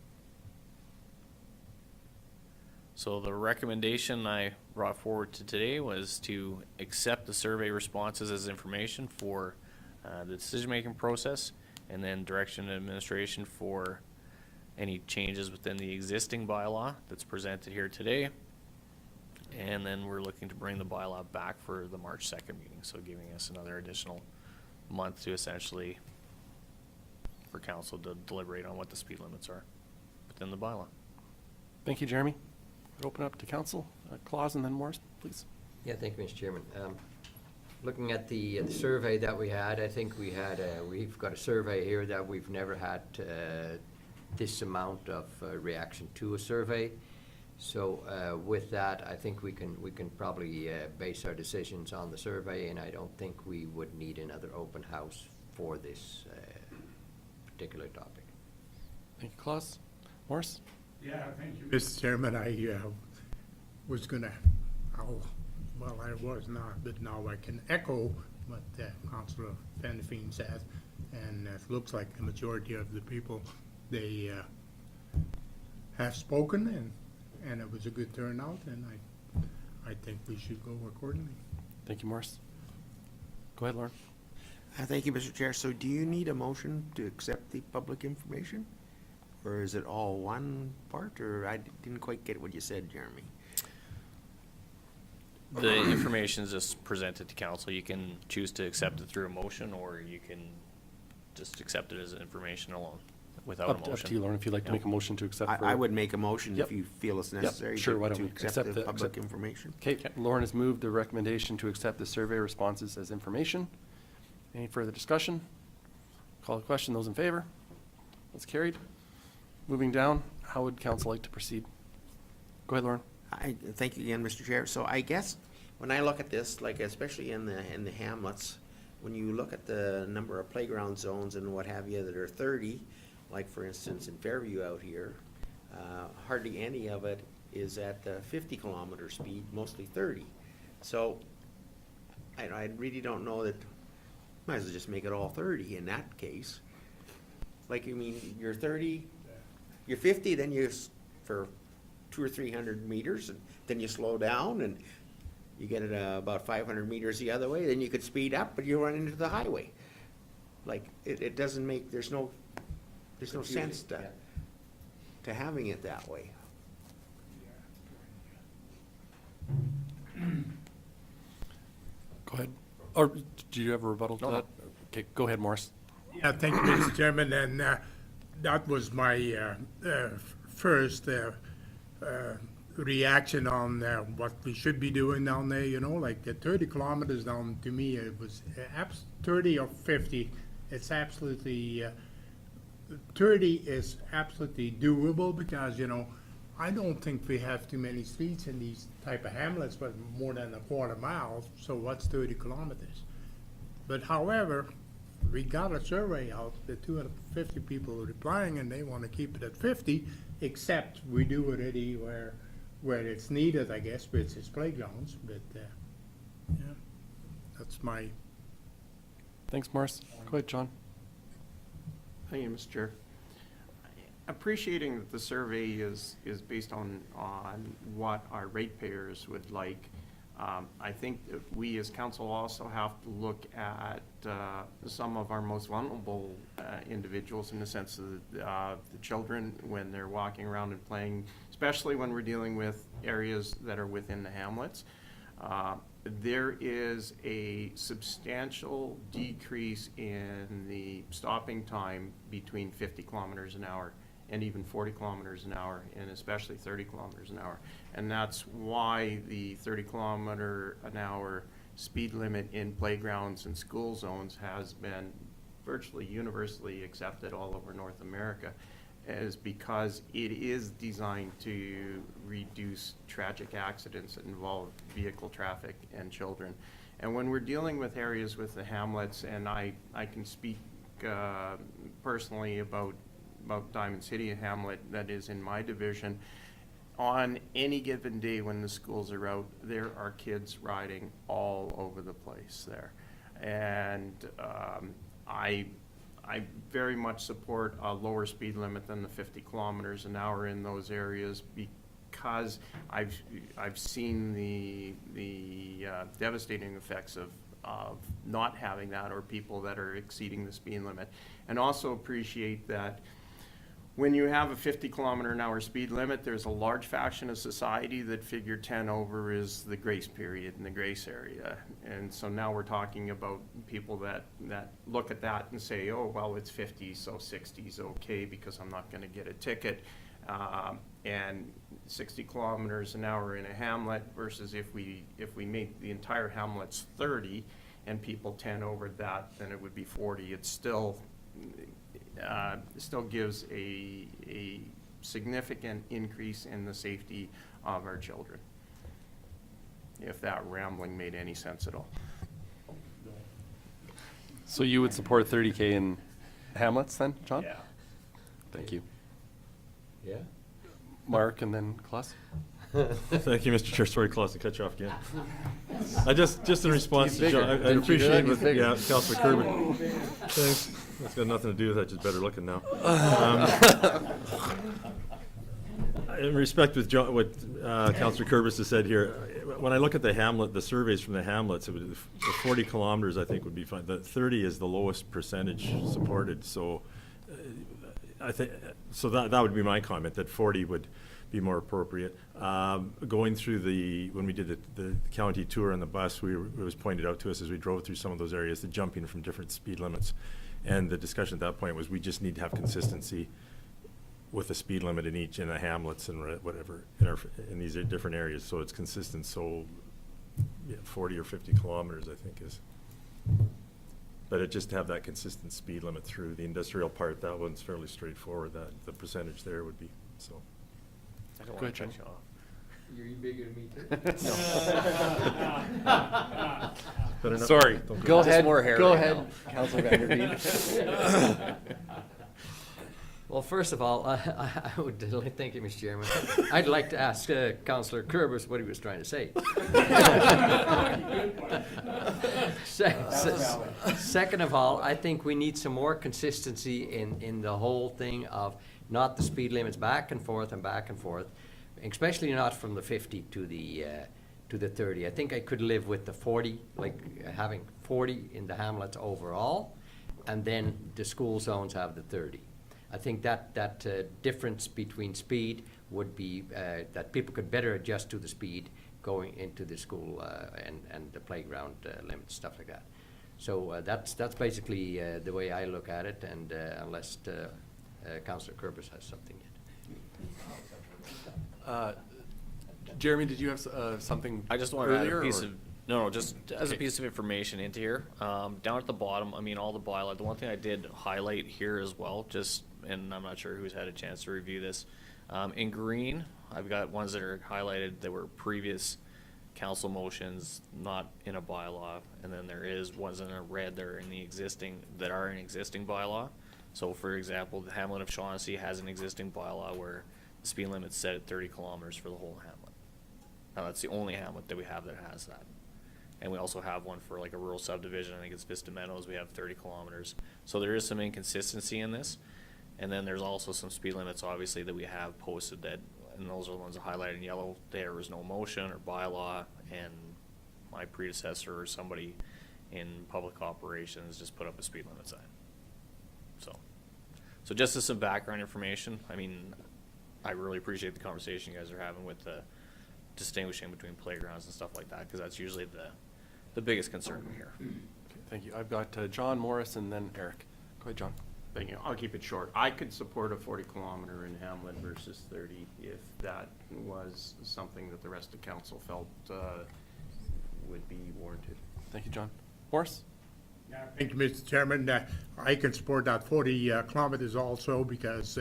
So the recommendation I brought forward to today was to accept the survey responses as information for the decision-making process, and then direction to administration for any changes within the existing bylaw that's presented here today. And then we're looking to bring the bylaw back for the March 2nd meeting, so giving us another additional month to essentially, for council to deliberate on what the speed limits are within the bylaw. Thank you, Jeremy. Open up to council. Claus and then Morris, please. Yeah, thank you, Mr. Chairman. Looking at the survey that we had, I think we've got a survey here that we've never had this amount of reaction to a survey. So with that, I think we can probably base our decisions on the survey, and I don't think we would need another open house for this particular topic. Thank you, Claus. Morris? Yeah, thank you. Mr. Chairman, I was gonna, well, I was not, but now I can echo what Councillor Benfine said, and it looks like the majority of the people, they have spoken, and it was a good turnout, and I think we should go accordingly. Thank you, Morris. Go ahead, Lauren. Thank you, Mr. Chair. So do you need a motion to accept the public information? Or is it all one part, or I didn't quite get what you said, Jeremy? The information is just presented to council. You can choose to accept it through a motion, or you can just accept it as information alone, without a Up motion. to you, Lauren, if you'd like to make a motion to accept. I would make a motion Yep. if you feel it's necessary sure, why to don't we accept accept the the- public accept- information. Okay, Lauren has moved the recommendation to accept the survey responses as information. Any further discussion? Call the question. Those in favor? That's carried. Moving down, how would council like to proceed? Go ahead, Lauren. Thank you again, Mr. Chair. So I guess when I look at this, like especially in the hamlets, when you look at the number of playground zones and what have you that are 30, like for instance in Fairview out here, hardly any of it is at the 50-kilometer speed, mostly 30. So I really don't know that, might as well just make it all 30 in that case. Like, I mean, you're 30, you're 50, then for 200 or 300 meters, and then you slow down and you get it about 500 meters the other way, then you could speed up, but you run into the highway. Like, it doesn't make, there's no sense to having it that way. Go ahead. Or do you have a rebuttal to No, no. that? Okay, go ahead, Morris. Yeah, thank you, Mr. Chairman, and that was my first reaction on what we should be doing down there, you know, like the 30 kilometers down, to me, it was 30 or 50, it's absolutely, 30 is absolutely doable because, you know, I don't think we have too many streets in these type of hamlets, but more than a quarter mile, so what's 30 kilometers? But however, we got a survey out, the 250 people replying, and they want to keep it at 50, except we do it anywhere where it's needed, I guess, which is playgrounds, but, yeah, that's my, Thanks, Morris. Go ahead, John. Thank you, Mr. Chair. Appreciating that the survey is based on what our ratepayers would like, I think that we as council also have to look at some of our most vulnerable individuals in the sense of the children when they're walking around and playing, especially when we're dealing with areas that are within the hamlets. There is a substantial decrease in the stopping time between 50 kilometers an hour and even 40 kilometers an hour, and especially 30 kilometers an hour. And that's why the 30 kilometer an hour speed limit in playgrounds and school zones has been virtually universally accepted all over North America, is because it is designed to reduce tragic accidents that involve vehicle traffic and children. And when we're dealing with areas with the hamlets, and I can speak personally about Diamond City Hamlet that is in my division, on any given day when the schools are out, there are kids riding all over the place there. And I very much support a lower speed limit than the 50 kilometers an hour in those areas because I've seen the devastating effects of not having that, or people that are exceeding the speed limit. And also appreciate that when you have a 50 kilometer an hour speed limit, there's a large faction of society that figure 10 over is the grace period in the grace area. And so now we're talking about people that look at that and say, oh, well, it's 50, so 60 is okay because I'm not going to get a ticket. And 60 kilometers an hour in a hamlet versus if we made the entire hamlets 30 and people 10 over that, then it would be 40. It's still gives a significant increase in the safety of our children, if that rambling made any sense at all. So you would support 30K in hamlets then, John? Yeah. Thank you. Yeah? Mark and then Klaus? Thank you, Mr. Chair. Sorry, Klaus, to cut you off again. Just in response He's to John, bigger. I Didn't you know appreciate that? He's what, bigger. yeah, Councilor Kerwin. Thanks. That's got nothing to do with that, just better looking now. In respect with John, what Councilor Kurbis has said here, when I look at the hamlet, the surveys from the hamlets, it would, the 40 kilometers I think would be fine. The 30 is the lowest percentage supported, so I think, so that would be my comment, that 40 would be more appropriate. Going through when we did the county tour on the bus, it was pointed out to us as we drove through some of those areas, the jumping from different speed limits. And the discussion at that point was we just need to have consistency with the speed limit in the hamlets and whatever, in these different areas, so it's consistent, so 40 or 50 kilometers, I think is. But it just to have that consistent speed limit through the industrial part, that one's fairly straightforward, that the percentage there would be, so. I don't Go want to ahead, cut you off. You're bigger than me too. Better not- Sorry. don't Go Just ahead, more hair go right ahead, now. Councilor Vanderbeek. Well, first of all, I would thank you, Mr. Chairman. I'd like to ask Councillor Kurbis what he was trying to say. Second of all, I think we need some more consistency in the whole thing of not the speed limits back and forth, especially not from the 50 to the 30. I think I could live with the 40, like having 40 in the hamlets overall, and then the school zones have the 30. I think that difference between speed would be that people could better adjust to the speed going into the school and the playground limits, stuff like that. So that's basically the way I look at it, and unless Councillor Kurbis has something yet. Jeremy, did you have something I just want to add earlier, a piece or- of, no, just as a piece of information into here. Down at the bottom, I mean, all the bylaw, the one thing I did highlight here as well, and I'm not sure who's had a chance to review this. In green, I've got ones that are highlighted that were previous council motions, not in a bylaw, and then there is ones in a red that are in existing bylaw. So for example, the Hamlet of Shaughnessy has an existing bylaw where the speed limit's set at 30 kilometers for the whole hamlet. Now that's the only hamlet that we have that has that. And we also have one for like a rural subdivision, I think it's Vista Meadows, we have 30 kilometers. So there is some inconsistency in this. And then there's also some speed limits, obviously, that we have posted that, and those are the ones highlighted in yellow. There was no motion or bylaw, and my predecessor or somebody in public operations just put up a speed limit sign. So just as some background information, I mean, I really appreciate the conversation you guys are having with the distinguishing between playgrounds and stuff like that, because that's usually the biggest concern we hear. Okay, thank you. I've got John Morris and then Eric. Go ahead, John. Thank you. I'll keep it short. I could support a 40-kilometer in Hamlet versus 30 if that was something that the rest of council felt would be warranted. Thank you, John. Morris? Yeah, thank you, Mr. Chairman. I can support that 40 kilometers also because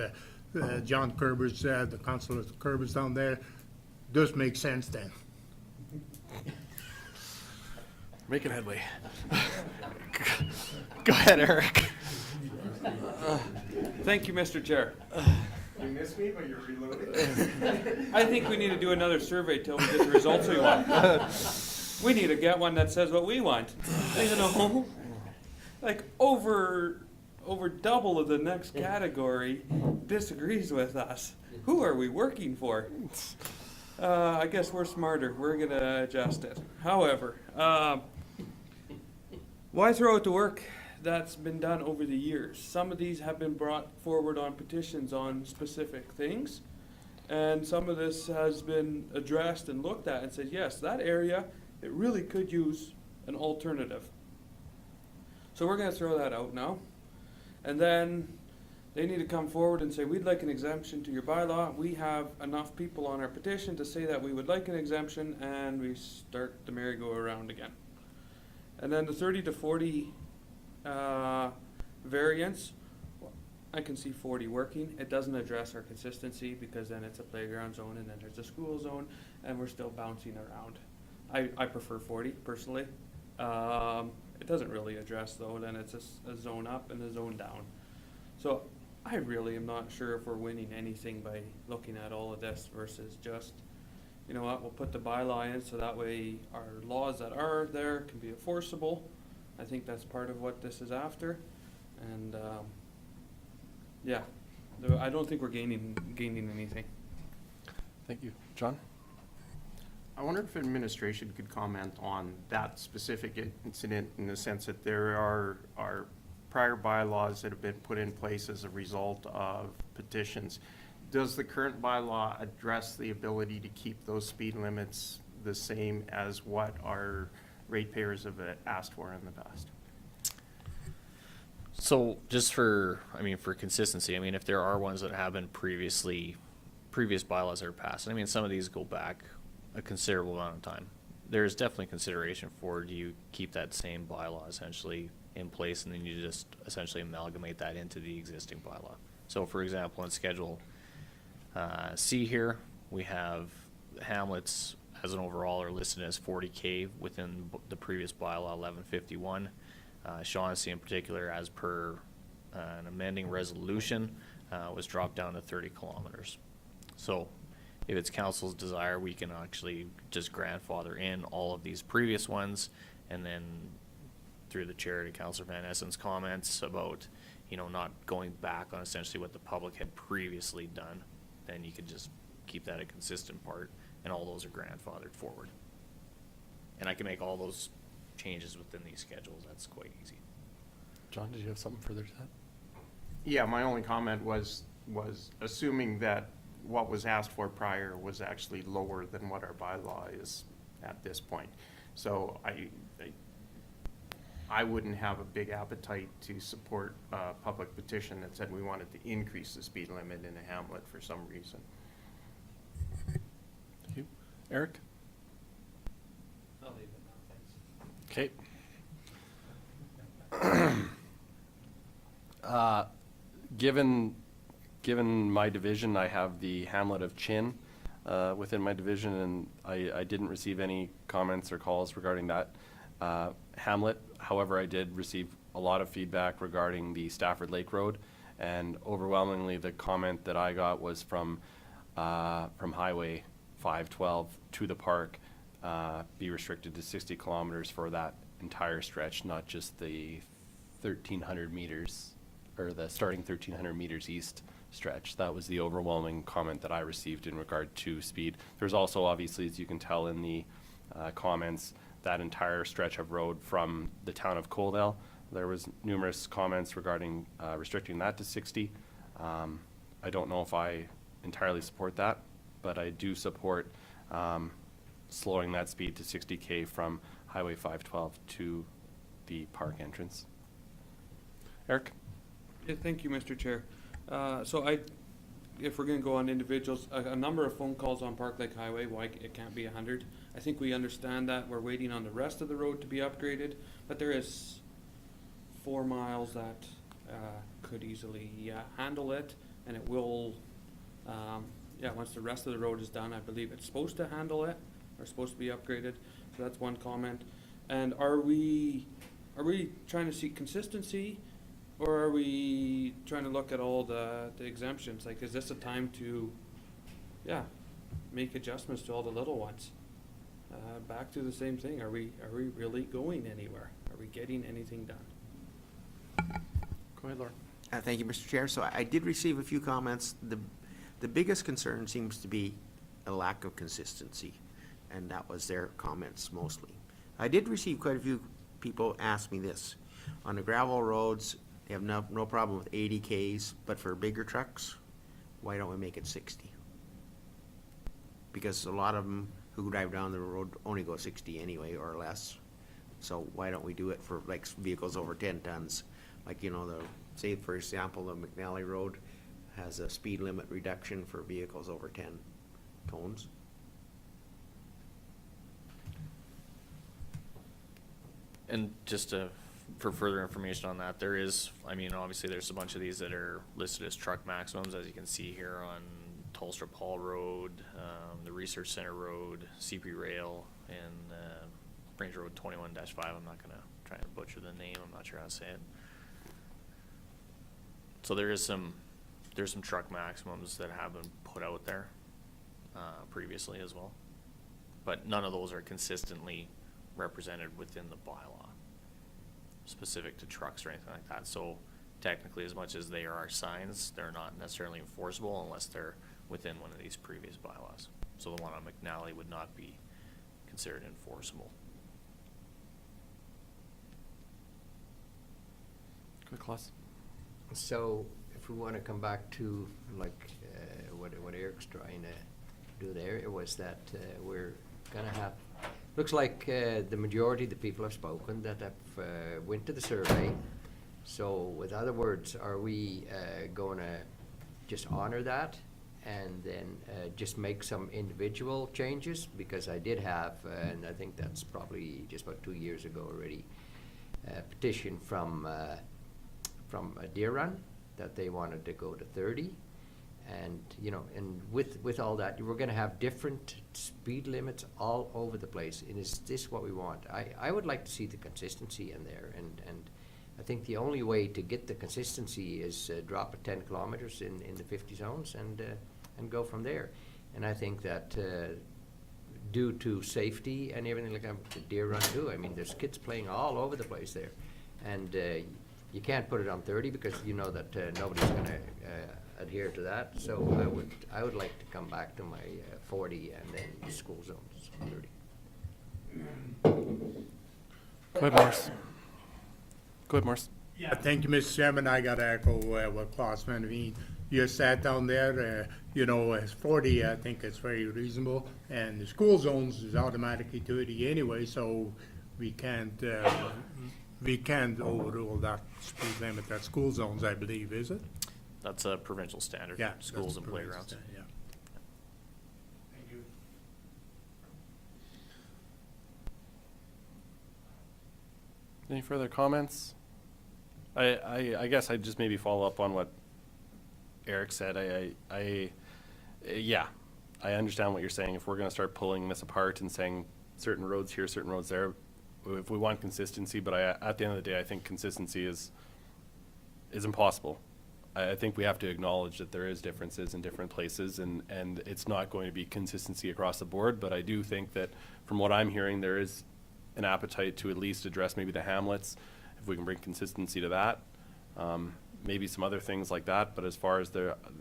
John Kurbis, the Councillor Kurbis down there, does make sense then. Making headway. Go ahead, Eric. Thank you, Mr. Chair. You missed me, but you're reloading. I think we need to do another survey till we get the results we want. We need to get one that says what we want. You know, like over double of the next category disagrees with us. Who are we working for? I guess we're smarter. We're gonna adjust it. However, why throw out the work that's been done over the years? Some of these have been brought forward on petitions on specific things, and some of this has been addressed and looked at and said, yes, that area, it really could use an alternative. So we're gonna throw that out now. And then they need to come forward and say, we'd like an exemption to your bylaw. We have enough people on our petition to say that we would like an exemption, and we start the merry-go-round again. And then the 30 to 40 variance, I can see 40 working. It doesn't address our consistency because then it's a playground zone and then there's a school zone and we're still bouncing around. I prefer 40 personally. It doesn't really address though, then it's a zone up and a zone down. So I really am not sure if we're winning anything by looking at all of this versus just, you know what, we'll put the bylaw in so that way our laws that are there can be enforceable. I think that's part of what this is after. And yeah, I don't think we're gaining anything. Thank you. John? I wonder if administration could comment on that specific incident in the sense that there are prior bylaws that have been put in place as a result of petitions does the current bylaw address the ability to keep those speed limits the same as what our ratepayers have asked for in the past? So just for consistency, if there are ones that have been previous bylaws that are passed, some of these go back a considerable amount of time. There's definitely consideration for, do you keep that same bylaw essentially in place, and then you just essentially amalgamate that into the existing bylaw. So for example, in Schedule C here, we have hamlets as an overall are listed as 40K within the previous bylaw 1151. Shaughnessy in particular, as per an amending resolution, was dropped down to 30 kilometers. So if it's council's desire, we can actually just grandfather in all of these previous ones, and then through the chair to Councillor Van Essen's comments about, not going back on essentially what the public had previously done, then you could just keep that a consistent part, and all those are grandfathered forward. And I can make all those changes within these schedules. That's quite easy. John, did you have something further to that? Yeah, my only comment was assuming that what was asked for prior was actually lower than what our bylaw is at this point. So I wouldn't have a big appetite to support a public petition that said we wanted to increase the speed limit in a hamlet for some reason. Thank you. Eric? I'll leave it now, thanks. Okay. Given my division, I have the hamlet of Chin within my division, and I didn't receive any comments or calls regarding that hamlet. However, I did receive a lot of feedback regarding the Stafford Lake Road, and overwhelmingly the comment that I got was from Highway 512 to the park be restricted to 60 kilometers for that entire stretch, not just the 1,300 meters or the starting 1,300 meters east stretch. That was the overwhelming comment that I received in regard to speed. There's also, obviously, as you can tell in the comments, that entire stretch of road from the town of Coaldale. There was numerous comments regarding restricting that to 60. I don't know if I entirely support that, but I do support slowing that speed to 60K from Highway 512 to the park entrance. Eric? Yeah, thank you, Mr. Chair. If we're gonna go on individuals, a number of phone calls on Park Lake Highway, why it can't be 100. I think we understand that. We're waiting on the rest of the road to be upgraded, but there is 4 miles that could easily handle it, and it will, once the rest of the road is done, I believe it's supposed to handle it, or supposed to be upgraded. So that's one comment. And are we trying to seek consistency, or are we trying to look at all the exemptions? Like, is this a time to, make adjustments to all the little ones? Back to the same thing. Are we really going anywhere? Are we getting anything done? Go ahead, Lauren. Thank you, Mr. Chair. So I did receive a few comments. The biggest concern seems to be a lack of consistency, and that was their comments mostly. I did receive quite a few people ask me this. On the gravel roads, they have no problem with 80 Ks, but for bigger trucks, why don't we make it 60? Because a lot of them who drive down the road only go 60 anyway or less. So why don't we do it for like vehicles over 10 tons? Like, say for example, the McNally Road has a speed limit reduction for vehicles over 10 tons. And just for further information on that, there is, obviously there's a bunch of these that are listed as truck maximums, as you can see here on Tolstrup Hall Road, the Research Center Road, CP Rail, and Range Road 21-5. I'm not going to try and butcher the name. I'm not sure how to say it. So there's some truck maximums that have been put out there previously as well, but none of those are consistently represented within the bylaw specific to trucks or anything like that. So technically, as much as they are signs, they're not necessarily enforceable unless they're within one of these previous bylaws. So the one on McNally would not be considered enforceable. Good, Klaus. So if we want to come back to like what Eric's trying to do there, it was that we're going to have, looks like the majority of the people have spoken that have went to the survey. So with other words, are we going to just honor that and then just make some individual changes? Because I did have, and I think that's probably just about 2 years ago already, a petition from a Deer Run that they wanted to go to 30. And, you know, and with all that, we're gonna have different speed limits all over the place. And is this what we want? I would like to see the consistency in there, and I think the only way to get the consistency is drop it 10 kilometers in the 50 zones and go from there. And I think that due to safety and everything like that, the Deer Run too, I mean, there's kids playing all over the place there. And you can't put it on 30 because you know that nobody's gonna adhere to that. So I would like to come back to my 40 and then the school zones 30. Go ahead, Morris. Go ahead, Morris. Yeah, thank you, Mr. Chairman. I got to echo what Klaus Van Veen. You sat down there, you know, as 40, I think it's very reasonable. And the school zones is automatically 30 anyway, so we can't overrule that speed limit at school zones, I believe, is it? That's a provincial standard. Yeah. Schools that's and the playgrounds. provincial, yeah. Thank you. Any further comments? I guess I'd just maybe follow up on what Eric said. Yeah, I understand what you're saying. If we're going to start pulling this apart and saying certain roads here, certain roads there, if we want consistency, but at the end of the day, I think consistency is impossible. I think we have to acknowledge that there is differences in different places, and it's not going to be consistency across the board. But I do think that from what I'm hearing, there is an appetite to at least address maybe the hamlets, if we can bring consistency to that. Maybe some other things like that, but as far as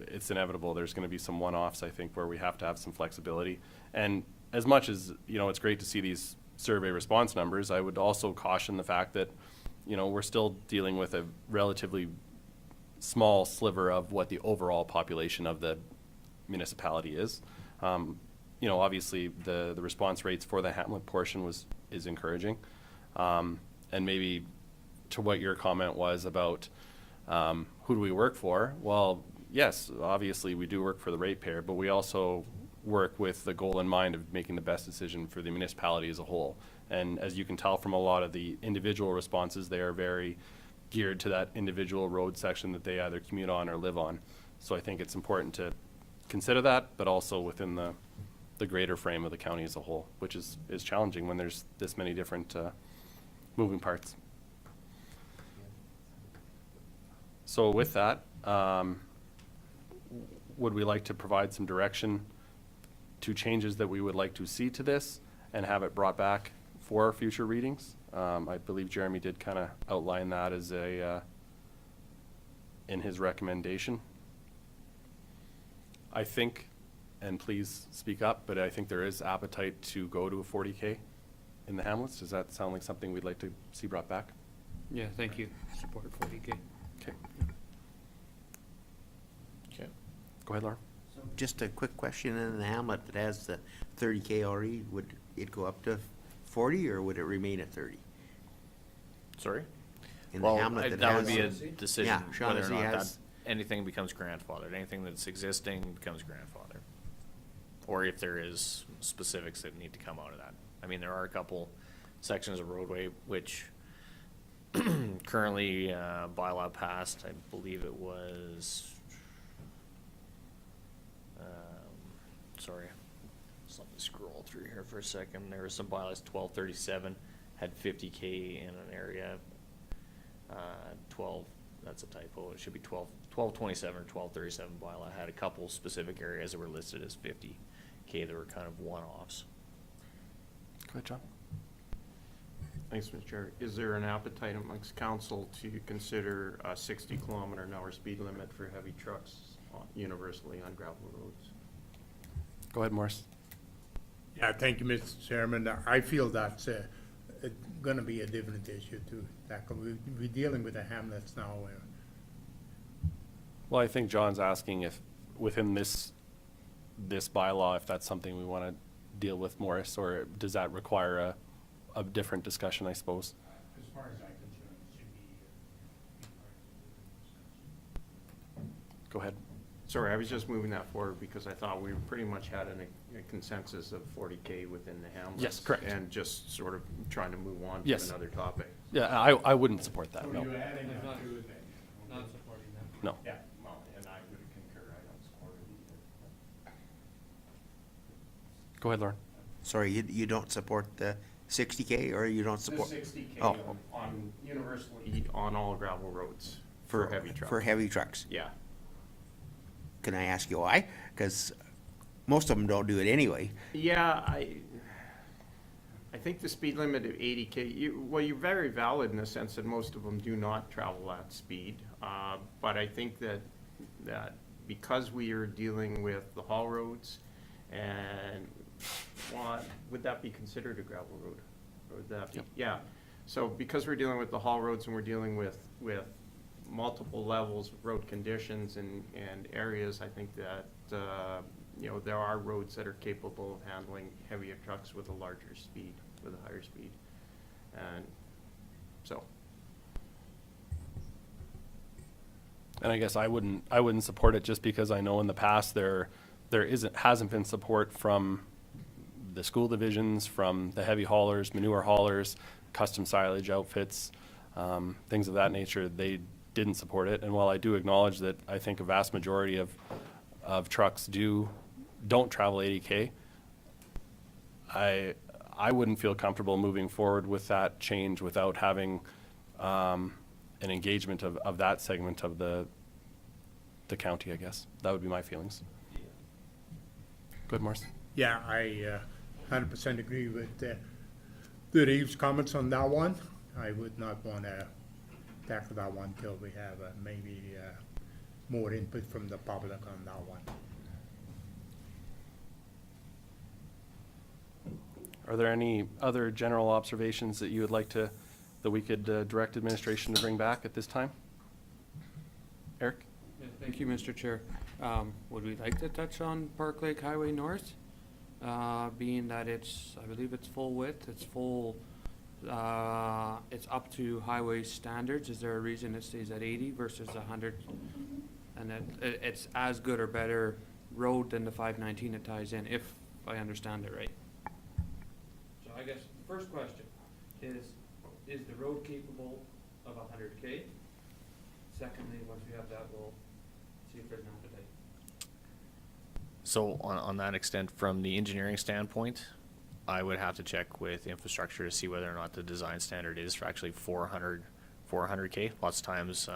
it's inevitable, there's going to be some one-offs, I think, where we have to have some flexibility. And as much as, you know, it's great to see these survey response numbers, I would also caution the fact that, you know, we're still dealing with a relatively small sliver of what the overall population of the municipality is. You know, obviously the response rates for the hamlet portion is encouraging. And maybe to what your comment was about who do we work for? Well, yes, obviously we do work for the ratepayer, but we also work with the goal in mind of making the best decision for the municipality as a whole. And as you can tell from a lot of the individual responses, they are very geared to that individual road section that they either commute on or live on. So I think it's important to consider that, but also within the greater frame of the county as a whole, which is challenging when there's this many different moving parts. So with that, would we like to provide some direction to changes that we would like to see to this and have it brought back for future readings? I believe Jeremy did kind of outline that as in his recommendation. I think, and please speak up, but I think there is appetite to go to a 40K in the hamlets. Does that sound like something we'd like to see brought back? Yeah, thank you. Support 40K. Okay. Okay. Go ahead, Laura. Just a quick question, in the hamlet that has the 30K already, would it go up to 40 or would it remain at 30? Sorry? In the Well, hamlet that would has- be a decision Yeah, whether or Shaughnessy not that has- anything becomes grandfathered. Anything that's existing becomes grandfathered. Or if there is specifics that need to come out of that. I mean, there are a couple sections of roadway which currently bylaw passed. I believe it was, sorry, just let me scroll through here for a second. There were some bylaws. 1237 had 50K in an area. 12, that's a typo. It should be 1227 or 1237 bylaw had a couple specific areas that were listed as 50K that were kind of one-offs. Go ahead, John. Thanks, Mr. Chair. Is there an appetite amongst council to consider a 60-kilometer-an-hour speed limit for heavy trucks universally on gravel roads? Go ahead, Morris. Yeah, thank you, Mr. Chairman. I feel that's going to be a different issue to tackle. We're dealing with the hamlets now. Well, I think John's asking if within this bylaw, if that's something we want to deal with, Morris, or does that require a different discussion, I suppose? As far as I'm concerned, it should be Go ahead. Sorry, I was just moving that forward because I thought we pretty much had a consensus of 40K within the hamlets. Yes, correct. And just sort of trying to move on to Yes. another topic. Yeah, I wouldn't support that, So no. you're adding There's that not- to it then? Not supporting that. No. Yeah, well, and I would concur, I don't support it either. Go ahead, Lauren. Sorry, you don't support the 60K, or you don't The support? 60K Oh. on universally on all gravel roads for heavy trucks. For heavy trucks. Yeah. Can I ask you why? Because most of them don't do it anyway. Yeah, I think the speed limit of 80K, you're very valid in the sense that most of them do not travel at speed. But I think that because we are dealing with the haul roads and, well, would that be considered a gravel road? Or would that be? Yep. Yeah. So because we're dealing with the haul roads and we're dealing with multiple levels of road conditions and areas, I think that, there are roads that are capable of handling heavier trucks with a larger speed, with a higher speed. And so, And I guess I wouldn't support it just because I know in the past hasn't been support from the school divisions, from the heavy haulers, manure haulers, custom silage outfits, things of that nature. They didn't support it. And while I do acknowledge that I think a vast majority of trucks don't travel 80K, I wouldn't feel comfortable moving forward with that change without having an engagement of that segment of the county, I guess. That would be my feelings. Good, Morris. Yeah, I 100% agree with the Reeves' comments on that one. I would not want to tackle that one till we have maybe more input from the public on that one. Are there any other general observations that you would like that we could direct administration to bring back at this time? Eric? Yeah, thank you, Mr. Chair. Would we like to touch on Park Lake Highway North? Being that I believe it's full width, it's up to highway standards. Is there a reason it stays at 80 versus 100? And that it's as good or better road than the 519 it ties in, if I understand it right. So I guess the first question is the road capable of 100K? Secondly, once we have that, we'll see if there's an appetite. So on that extent, from the engineering standpoint, I would have to check with infrastructure to see whether or not the design standard is for actually 400K. Lots of times,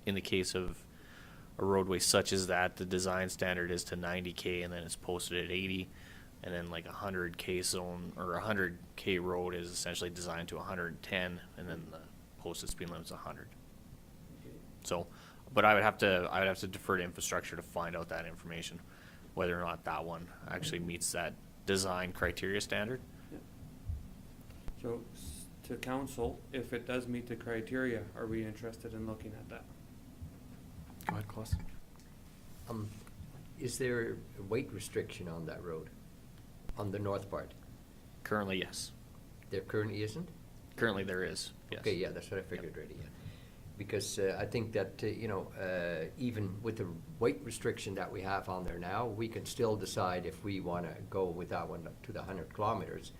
in the case of a roadway such as that, the design standard is to 90K and then it's posted at 80. And then like 100K zone or 100K road is essentially designed to 110, and then the posted speed limit's 100. So, but I would have to defer to infrastructure to find out that information, whether or not that one actually meets that design criteria standard. Yeah. So to council, if it does meet the criteria, are we interested in looking at that? Go ahead, Klaus. Is there a weight restriction on that road, on the north part? Currently, yes. There currently isn't? Currently, there is, yes. Okay, yeah, that's what I figured already, yeah. Because I think that, even with the weight restriction that we have on there now, we can still decide if we want to go with that one to the 100 kilometers.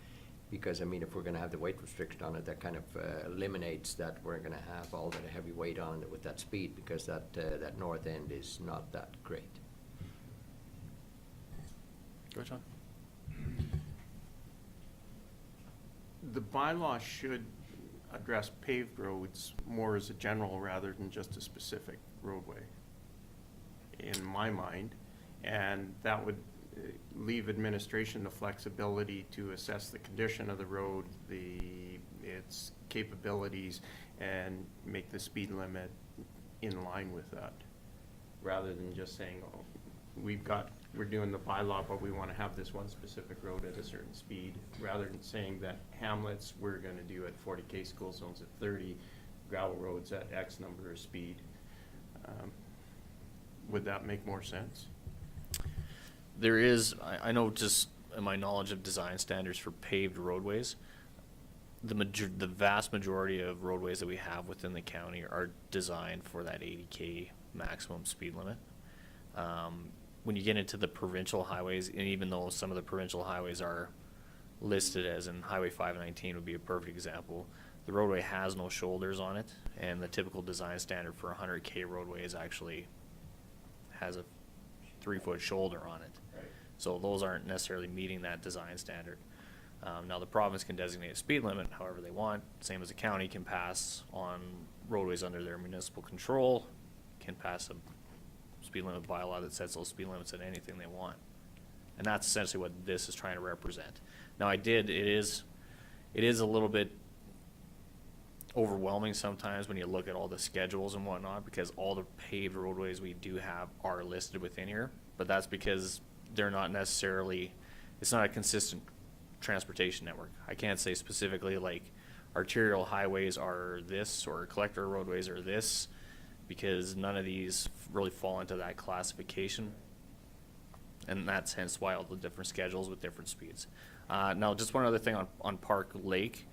Because, I mean, if we're going to have the weight restriction on it, that kind of eliminates that we're going to have all that heavy weight on it with that speed, because that north end is not that great. Go ahead, John. the bylaw should address paved roads more as a general rather than just a specific roadway, in my mind. And that would leave administration the flexibility to assess the condition of the road, its capabilities, and make the speed limit in line with that, rather than just saying, oh, we're doing the bylaw, but we want to have this one specific road at a certain speed, rather than saying that hamlets, we're going to do at 40K, school zones at 30, gravel roads at X number of speed. would that make more sense? There is, I know just in my knowledge of design standards for paved roadways, the vast majority of roadways that we have within the county are designed for that 80K maximum speed limit. When you get into the provincial highways, and even though some of the provincial highways are listed as in Highway 519 would be a perfect example, the roadway has no shoulders on it, and the typical design standard for a 100K roadway is actually has a 3-foot shoulder on it. So those aren't necessarily meeting that design standard. Now the province can designate a speed limit however they want, same as the county can pass on roadways under their municipal control, can pass a speed limit bylaw that sets those speed limits at anything they want. And that's essentially what this is trying to represent. Now it is a little bit overwhelming sometimes when you look at all the schedules and whatnot, because all the paved roadways we do have are listed within here, but that's because they're not necessarily, it's not a consistent transportation network. I can't say specifically like arterial highways are this or collector roadways are this, because none of these really fall into that classification. And that's hence why all the different schedules with different speeds. Now, just one other thing on Park Lake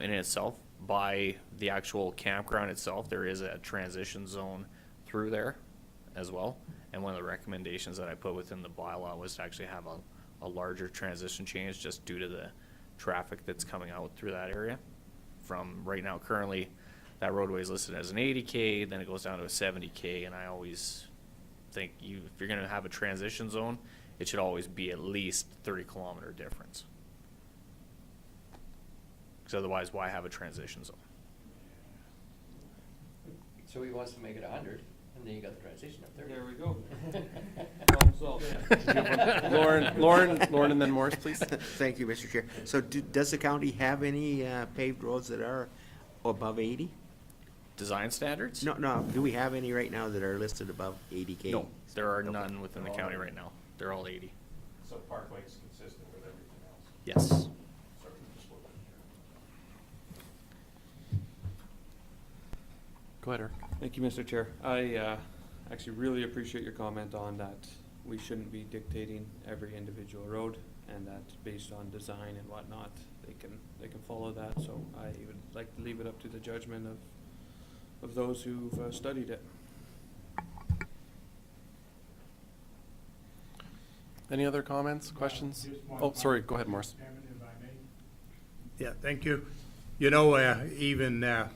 in itself, by the actual campground itself, there is a transition zone through there as well. And one of the recommendations that I put within the bylaw was to actually have a larger transition change just due to the traffic that's coming out through that area. From right now, currently, that roadway is listed as an 80K, then it goes down to a 70K, and I always think if you're going to have a transition zone, it should always be at least 30-kilometer difference. Because otherwise, why have a transition zone? So he wants to make it 100, and then you got the transition of 30. There we go. Lauren, and then Morris, please. Thank you, Mr. Chair. So does the county have any paved roads that are above 80? Design standards? No, do we have any right now that are listed above 80K? No, there are none within the county right now. They're all 80. So Park Lake's consistent with everything else? Yes. Sorry, just a little bit. Go ahead, Eric. Thank you, Mr. Chair. I actually really appreciate your comment on that we shouldn't be dictating every individual road, and that based on design and whatnot, they can follow that. So I would like to leave it up to the judgment of those who've studied it. Any other comments, questions? Just one Oh, sorry, comment, go ahead, Mr. Morris. Chairman, if I may. Yeah, thank you. You know, even, about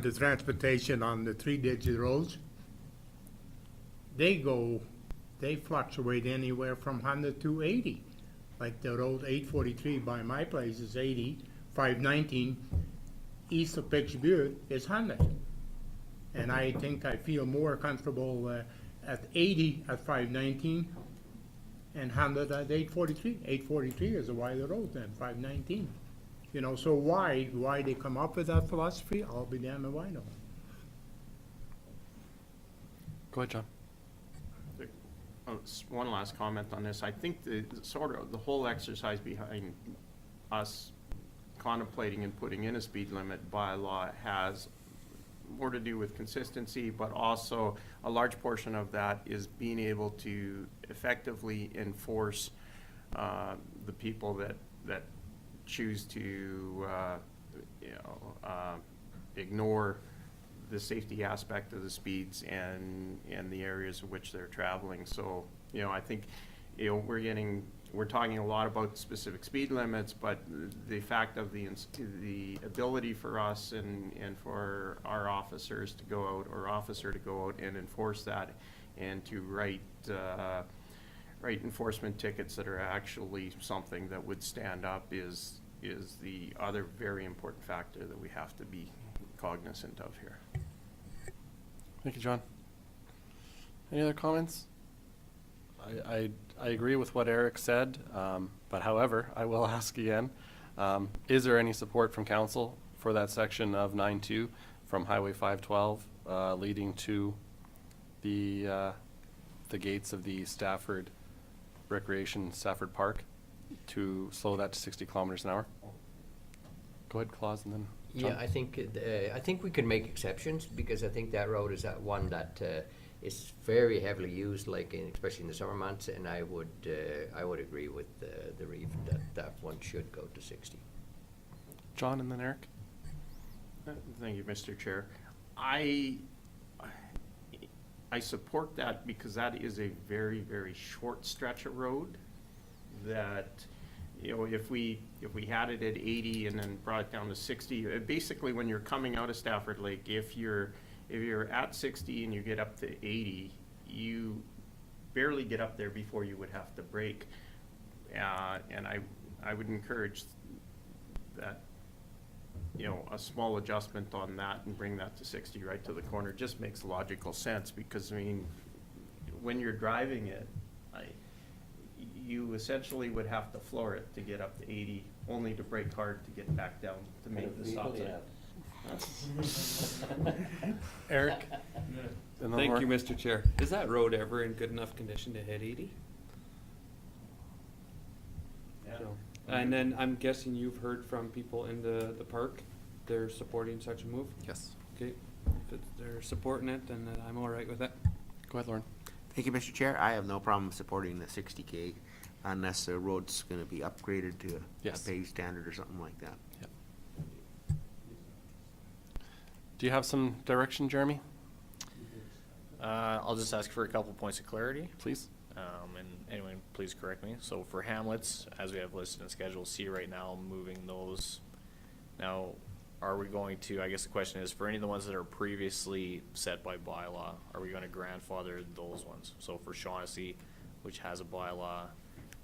the transportation on the 3-digit roads, they fluctuate anywhere from 100 to 80. Like the road 843 by my place is 80, 519, east of Pitch Butte is 100. And I think I feel more comfortable at 80 at 519 and 100 at 843. 843 is a wider road than 519. You know, so why they come up with that philosophy, I'll be damned if I know. Go ahead, John. One last comment on this. I think the whole exercise behind us contemplating and putting in a speed limit bylaw has more to do with consistency, but also a large portion of that is being able to effectively enforce the people that choose to ignore the safety aspect of the speeds and the areas in which they're traveling. So, I think, we're talking a lot about specific speed limits, but the fact of the ability for us and for our officers to go out, or officer to go out and enforce that, and to write enforcement tickets that are actually something that would stand up is the other very important factor that we have to be cognizant of here. Thank you, John. Any other comments? I agree with what Eric said, but however, I will ask again, is there any support from council for that section of 9.2 from Highway 512 leading to the gates of the Stafford Recreation Stafford Park to slow that to 60 kilometers an hour? Go ahead, Claus, and then. Yeah, I think we can make exceptions, because I think that road is that one that is very heavily used, like especially in the summer months, and I would agree with the Reeve that one should go to 60. John and then Eric. Thank you, Mr. Chair. I support that because that is a very, very short stretch of road that, you know, if we had it at 80 and then brought it down to 60, basically when you're coming out of Stafford Lake, if you're at 60 and you get up to 80, you barely get up there before you would have to brake. And I would encourage that, you know, a small adjustment on that and bring that to 60 right to the corner just makes logical sense, because, I mean, when you're driving it, you essentially would have to floor it to get up to 80, only to brake hard to get back down to make the stop sign. Eric? And then Thank Mark. you, Mr. Chair. Is that road ever in good enough condition to hit 80? So, and then I'm guessing you've heard from people in the park, they're supporting such a move? Yes. Okay, if they're supporting it, then I'm all right with it. Go ahead, Lauren. Thank you, Mr. Chair. I have no problem supporting the 60K unless the road's gonna be upgraded to a Yes. paved standard or something like that. Yep. Do you have some direction, Jeremy? I'll just ask for a couple points of clarity. Please. And anyone, please correct me. So for hamlets, as we have listed in Schedule C right now, moving those. Now, are we going to, I guess the question is, for any of the ones that are previously set by bylaw, are we going to grandfather those ones? So for Shaughnessy, which has a bylaw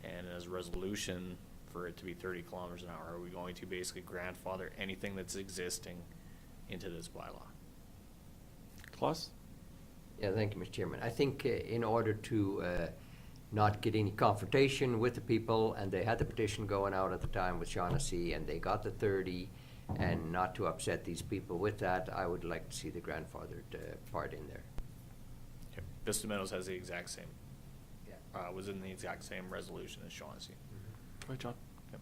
and as a resolution for it to be 30 kilometers an hour, are we going to basically grandfather anything that's existing into this bylaw? Claus? Yeah, thank you, Mr. Chairman. I think in order to not get any confrontation with the people, and they had the petition going out at the time with Shaughnessy, and they got the 30, and not to upset these people with that, I would like to see the grandfathered part in there. Okay. Vista Meadows has the exact same, Yeah. was in the exact same resolution as Shaughnessy. Go ahead, John. Yep.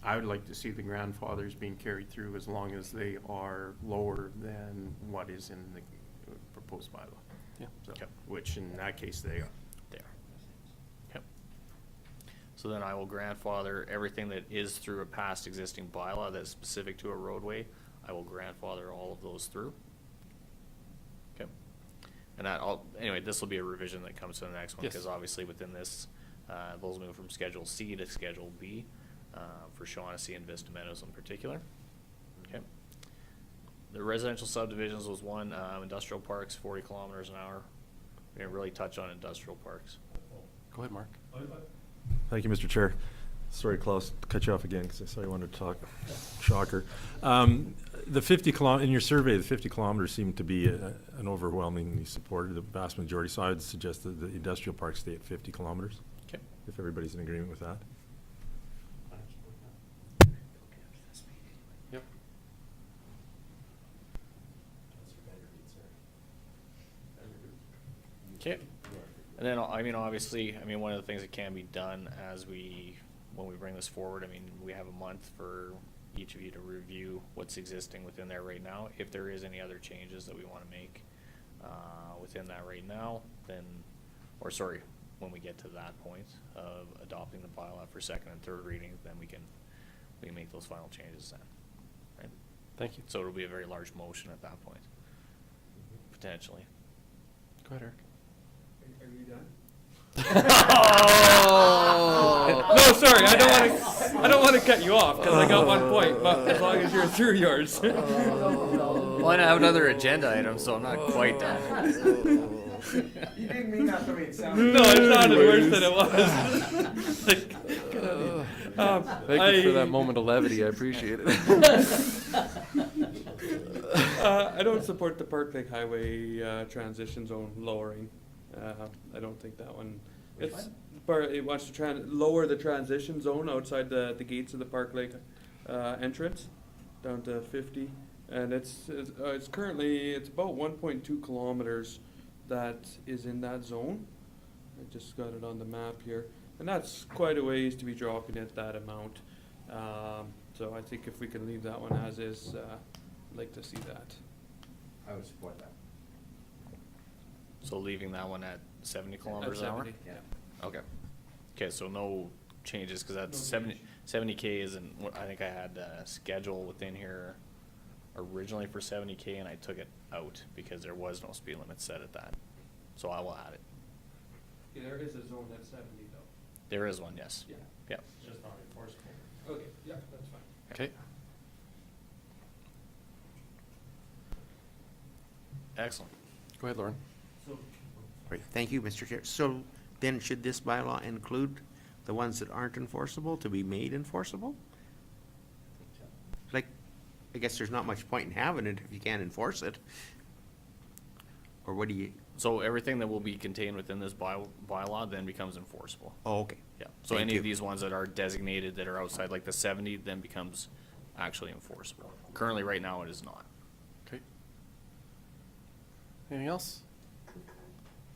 I would like to see the grandfathers being carried through as long as they are lower than what is in the proposed bylaw. Yeah. So, Okay. which in that case they are. There. Okay. So then I will grandfather everything that is through a past existing bylaw that's specific to a roadway. I will grandfather all of those through. Okay. And anyway, this will be a revision that comes to the next one, Yes. because obviously within this, those move from Schedule C to Schedule B, for Shaughnessy and Vista Meadows in particular. Okay. The residential subdivisions was one, industrial parks, 40 kilometers an hour. We didn't really touch on industrial parks. Go ahead, Mark. Thank you, Mr. Chair. Sorry, Klaus, to cut you off again because I saw you wanted to talk. Shocker. The 50 in your survey, the 50 kilometers seemed to be an overwhelmingly supported, the vast majority. So I would suggest that the industrial parks stay at 50 kilometers. Okay. If everybody's in agreement with that. Yep. Okay. And then, I mean, obviously, one of the things that can be done when we bring this forward, we have a month for each of you to review what's existing within there right now. If there is any other changes that we want to make within that right now, then, when we get to that point of adopting the bylaw for second and third reading, then we can make those final changes then. Right? Thank you. So it'll be a very large motion at that point, potentially. Go ahead, Eric. Are you done? Oh! No, sorry, I don't want to cut you off because I got one point, but as long as you're through yours. Well, I have another agenda item, so I'm not quite done. You didn't mean that the way it No, it sounded worse than it was. Like, get out of here. Thank you for that moment of levity. I appreciate it. I don't support the Park Lake Highway transition zone lowering. I don't think that one. It wants to lower the transition zone outside the gates of the Park Lake entrance down to 50, and it's currently about 1.2 kilometers that is in that zone. I just got it on the map here, and that's quite a ways to be dropping it that amount. So I think if we can leave that one as is, like to see that. I would support that. So leaving that one at 70 kilometers an hour? 70, yeah. Okay. Okay, so no changes, because that's 70K isn't, what I think I had a schedule within here originally for 70K, and I took it out because there was no speed limit set at that. So I will add it. Yeah, there is a zone that's 70 though. There is one, yes. Yeah. Yeah. It's just not enforceable. Okay, yeah, that's fine. Okay. Excellent. Go ahead, Lauren. Right, thank you, Mr. Chair. So then should this bylaw include the ones that aren't enforceable to be made enforceable? Like, I guess there's not much point in having it if you can't enforce it. Or what do you, So everything that will be contained within this bylaw then becomes enforceable. oh, okay. Yeah. So Thank any you. of these ones that are designated that are outside, like the 70, then becomes actually enforceable. Currently, right now, it is not. Okay. Anything else?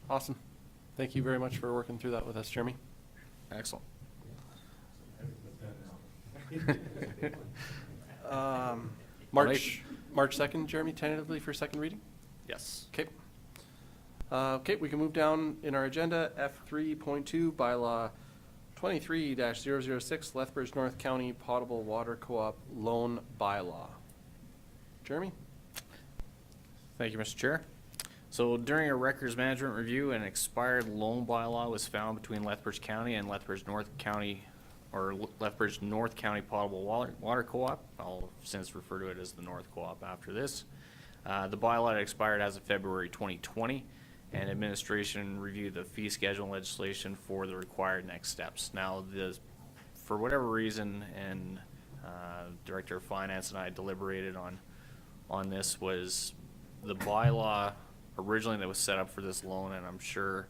Awesome. Thank you very much for working through that with us, Jeremy. Excellent. March 2nd, Jeremy, tentatively for second reading? Yes. Okay. Okay, we can move down in our agenda. F3.2, Bylaw 23-006, Lethbridge North County Potable Water Co-op Loan Bylaw. Jeremy? Thank you, Mr. Chair. So during a records management review, an expired loan bylaw was found between Lethbridge County and Lethbridge North County, or Lethbridge North County Potable Water Co-op. I'll since refer to it as the North Co-op after this. The bylaw expired as of February 2020, and administration reviewed the fee schedule and legislation for the required next steps. Now, for whatever reason, and Director of Finance and I deliberated on this, was the bylaw originally that was set up for this loan, and I'm sure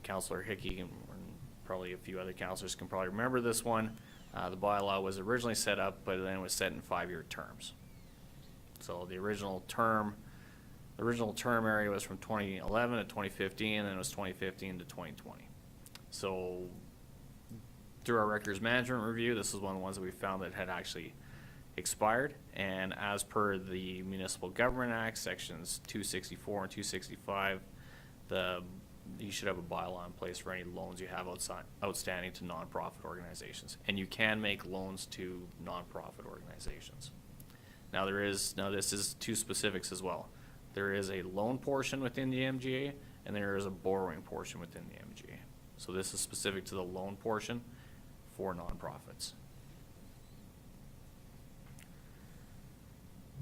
Councillor Hickey and probably a few other councillors can probably remember this one. The bylaw was originally set up, but then it was set in 5-year terms. So the original term area was from 2011 to 2015, and then it was 2015 to 2020. So through our records management review, this is one of the ones that we found that had actually expired, and as per the Municipal Government Act, sections 264 and 265, you should have a bylaw in place for any loans you have outstanding to nonprofit organizations, and you can make loans to nonprofit organizations. Now this is two specifics as well. There is a loan portion within the MGA, and there is a borrowing portion within the MGA. So this is specific to the loan portion for nonprofits.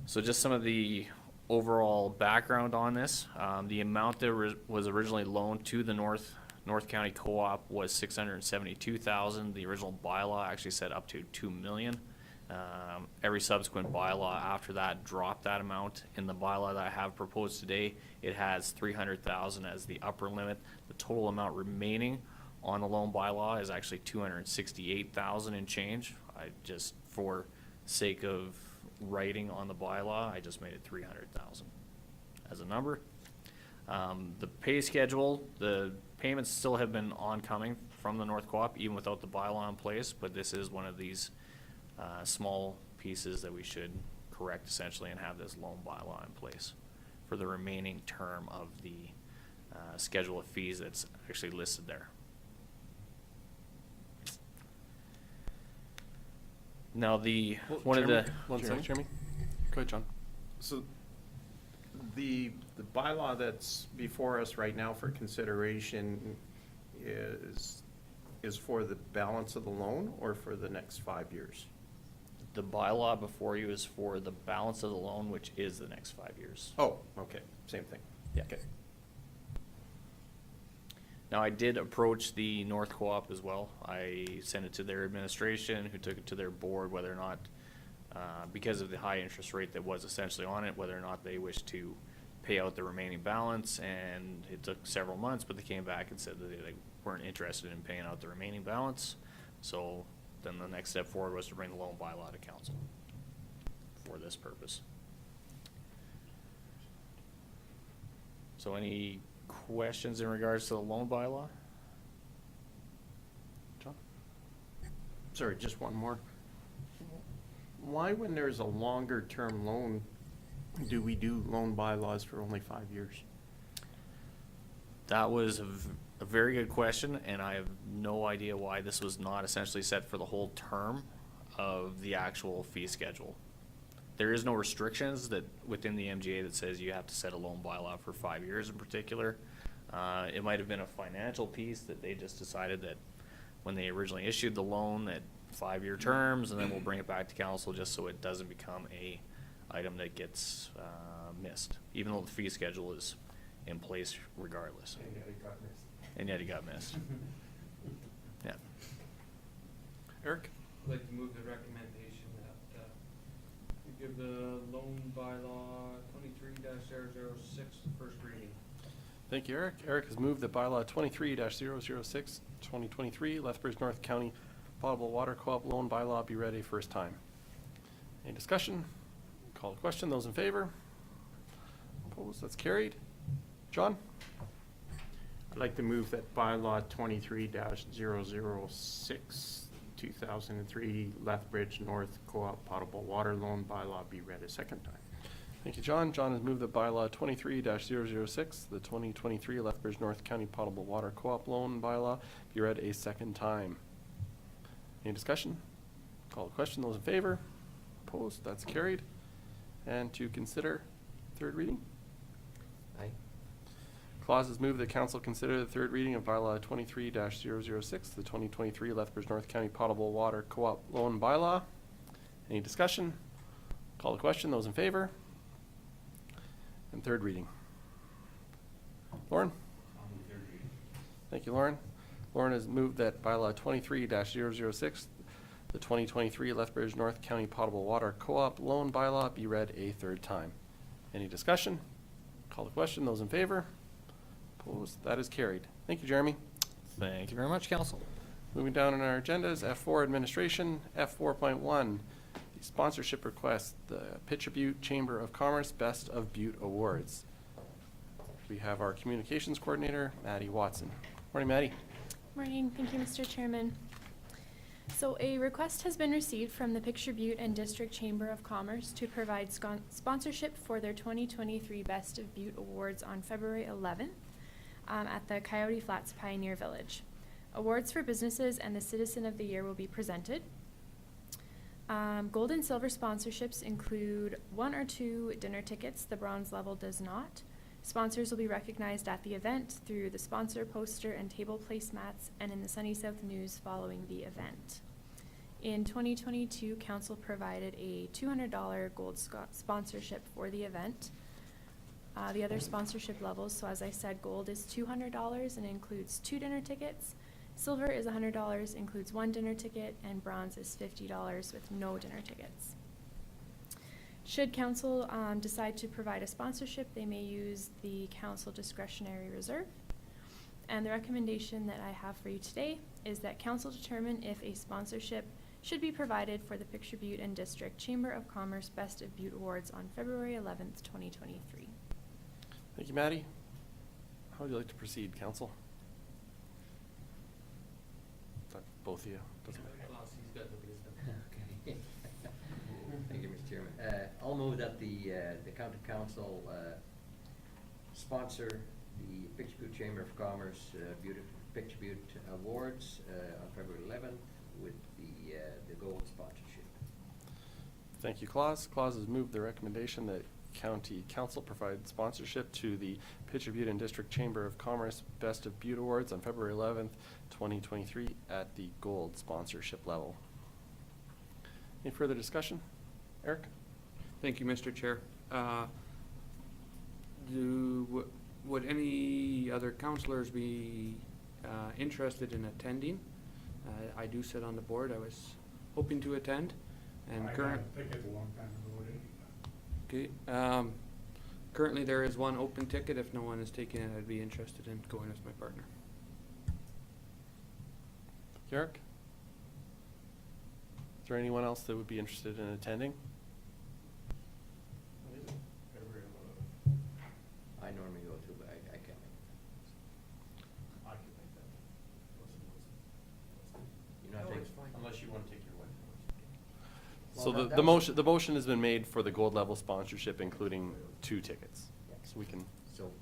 So just some of the overall background on this. The amount that was originally loaned to the North County Co-op was $672,000. The original bylaw actually said up to $2 million. Every subsequent bylaw after that dropped that amount. In the bylaw that I have proposed today, it has $300,000 as the upper limit. The total amount remaining on the loan bylaw is actually $268,000 and change. I just, for sake of writing on the bylaw, I just made it $300,000 as a number. The pay schedule, the payments still have been oncoming from the North Co-op even without the bylaw in place, but this is one of these small pieces that we should correct essentially and have this loan bylaw in place for the remaining term of the schedule of fees that's actually listed there. Now one of the One second, Jeremy. Go ahead, John. So the bylaw that's before us right now for consideration is for the balance of the loan or for the next 5 years? The bylaw before you is for the balance of the loan, which is the next 5 years. Oh, okay, same thing. Yeah. Okay. Now, I did approach the North Co-op as well. I sent it to their administration, who took it to their board, whether or not, because of the high interest rate that was essentially on it, whether or not they wish to pay out the remaining balance, and it took several months, but they came back and said that they weren't interested in paying out the remaining balance. So then the next step forward was to bring the loan bylaw to council for this purpose. So any questions in regards to the loan bylaw? John? Sorry, just one more. Why, when there's a longer-term loan, do we do loan bylaws for only 5 years? That was a very good question, and I have no idea why this was not essentially set for the whole term of the actual fee schedule. There is no restrictions that within the MGA that says you have to set a loan bylaw for 5 years in particular. It might have been a financial piece that they just decided that when they originally issued the loan that 5-year terms, and then we'll bring it back to council just so it doesn't become a item that gets missed, even though the fee schedule is in place regardless. And yet it got missed. Yeah. Eric? I'd like to move the recommendation that we give the loan bylaw 23-006 first reading. Thank you, Eric. Eric has moved that bylaw 23-006, 2023, Lethbridge North County Potable Water Co-op Loan Bylaw be read a first time. Any discussion? Call the question. Those in favor? Opposed? That's carried. John? I'd like to move that bylaw 23-006, 2003, Lethbridge North Co-op Potable Water Loan Bylaw be read a second time. Thank you, John. John has moved that bylaw 23-006, the 2023 Lethbridge North County Potable Water Co-op Loan Bylaw be read a second time. Any discussion? Call the question. Those in favor? Opposed? That's carried. And to consider third reading? Aye. Clause is moved that council consider the third reading of bylaw 23-006, the 2023 Lethbridge North County Potable Water Co-op Loan Bylaw. Any discussion? Call the question. Those in favor? And third reading. Lauren? Thank you, Lauren. Lauren has moved that bylaw 23-006, the 2023 Lethbridge North County Potable Water Co-op Loan Bylaw be read a third time. Any discussion? Call the question. Those in favor? Opposed? That is carried. Thank you, Jeremy. Thank you very much, council. Moving down on our agendas, F4 Administration, F4.1, the sponsorship request, the Pitcher Butte Chamber of Commerce Best of Butte Awards. We have our communications coordinator, Maddie Watson. Morning, Maddie. Morning. Thank you, Mr. Chairman. So a request has been received from the Picture Butte and District Chamber of Commerce to provide sponsorship for their 2023 Best of Butte Awards on February 11th at the Coyote Flats Pioneer Village. Awards for businesses and the Citizen of the Year will be presented. Gold and silver sponsorships include 1 or 2 dinner tickets. The bronze level does not. Sponsors will be recognized at the event through the sponsor poster and table placemats and in the Sunny South News following the event. In 2022, Council provided a $200 gold sponsorship for the event. The other sponsorship levels, so as I said, gold is $200 and includes 2 dinner tickets. Silver is $100, includes 1 dinner ticket, and bronze is $50 with no dinner tickets. Should council decide to provide a sponsorship, they may use the council discretionary reserve. And the recommendation that I have for you today is that council determine if a sponsorship should be provided for the Picture Butte and District Chamber of Commerce Best of Butte Awards on February 11th, 2023. Thank you, Maddie. How would you like to proceed, council? Both of you. Doesn't matter. Okay. Thank you, Mr. Chairman. I'll move that the county council sponsor the Picture Butte Chamber of Commerce Picture Butte Awards on February 11th with the gold sponsorship. Thank you, Claus. Claus has moved the recommendation that County Council provide sponsorship to the Picture Butte and District Chamber of Commerce Best of Butte Awards on February 11th, 2023 at the gold sponsorship level. Any further discussion? Eric? Thank you, Mr. Chair. Would any other councilors be interested in attending? I do sit on the board. I was hoping to attend. And I got a ticket a long time ago. Okay. Currently, there is 1 open ticket. If no one is taking it, I'd be interested in going with my partner. Eric? Is there anyone else that would be interested in attending? I normally go to, but I can't make I could make that. it. You're not taking. Unless you want to take your wife. So Well, the that was- motion has been made for the gold level sponsorship, including 2 tickets. So we can, So,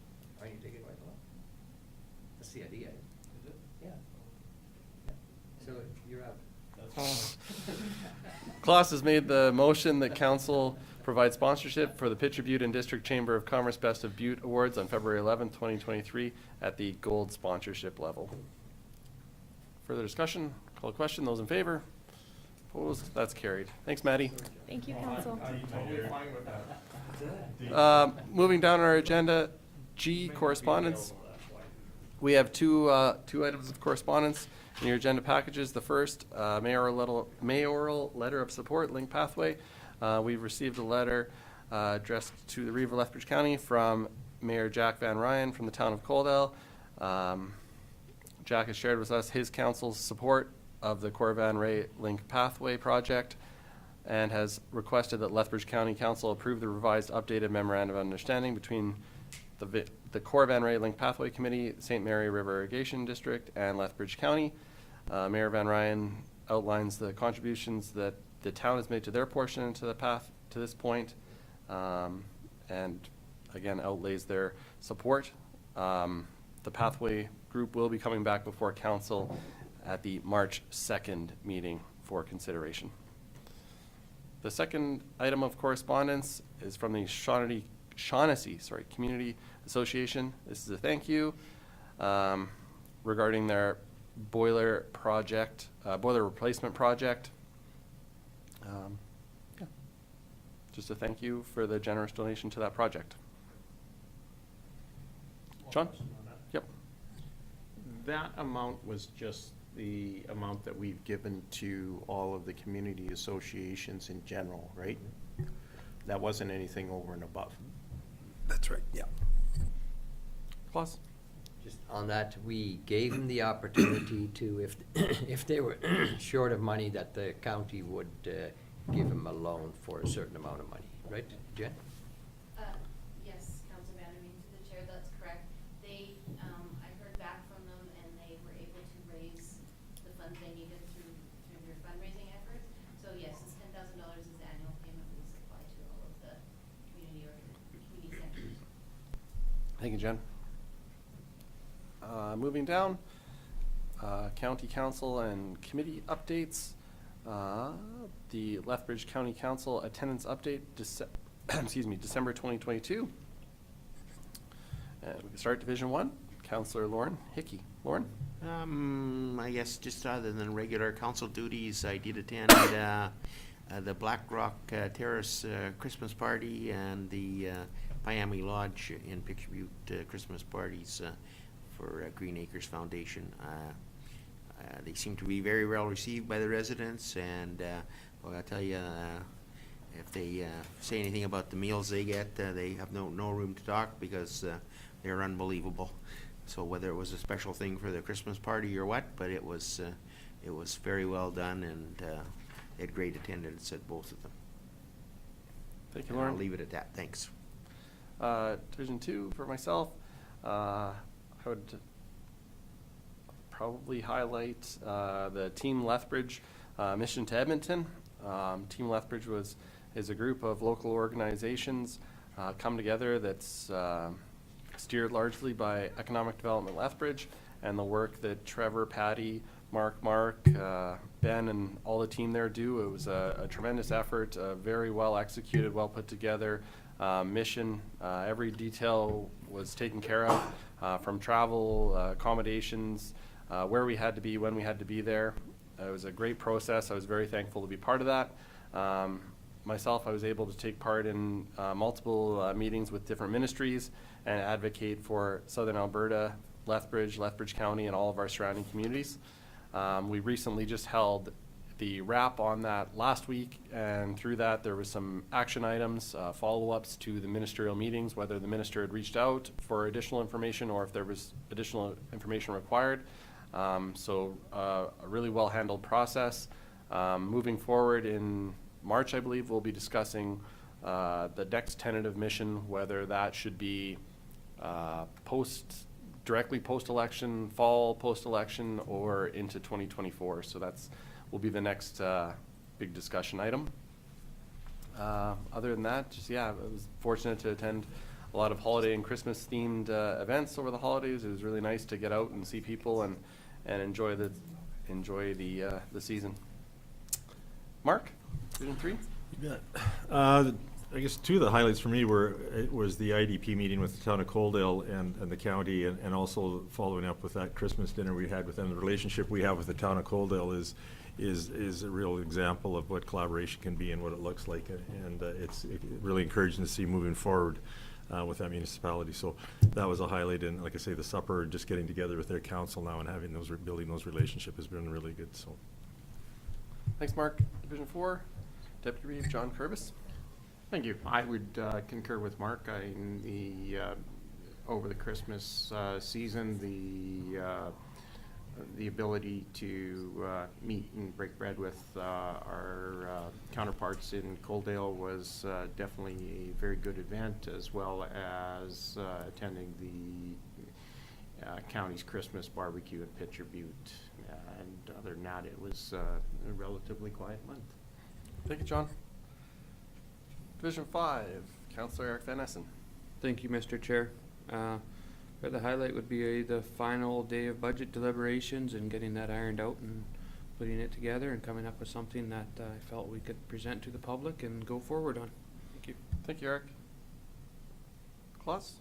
are you taking it right now? That's the idea. Is it? Yeah. So, you're out. Klaus has made the motion that council provide sponsorship for the Pitcher Butte and District Chamber of Commerce Best of Butte Awards on February 11th, 2023 at the gold sponsorship level. Further discussion? Call a question. Those in favor? Opposed? That's carried. Thanks, Maddie. Thank you, council. Moving down our agenda, G, correspondence. We have two items of correspondence in your agenda packages. The first, mayoral letter of support, Link Pathway. We've received a letter addressed to the Reeve of Lethbridge County from Mayor Jack Van Ryan from the town of Coaldale. Jack has shared with us his council's support of the Corvan Ray Link Pathway project and has requested that Lethbridge County Council approve the revised updated memorandum of understanding between the Corvan Ray Link Pathway Committee, St. Mary River Irrigation District, and Lethbridge County. Mayor Van Ryan outlines the contributions that the town has made to their portion to the path to this point, and again outlays their support. The Pathway group will be coming back before council at the March 2nd meeting for consideration. The second item of correspondence is from the Shaughnessy Community Association. This is a thank you regarding their boiler project, boiler replacement project. Yeah. Just a thank you for the generous donation to that project. John? Yep. That amount was just the amount that we've given to all of the community associations in general, right? That wasn't anything over and above. That's right, yeah. Klaus? Just on that, we gave them the opportunity to, if they were short of money, that the county would give them a loan for a certain amount of money, right, Jen? Yes, Councilor Vandermeer, to the chair, that's correct. They, I heard back from them and they were able to raise the funds they needed through their fundraising efforts. So yes, this $10,000 is the annual payment we supply to all of the community centers. Thank you, Jen. Moving down, county council and committee updates. The Lethbridge County Council attendance update, December 2022. And we can start Division 1. Councillor Lauren Hickey. Lauren? I guess just other than regular council duties, I did attend the Black Rock Terrace Christmas party and the Miami Lodge in Picture Butte Christmas parties for Green Acres Foundation. They seem to be very well received by the residents, and well, I'll tell you, if they say anything about the meals they get, they have no room to talk because they're unbelievable. So whether it was a special thing for the Christmas party or what, but it was very well done, and they had great attendance at both of them. Thank you, And Lauren. I'll leave it at that. Thanks. Division 2 for myself. I would probably highlight the Team Lethbridge mission to Edmonton. Team Lethbridge is a group of local organizations come together that's steered largely by Economic Development Lethbridge, and the work that Trevor, Patty, Mark, Ben, and all the team there do. It was a tremendous effort, very well executed, well put together mission. Every detail was taken care of, from travel, accommodations, where we had to be, when we had to be there. It was a great process. I was very thankful to be part of that. Myself, I was able to take part in multiple meetings with different ministries and advocate for Southern Alberta, Lethbridge County, and all of our surrounding communities. We recently just held the wrap on that last week, and through that there was some action items, follow-ups to the ministerial meetings, whether the minister had reached out for additional information or if there was additional information required. So a really well-handled process. Moving forward in March, I believe, we'll be discussing the next tentative mission, whether that should be directly post-election, fall post-election, or into 2024. So will be the next big discussion item. Other than that, just, yeah, I was fortunate to attend a lot of holiday and Christmas themed events over the holidays. It was really nice to get out and see people and enjoy the season. Mark, Division 3? You bet. I guess two of the highlights for me was the IDP meeting with the town of Coaldale and the county, and also following up with that Christmas dinner we had with them. The relationship we have with the town of Coaldale is a real example of what collaboration can be and what it looks like, and it's really encouraging to see moving forward with that municipality. So that was a highlight, and like I say, the supper, just getting together with their council now and having building those relationships has been really good. So Thanks, Mark. Division 4, Deputy Reeve John Curvis. Thank you. I would concur with Mark. Over the Christmas season, the ability to meet and break bread with our counterparts in Coaldale was definitely a very good event, as well as attending the county's Christmas barbecue at Pitcher Butte. And other than that, it was a relatively quiet month. Thank you, John. Division 5, Councillor Eric Van Essen. Thank you, Mr. Chair. The highlight would be the final day of budget deliberations and getting that ironed out and putting it together and coming up with something that I felt we could present to the public and go forward on. Thank you. Thank you, Eric. Klaus?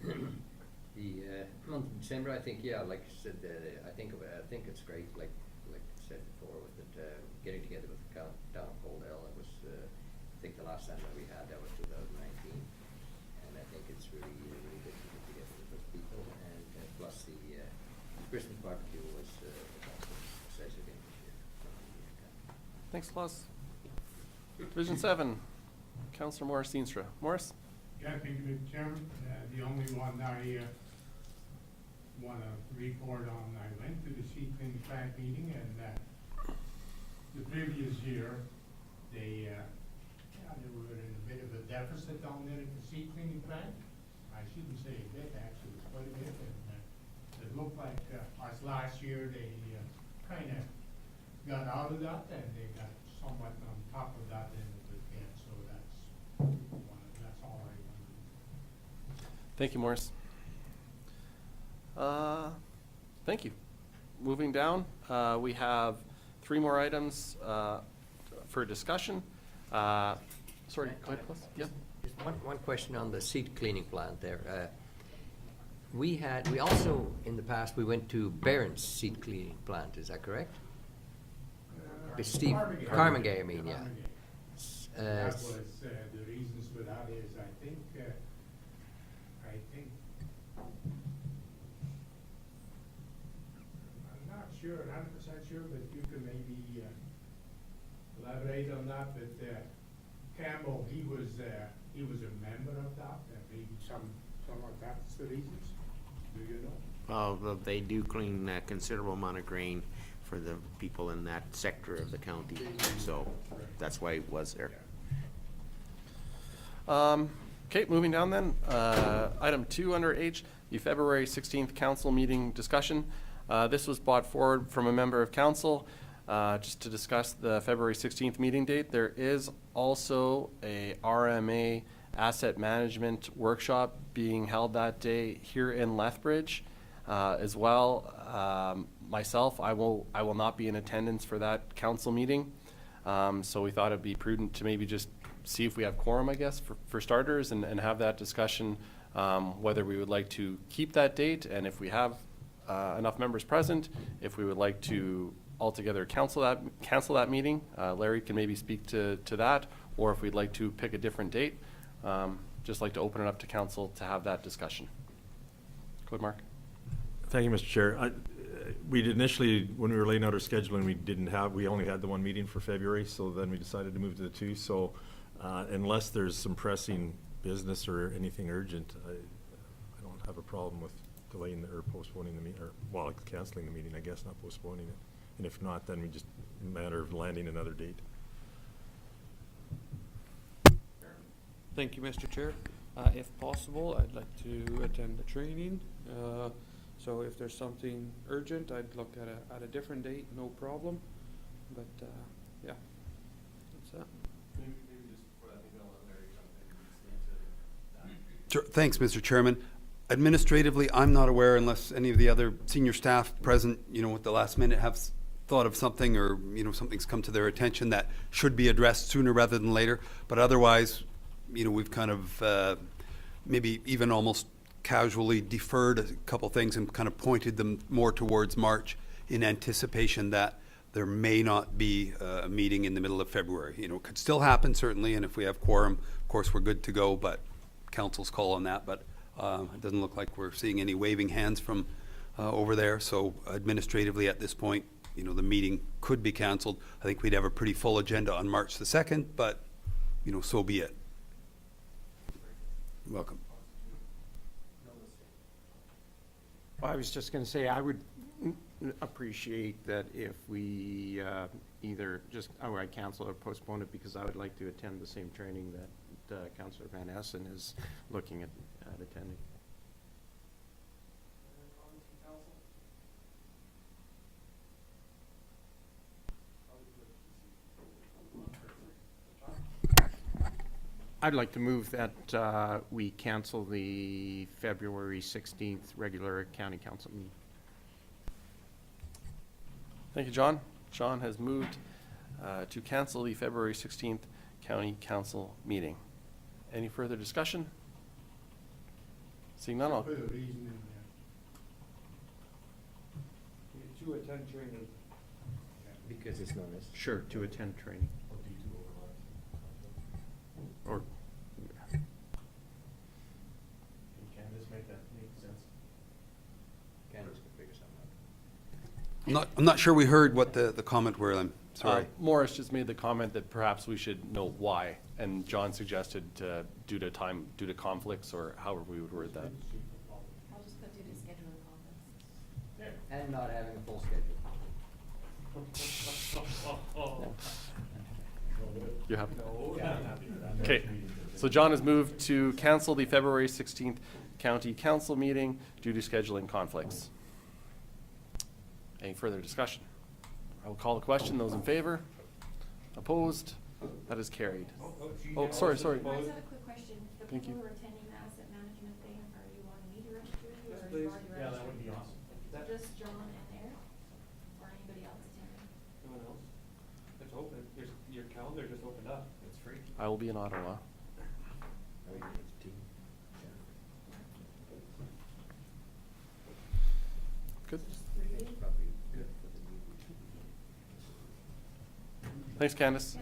The month of December, I think, yeah, like I said, I think it's great, like I said before, with it, getting together with the town of Coaldale. It was, I think the last time that we had that was 2019, and I think it's really good to get together with those people, and plus the Christmas barbecue was a success again this year. Thanks, Klaus. Division 7, Councillor Morris Steenstra. Morris? Yeah, thank you, Mr. Chairman. The only one I want to report on, I went to the seed cleaning plant meeting, and the previous year, they were in a bit of a deficit down there at the seed cleaning plant. I shouldn't say a bit, actually, it was quite a bit, and it looked like us last year, they kind of got out of that, and they got somewhat on top of that end of it again, so that's all I wanted. Thank you, Morris. Thank you. Moving down, we have 3 more items for discussion. Sorry, go ahead, please. Yep. Just one question on the seed cleaning plant there. We also, in the past, we went to Barron's seed cleaning plant, is that correct? Steve, Carmangay, I mean, yeah. That was, the reasons for that is, I think, I'm not sure, 100% sure, but you can maybe elaborate on that, but Campbell, he was a member of that, and maybe some of that's the reasons, do you know? Well, they do clean a considerable amount of grain for the people in that sector of the county, so that's why it was there. Okay, moving down then. Item 2 under H, the February 16th council meeting discussion. This was brought forward from a member of council just to discuss the February 16th meeting date. There is also a RMA asset management workshop being held that day here in Lethbridge as well. Myself, I will not be in attendance for that council meeting. So we thought it'd be prudent to maybe just see if we have quorum, I guess, for starters, and have that discussion, whether we would like to keep that date, and if we have enough members present, if we would like to altogether cancel that meeting. Larry can maybe speak to that, or if we'd like to pick a different date. Just like to open it up to council to have that discussion. Go ahead, Mark. Thank you, Mr. Chair. We initially, when we were laying out our scheduling, we only had the one meeting for February, so then we decided to move to the 2. So unless there's some pressing business or anything urgent, I don't have a problem with delaying or postponing the meeting, or canceling the meeting, I guess, not postponing it. And if not, then we just a matter of landing another date. Thank you, Mr. Chair. If possible, I'd like to attend the training. So if there's something urgent, I'd look at a different date, no problem. But yeah, that's that. Sure. Thanks, Mr. Chairman. Administratively, I'm not aware, unless any of the other senior staff present, at the last minute have thought of something, or, something's come to their attention that should be addressed sooner rather than later. But otherwise, we've kind of maybe even almost casually deferred a couple things and kind of pointed them more towards March in anticipation that there may not be a meeting in the middle of February. It could still happen, certainly, and if we have quorum, of course, we're good to go, but council's call on that. But it doesn't look like we're seeing any waving hands from over there. So administratively at this point, the meeting could be canceled. I think we'd have a pretty full agenda on March the 2nd, but, so be it. You're welcome. Well, I was just going to say, I would appreciate that if we either just outright cancel or postpone it, because I would like to attend the same training that Councillor Van Essen is looking at attending. I'd like to move that we cancel the February 16th regular county council meeting. Thank you, John. John has moved to cancel the February 16th county council meeting. Any further discussion? Seeing none, I'll... Put a reason in there. To attend training. Because it's known as. Sure, to attend training. Or, Can Candace make that make sense? Candace can figure something out. I'm not sure we heard what the comment were. I'm sorry. Morris just made the comment that perhaps we should know why, and John suggested due to conflicts, or however we would word that. I'll just put due to scheduling conflicts. And not having a full schedule. You happy? Okay, so John has moved to cancel the February 16th county council meeting due to scheduling conflicts. Any further discussion? I will call the question. Those in favor? Opposed? That is carried. Oh, sorry. I just have a quick question. The Thank people you. who are attending the asset management thing, are you wanting me to register you, or Yes, are please. you already registered? Yeah, that would be awesome. Just John and Eric, or anybody else attending? No one else? It's open. Your calendar just opened up. It's free. I will be in Ottawa. Good. Thanks, Candace.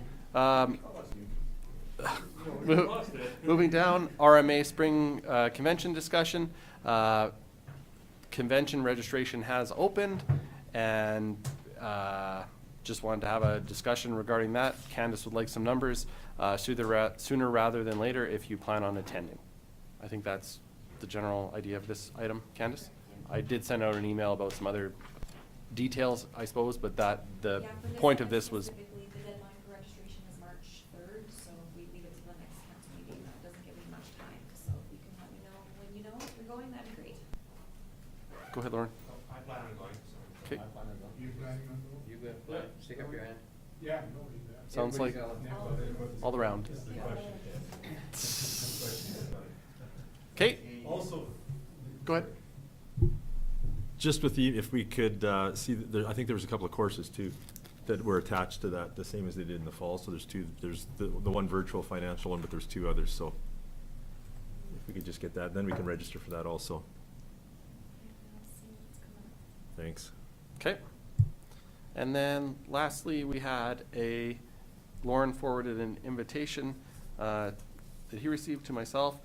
Moving down, RMA Spring Convention discussion. Convention registration has opened, and just wanted to have a discussion regarding that. Candace would like some numbers sooner rather than later if you plan on attending. I think that's the general idea of this item. Candace? I did send out an email about some other details, I suppose, but the Yeah, for point of one this was, specifically, the deadline for registration is March 3rd, so if we leave it to the next council meeting, that doesn't give me much time. So if you can let me know when you know if you're going, that'd be great. go ahead, Lauren. I plan on going, so. Okay. You planning on going? You go, stick up your hand. Yeah, no, he's there. Sounds like all around. Okay, Also, go ahead. just with if we could see, I think there was a couple of courses too that were attached to that, the same as they did in the fall. So there's two, there's the one virtual financial one, but there's two others. So if we could just get that, then we can register for that also. Thanks. Okay. And then lastly, we had Lauren forwarded an invitation that he received to myself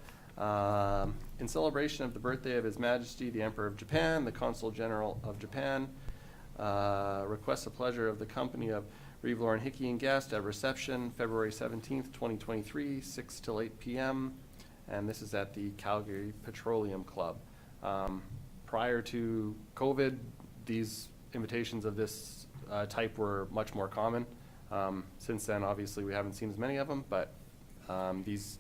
in celebration of the birthday of His Majesty the Emperor of Japan, the Consul General of Japan. Requests the pleasure of the company of Reeve, Lauren, Hickey, and guest at reception February 17th, 2023, 6 till 8 p.m. And this is at the Calgary Petroleum Club. Prior to COVID, these invitations of this type were much more common. Since then, obviously, we haven't seen as many of them, but these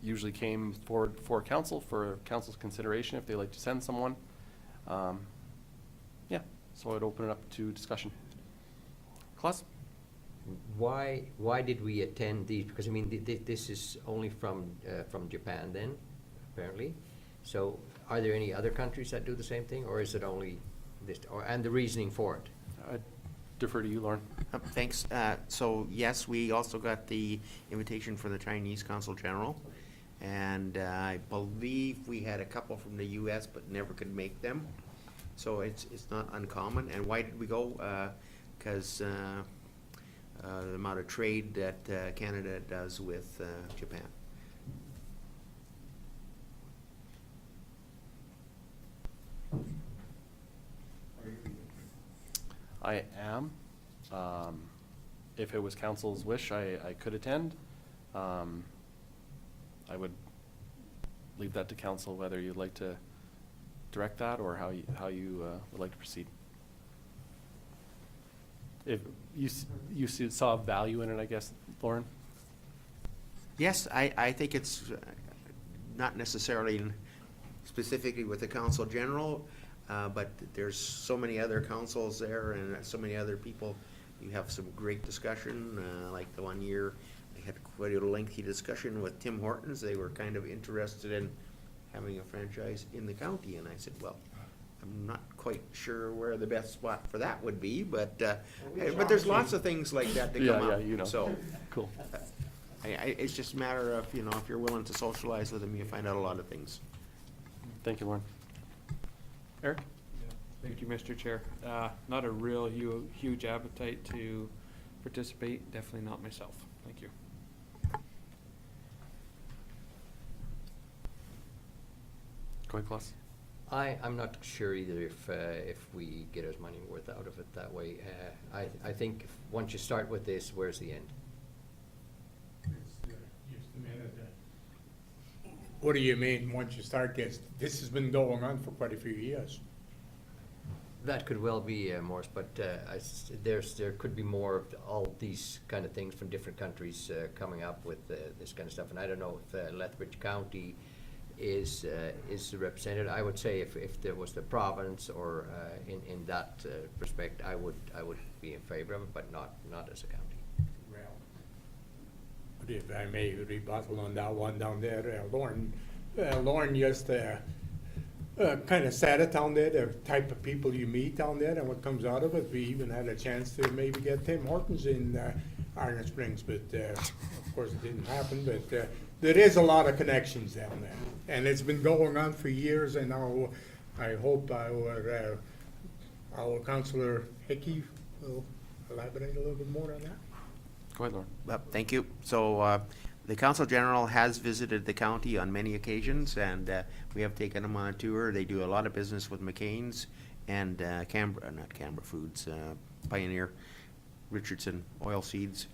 usually came forward for council, for council's consideration if they like to send someone. Yeah, so I'd open it up to discussion. Klaus? Why did we attend these? Because I mean, this is only from Japan then, apparently. So are there any other countries that do the same thing, or is it only this, and the reasoning for it? I defer to you, Lauren. Thanks. So yes, we also got the invitation for the Chinese Consul General. And I believe we had a couple from the US, but never could make them. So it's not uncommon. And why did we go? Because the amount of trade that Canada does with Japan. I am. If it was council's wish, I could attend. I would leave that to council whether you'd like to direct that or how you would like to proceed. If you saw value in it, I guess, Lauren? Yes, I think it's not necessarily specifically with the Consul General, but there's so many other councils there and so many other people. You have some great discussion, like the one year I had quite a lengthy discussion with Tim Hortons. They were kind of interested in having a franchise in the county, and I said, well, I'm not quite sure where the best spot for that would be, but there's lots of things like that that come up. Yeah, you know. So, Cool. it's just a matter of, if you're willing to socialize with them, you find out a lot of things. Thank you, Lauren. Eric? Thank you, Mr. Chair. Not a real huge appetite to participate, definitely not myself. Thank you. Go ahead, Klaus. I'm not sure either if we get as money worth out of it that way. I think once you start with this, where's the end? What do you mean, once you start this? This has been going on for quite a few years. That could well be, Morris, but there could be more of all these kind of things from different countries coming up with this kind of stuff. And I don't know if Lethbridge County is represented. I would say if there was the province or in that respect, I would be in favor of it, but not as a county. Well, but if I may rebuttal on that one down there, Lauren just kind of said it down there, the type of people you meet down there and what comes out of it. We even had a chance to maybe get Tim Hortons in Iron Springs, but of course it didn't happen. But there is a lot of connections down there, and it's been going on for years. And now I hope our Councillor Hickey will elaborate a little bit more on that. Go ahead, Lauren. Thank you. So the Consul General has visited the county on many occasions, and we have taken them on a tour. They do a lot of business with McCain's and Canberra Foods, Pioneer, Richardson Oilseeds.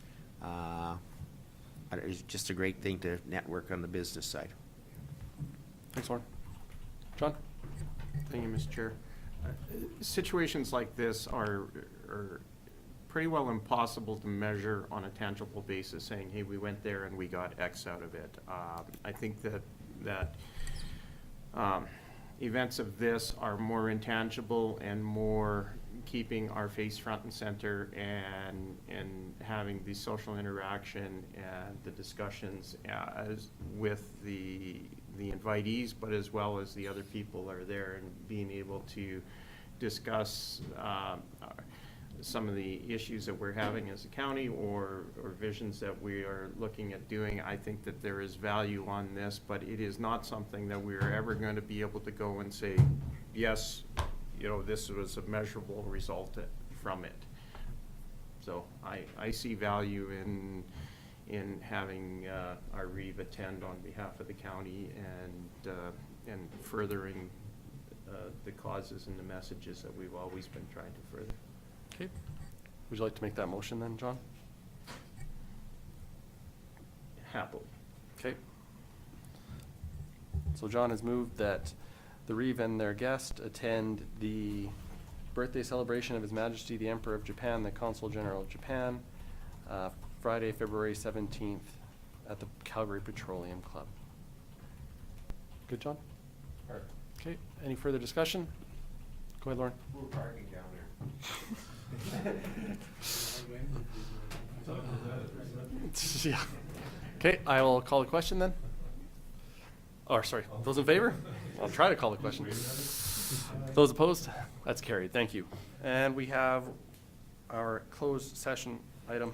It's just a great thing to network on the business side. Thanks, Lauren. John? Thank you, Mr. Chair. Situations like this are pretty well impossible to measure on a tangible basis, saying, hey, we went there and we got X out of it. I think that events of this are more intangible and more keeping our face front and center and having the social interaction and the discussions as with the invitees, but as well as the other people are there, and being able to discuss some of the issues that we're having as a county or visions that we are looking at doing. I think that there is value on this, but it is not something that we're ever going to be able to go and say, yes, this was a measurable result from it. So I see value in having our REEV attend on behalf of the county and furthering the causes and the messages that we've always been trying to further. Okay. Would you like to make that motion then, John? Happily. Okay. So John has moved that the REEV and their guest attend the birthday celebration of His Majesty the Emperor of Japan, the Consul General of Japan, Friday, February 17th at the Calgary Petroleum Club. Good, John? All right. Okay. Any further discussion? Go ahead, Lauren. We're parking down there. Yeah. Okay, I will call the question then. Or, sorry, those in favor? I'll try to call the question. Those opposed? That's carried. Thank you. And we have our closed session item,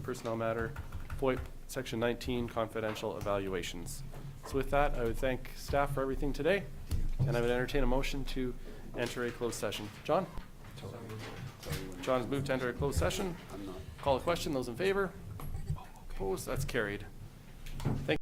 personnel matter, FOIP, Section 19, confidential evaluations. So with that, I would thank staff for everything today, and I would entertain a motion to enter a closed session. John? John has moved to enter a closed session. Call a question. Those in favor? Opposed? That's carried. Thank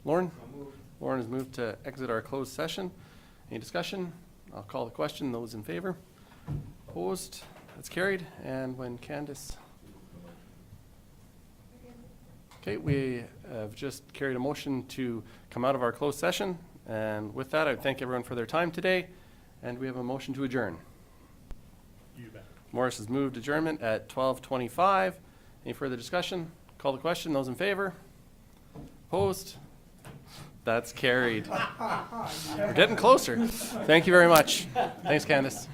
Lauren? Lauren has moved to exit our closed session. Any discussion? I'll call the question. Those in favor? Opposed? That's carried. And when Candace... Okay, we have just carried a motion to come out of our closed session. And with that, I thank everyone for their time today. And we have a motion to adjourn. You bet. Morris has moved adjournment at 12:25. Any further discussion? Call the question. Those in favor? Opposed? That's carried. We're getting closer. Thank you very much. Thanks, Candace.